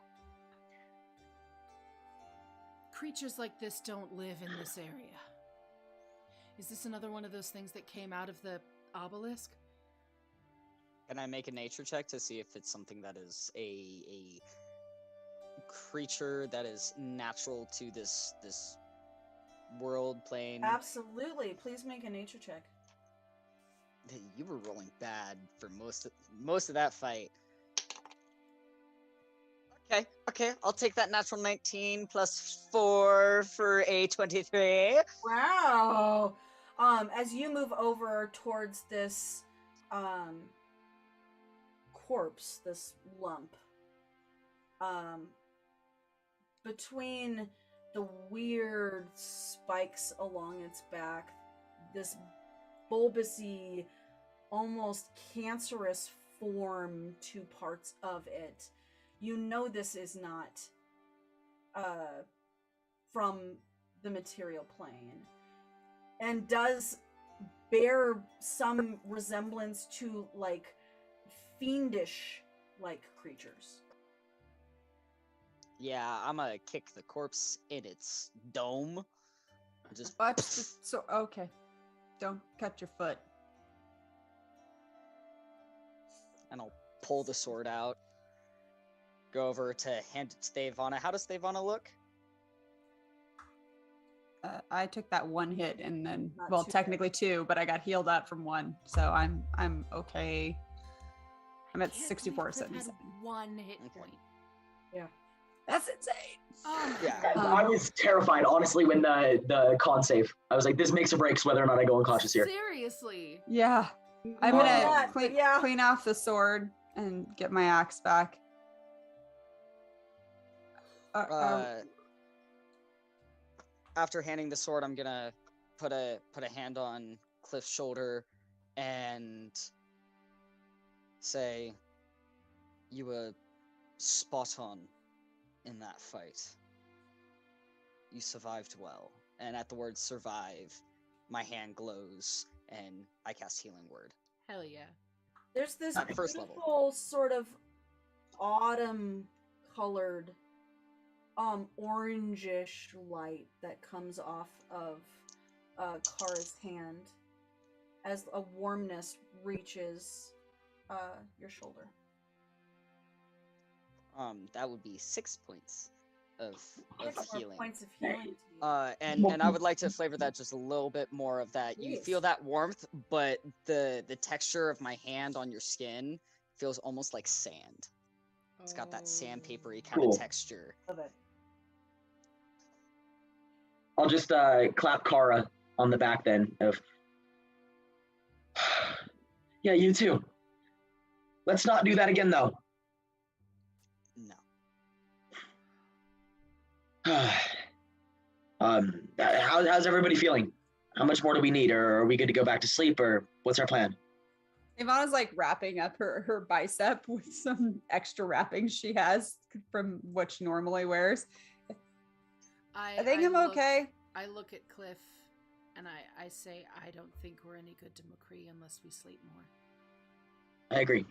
Creatures like this don't live in this area. Is this another one of those things that came out of the obelisk? Can I make a nature check to see if it's something that is a creature that is natural to this world plane? Absolutely. Please make a nature check. You were rolling bad for most of that fight. Okay, I'll take that natural 19 plus 4 for a 23. Wow. As you move over towards this corpse, this lump, between the weird spikes along its back, this bulbousy, almost cancerous form to parts of it, you know this is not from the material plane, and does bear some resemblance to like fiendish like creatures. Yeah, I'm gonna kick the corpse in its dome. Just Watch the so okay. Don't cut your foot. and I'll pull the sword out. Go over to hand it to Thavana. How does Thavana look? I took that one hit and then, Not well, too technically two, but I got healed up from one, so I'm okay. I'm at Can't believe 64 Cliff had 77. 1 hit Okay. point. Yeah. That's insane. Oh my Yeah. Guys, God. I was terrified, honestly, when the con save. I was like, this makes or breaks whether or not I go unconscious here. Seriously. Yeah, I'm Not gonna yet, but yeah. clean off the sword and get my axe back. After handing the sword, I'm gonna put a hand on Cliff's shoulder and say, "You were spot on in that fight. You survived well." And at the word "survive," my hand glows and I cast Healing Word. Hell yeah. There's this First level. beautiful sort of autumn colored orangish light that comes off of Kara's hand as a warmness reaches your shoulder. That would be 6 points of 6 more healing. points of healing to you. And I would like to flavor that just a little bit more of that. You Please. feel that warmth, but the texture of my hand on your skin feels almost like sand. It's got that sandpapery kind Cool. of texture. Love it. I'll just clap Kara on the back then of, yeah, you too. Let's not do that again, though. No. How's everybody feeling? How much more do we need, or are we good to go back to sleep, or what's our plan? Ivana's like wrapping up her bicep with some extra wrappings she has from what she normally wears. I think I'm okay. I look at Cliff and I say, I don't think we're any good to McCree unless we sleep more. I agree.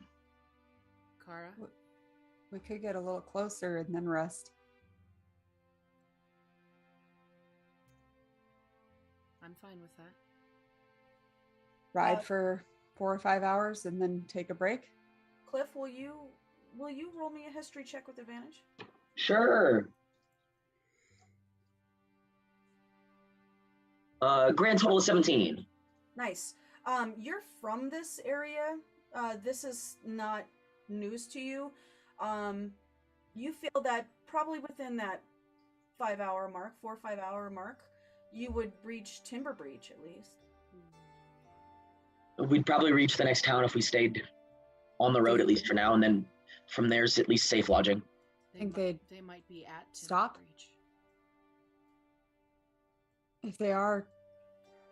Kara? We could get a little closer and then rest. I'm fine with that. Ride for 4 or 5 hours and then take a break. Cliff, will you roll me a history check with advantage? Sure. Grand total of 17. Nice. You're from this area. This is not news to you. You feel that probably within that 4 or 5 hour mark, you would reach Timber Breach at least. We'd probably reach the next town if we stayed on the road, at least for now, and then from there's at least safe lodging. Think they might be at Timber stop? Breach. If they are,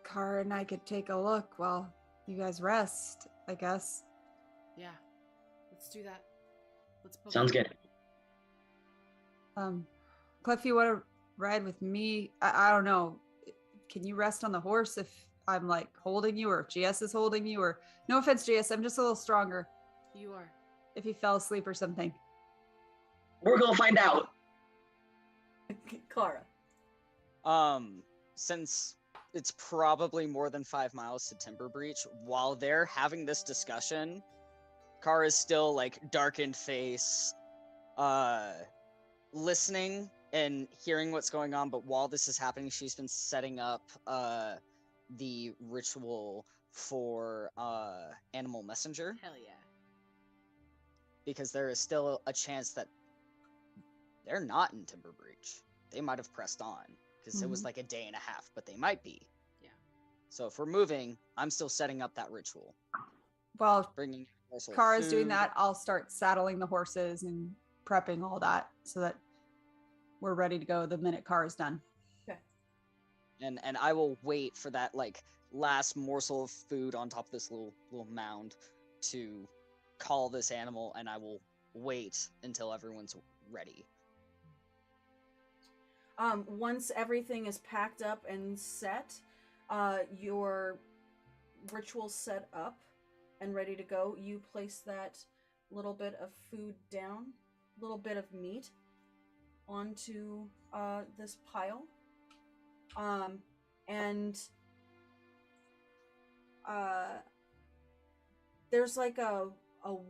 Kara and I could take a look while you guys rest, I guess. Yeah. Let's do that. Let's book Sounds it. good. Cliff, you want to ride with me? I don't know. Can you rest on the horse if I'm like holding you, or if GS is holding you, or no offense, GS, I'm just a little stronger. You are. If he fell asleep or something. We're gonna find out. Kara. Since it's probably more than 5 miles to Timber Breach, while they're having this discussion, Kara's still like darkened face, listening and hearing what's going on, but while this is happening, she's been setting up the ritual for Animal Messenger. Hell yeah. Because there is still a chance that they're not in Timber Breach. They might have pressed on, because it was like a day and a half, but they might be. Yeah. So if we're moving, I'm still setting up that ritual. Well, Bringing Kara's doing that. I'll start saddling the horses and prepping all that so that we're ready to go the minute Kara's done. Okay. And I will wait for that like last morsel of food on top of this little mound to call this animal, and I will wait until everyone's ready. Once everything is packed up and set, your ritual set up and ready to go, you place that little bit of food down, little bit of meat onto this pile. And there's like a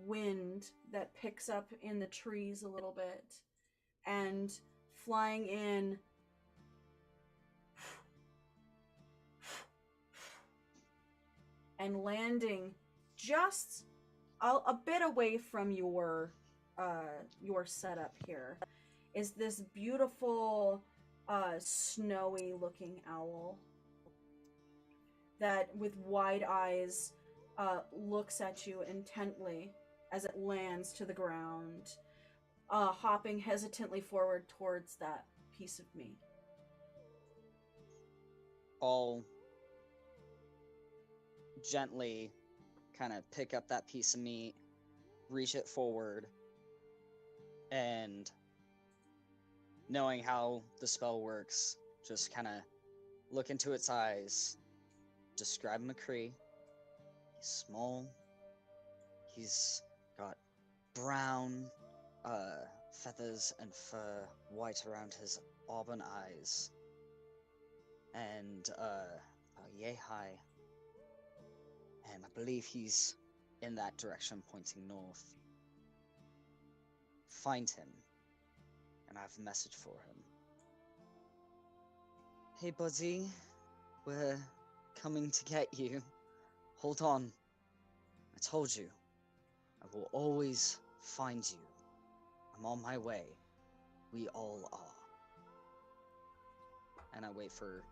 wind that picks up in the trees a little bit, and flying in and landing just a bit away from your setup here is this beautiful snowy looking owl that with wide eyes looks at you intently as it lands to the ground, hopping hesitantly forward towards that piece of meat. I'll gently kind of pick up that piece of meat, reach it forward, and knowing how the spell works, just kind of look into its eyes, describe McCree. He's small. He's got brown feathers and fur, white around his auburn eyes, and about yay high. And I believe he's in that direction, pointing north. Find him, and I have a message for him. Hey, buddy, we're coming to get you. Hold on. I told you, I will always find you. I'm on my way. We all are. And I wait for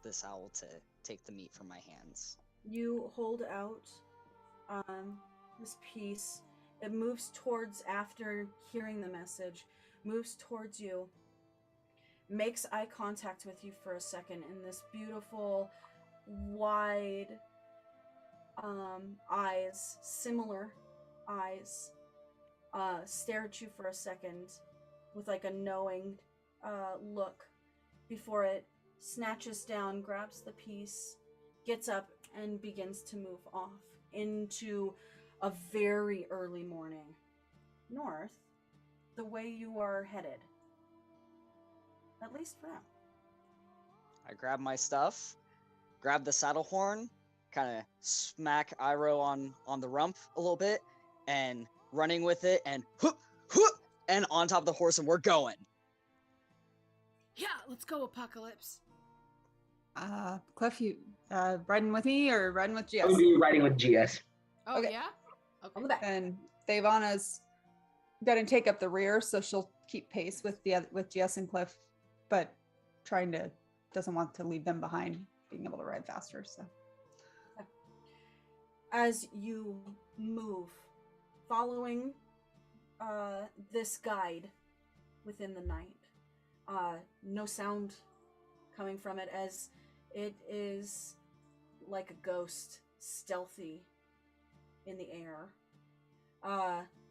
this owl to take the meat from my hands. You hold out this piece. It moves towards, after hearing the message, moves towards you, makes eye contact with you for a second in this beautiful, wide eyes, similar eyes, stare at you for a second with like a knowing look before it snatches down, grabs the piece, gets up, and begins to move off into a very early morning north, the way you are headed, at least for now. I grab my stuff, grab the saddle horn, kind of smack Iroh on the rump a little bit, and running with it, and whoop, whoop, and on top of the horse, and we're going. Yeah, let's go, Apocalypse. Cliff, you riding with me or riding with GS? I would be riding with GS. Oh, Okay. yeah? On Okay. the back. And Thavana's gonna take up the rear, so she'll keep pace with GS and Cliff, but doesn't want to leave them behind, being able to ride faster. So As you move, following this guide within the night, no sound coming from it, as it is like a ghost, stealthy in the air.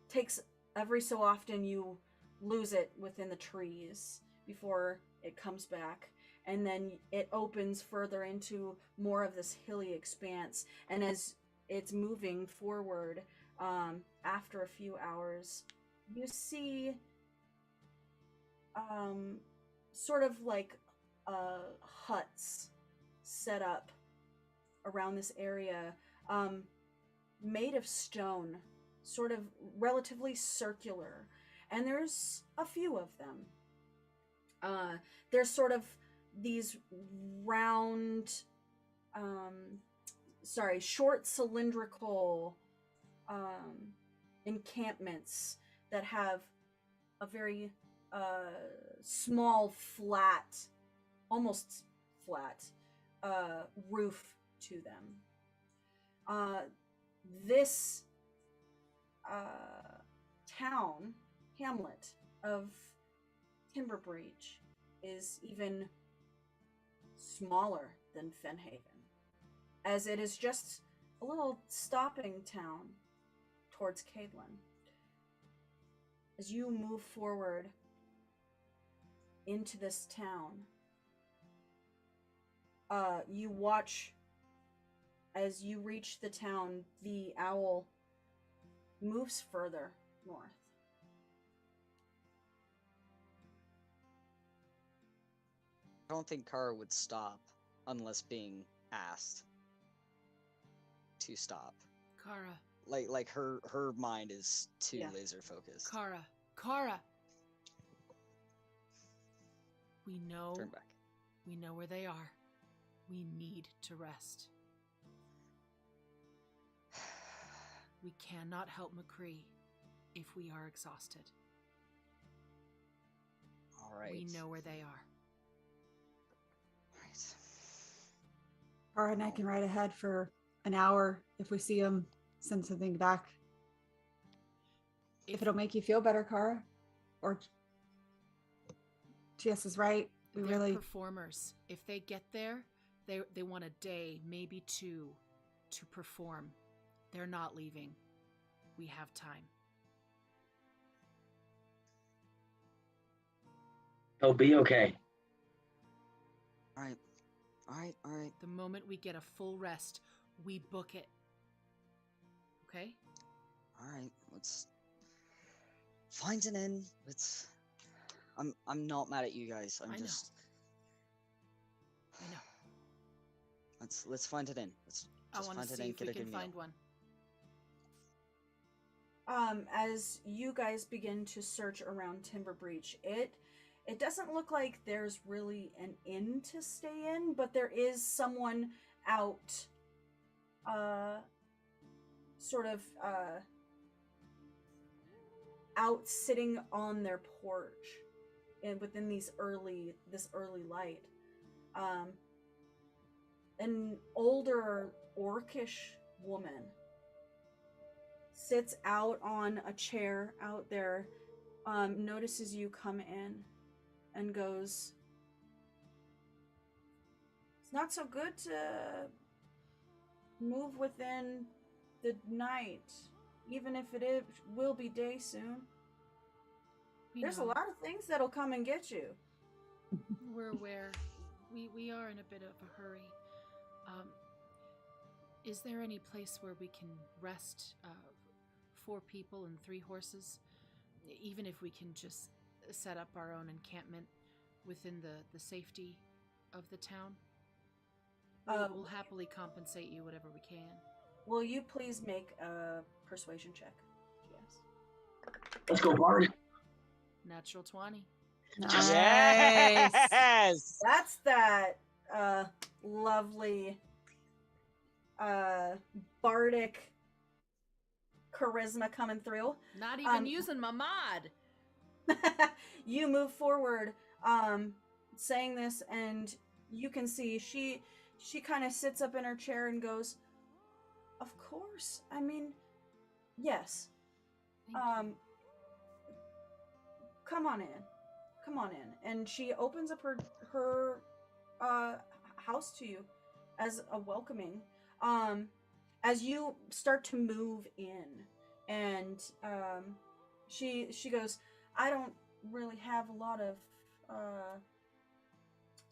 Takes every so often you lose it within the trees before it comes back, and then it opens further into more of this hilly expanse. And as it's moving forward, after a few hours, you see sort of like huts set up around this area, made of stone, sort of relatively circular, and there's a few of them. There's sort of these round, short cylindrical encampments that have a very small, flat, almost flat roof to them. This hamlet of Timber Breach is even smaller than Fenhaven, as it is just a little stopping town towards Caedlin. As you move forward into this town, you watch as you reach the town, the owl moves further north. I don't think Kara would stop unless being asked to stop. Kara. Like her mind is too Yeah. laser focused. Kara. We know. Turn back. We know where they are. We need to rest. We cannot help McCree if we are exhausted. All right. We know where they are. Right. Kara and I can ride ahead for an hour. If we see them, send something back. If it'll make you feel better, Kara. Or TS is right. We They're really performers. If they get there, they want a day, maybe two, to perform. They're not leaving. We have time. They'll be okay. All right. The moment we get a full rest, we book it. Okay? All right. Let's find an inn. I'm not mad at you guys. I know. I know. Let's find an inn. I want to see if we can find one. As you guys begin to search around Timber Breach, it doesn't look like there's really an inn to stay in, but there is someone out, out sitting on their porch, and within this early light. An older orcish woman sits out on a chair out there, notices you come in, and goes, "It's not so good to move within the night, even if it will be day soon. There's a lot of things that'll come and get you." We're aware. We are in a bit of a hurry. Is there any place where we can rest 4 people and 3 horses? Even if we can just set up our own encampment within the safety of the town? We'll happily compensate you whatever we can. Will you please make a persuasion check? Yes. Let's go, Bard. Natural 20. Nice. Yes. That's that lovely bardic charisma coming through. Not even using my mod. You move forward, saying this, and you can see she kind of sits up in her chair and goes, "Of course. I mean, yes. Thank you. Come on in." And she opens up her house to you as a welcoming. As you start to move in, and she goes, "I don't really have a lot of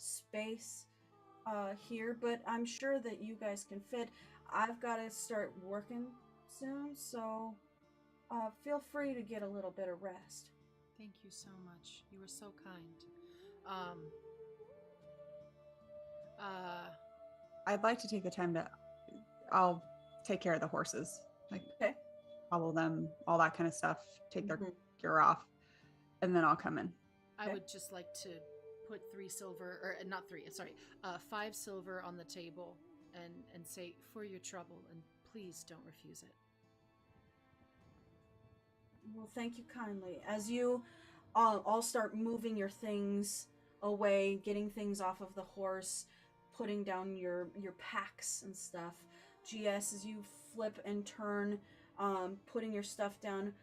space here, but I'm sure that you guys can fit. I've got to start working soon, so feel free to get a little bit of rest. Thank you so much. You were so kind. I'd like to take the time to. I'll take care of the horses, like Okay. hobble them, all that kind of stuff. Take their Mhm. gear off, and then I'll come in. I Okay. would just like to put 3 silver, or not 3, sorry, 5 silver on the table and say, for your trouble, and please don't refuse it. Well, thank you kindly. As you all start moving your things away, getting things off of the horse, putting down your packs and stuff. GS, as you flip and turn, putting your stuff down,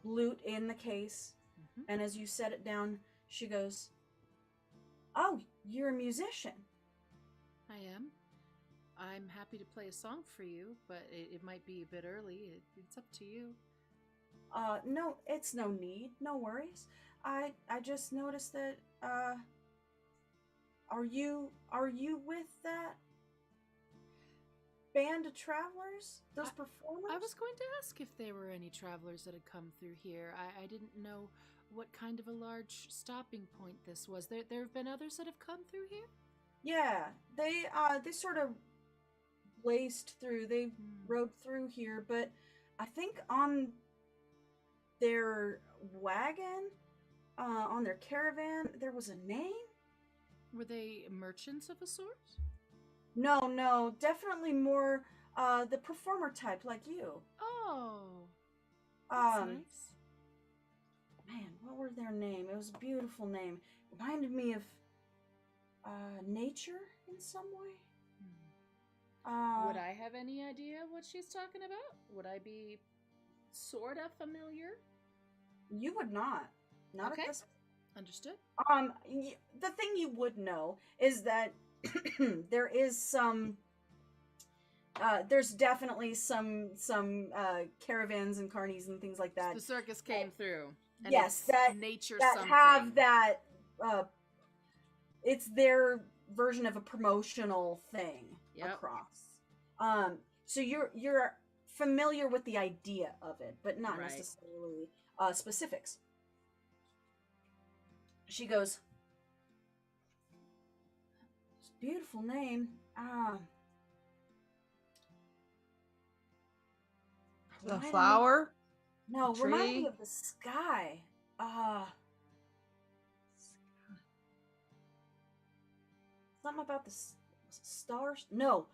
loot in the case, and as you set it down, she goes, "Oh, you're a musician." I am. I'm happy to play a song for you, but it might be a bit early. It's up to you. No, it's no need. No worries. I just noticed that, are you with that band of travelers? Those performers? I was going to ask if there were any travelers that had come through here. I didn't know what kind of a large stopping point this was. There have been others that have come through here? Yeah, they sort of blazed through. They rode through here, but I think on their wagon, on their caravan, there was a name. Were they merchants of a sort? No, definitely more the performer type like you. Oh, that's nice. Man, what were their name? It was a beautiful name. Reminded me of nature in some way. Would I have any idea what she's talking about? Would I be sort of familiar? You would not. Not Okay. at this. Understood. The thing you would know is that there is some. There's definitely some caravans and carnies and things like that. The circus came through. And Yes, it's that nature that something. have that. It's their version of a promotional thing across. So you're familiar with the idea of it, but not Right. necessarily specifics. She goes, "It's a beautiful name. The remind me- flower. No, the remind me tree? of the sky. Something about the stars. No.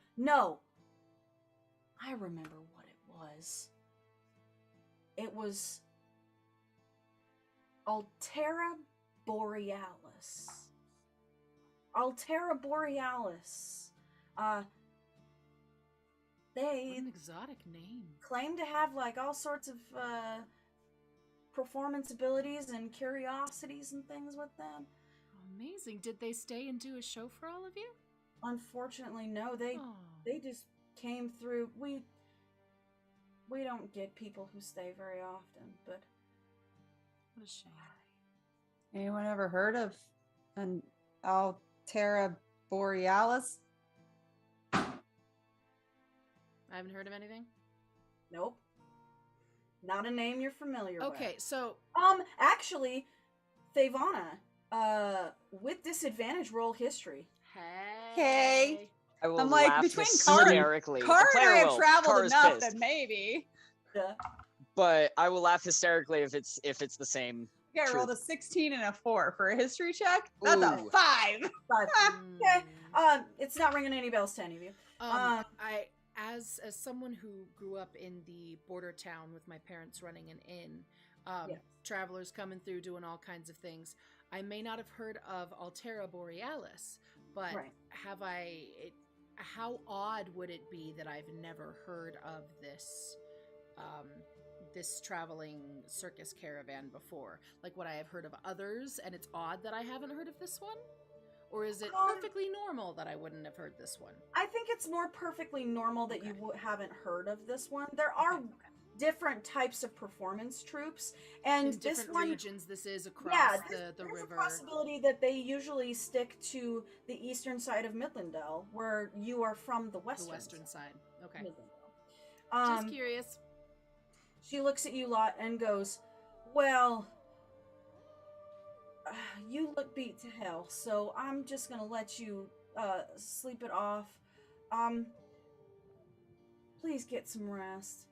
I remember what it was. It was Altera Borealis. Altera Borealis. What They an exotic name. claim to have like all sorts of performance abilities and curiosities and things with them. Amazing. Did they stay and do a show for all of you? Unfortunately, no. They just came through. We don't get people who stay very often, but What a shame. Anyone ever heard of an Altera Borealis? I haven't heard of anything. nope. Not a name you're familiar with. Okay, so Actually, Thavana, with disadvantage, roll history. Hey. I will I'm like, laugh between hysterically. Car The and player I have will. traveled Car is enough pissed. that maybe. Yeah. But I will laugh hysterically if it's the same. Okay, I True. rolled a 16 and a 4 for a history check. That's a Ooh. 5. But, okay. It's not ringing any bells to any of you. I as someone who grew up in the border town with my parents running an inn, Yes. travelers coming through doing all kinds of things. I may not have heard of Altera Borealis, but Right. have I? How odd would it be that I've never heard of this? This traveling circus caravan before? Like, would I have heard of others and it's odd that I haven't heard of this one? Or is it perfectly normal that I wouldn't have heard this one? I think it's more perfectly normal that you Okay. haven't heard of this one. There are Okay. different types of performance troops, and In this different one, regions, this is across yeah, the there's river. a possibility that they usually stick to the eastern side of Midlendell, where you are from the western side. Okay. Midlendell. Just curious. She looks at you lot and goes, well, you look beat to hell, so I'm just gonna let you sleep it off. Please get some rest.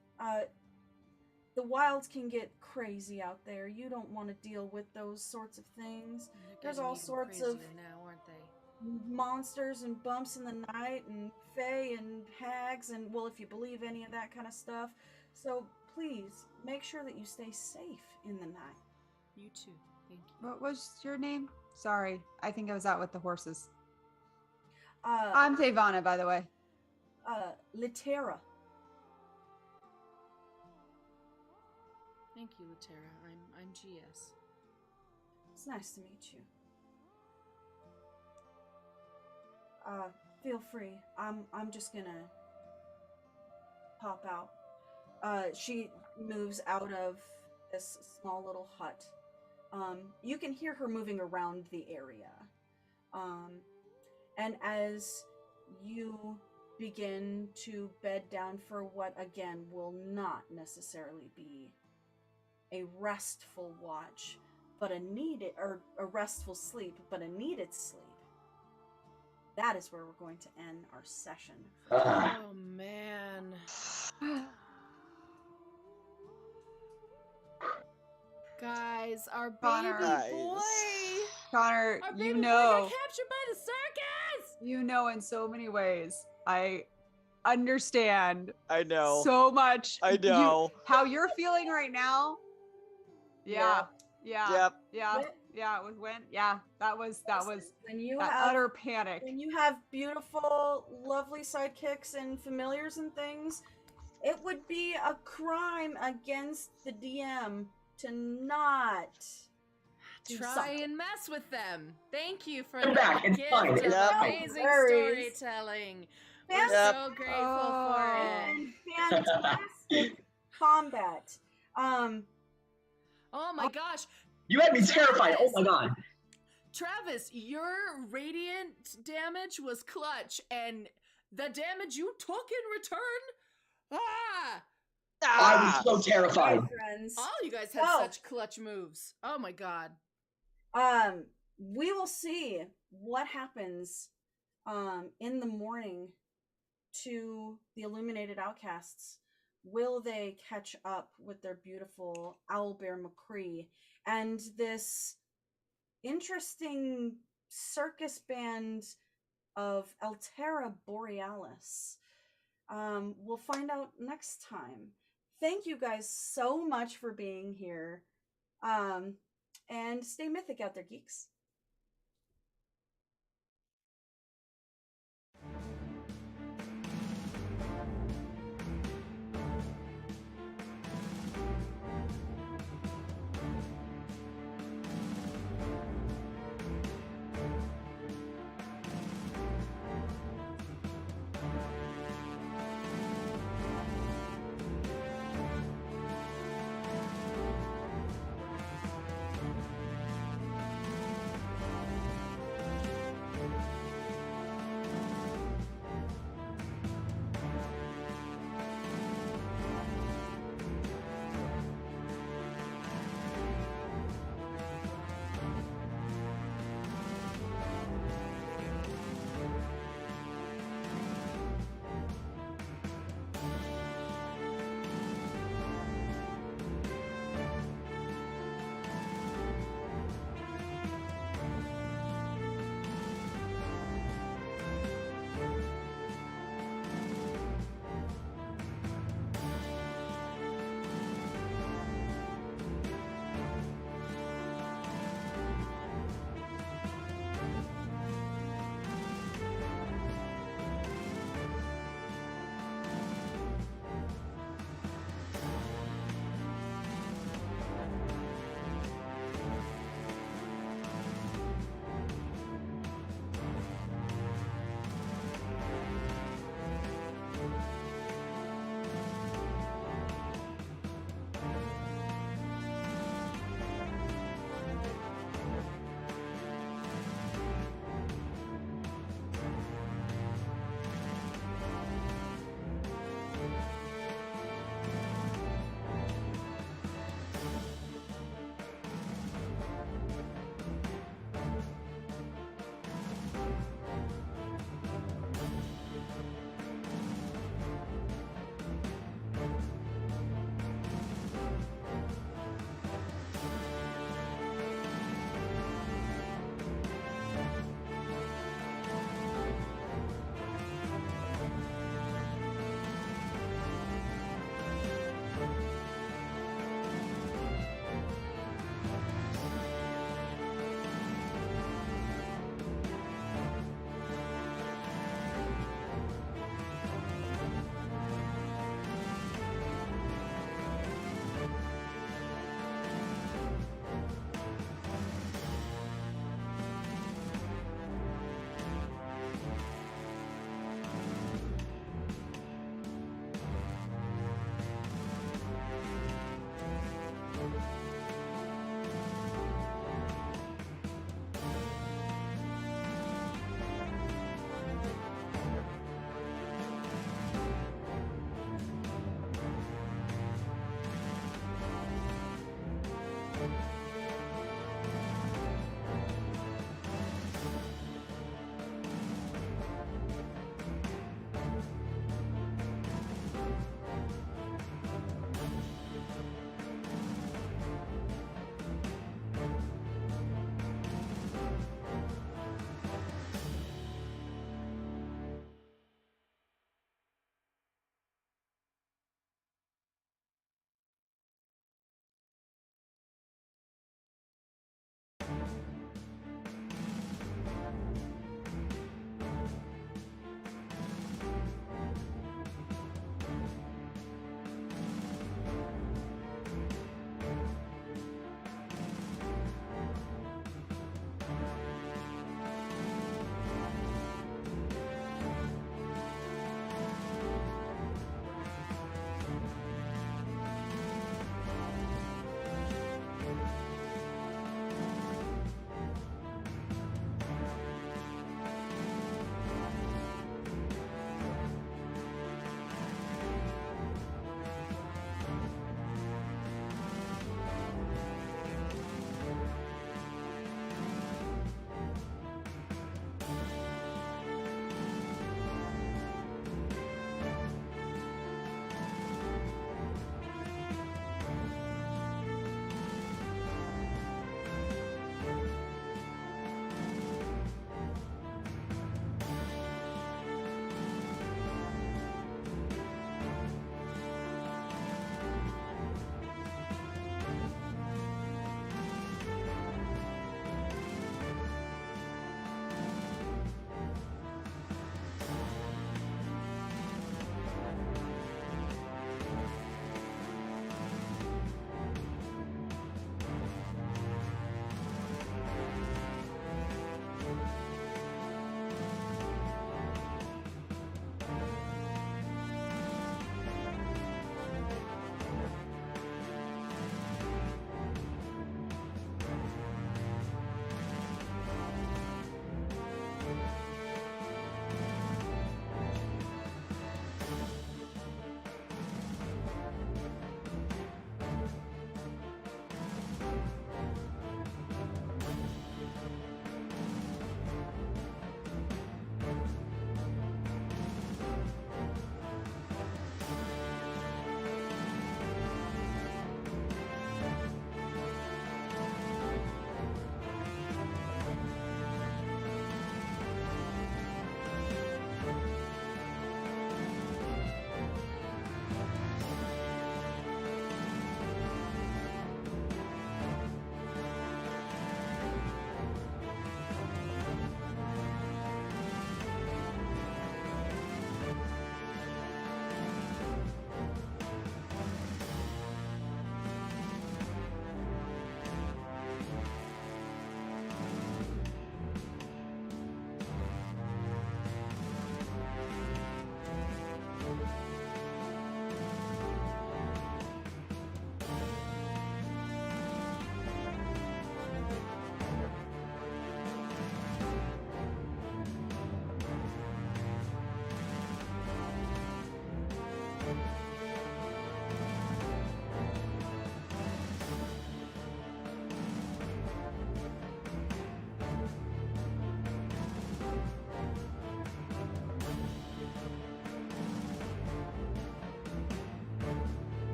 The wilds can get crazy out there. You don't want to deal with those sorts of things. There's all sorts of now, aren't they? monsters and bumps in the night and fae and hags and, well, if you believe any of that kind of stuff. So please make sure that you stay safe in the night. You too. Thank you. What was your name? Sorry, I think I was out with the horses. Uh, I'm Tavana, by the way. Litera. Thank you, Latera. I'm GS. It's nice to meet you. Feel free. I'm just gonna pop out. She moves out of this small little hut. You can hear her moving around the area. And as you begin to bed down for what, again, will not necessarily be a restful watch, but a restful sleep, but a needed sleep. That is where we're going to end our session. Oh, man. Guys, our Connor. baby boy. Connor, Our you baby boy know, got captured by the circus. you know, in so many ways, I understand I know. so much. I know. How you're feeling right now. Yeah. Yep. It was when. Yeah, that was When you that have utter panic. when you have beautiful, lovely sidekicks and familiars and things, it would be a crime against the DM to not Try and mess with them. Thank you for Come the back, it's gift fine, of it's fine. amazing Worries. storytelling. Yep. We're so grateful for it. And fantastic combat. Oh my gosh. You had me terrified. Oh my god. Travis, your radiant damage was clutch, and the damage you took in return? I was so terrified. Friends. All you guys had such clutch moves. Oh my god. We will see what happens in the morning to the Illuminated Outcasts. Will they catch up with their beautiful Owlbear McCree and this interesting circus band of Altera Borealis? We'll find out next time. Thank you guys so much for being here. And stay mythic out there, geeks.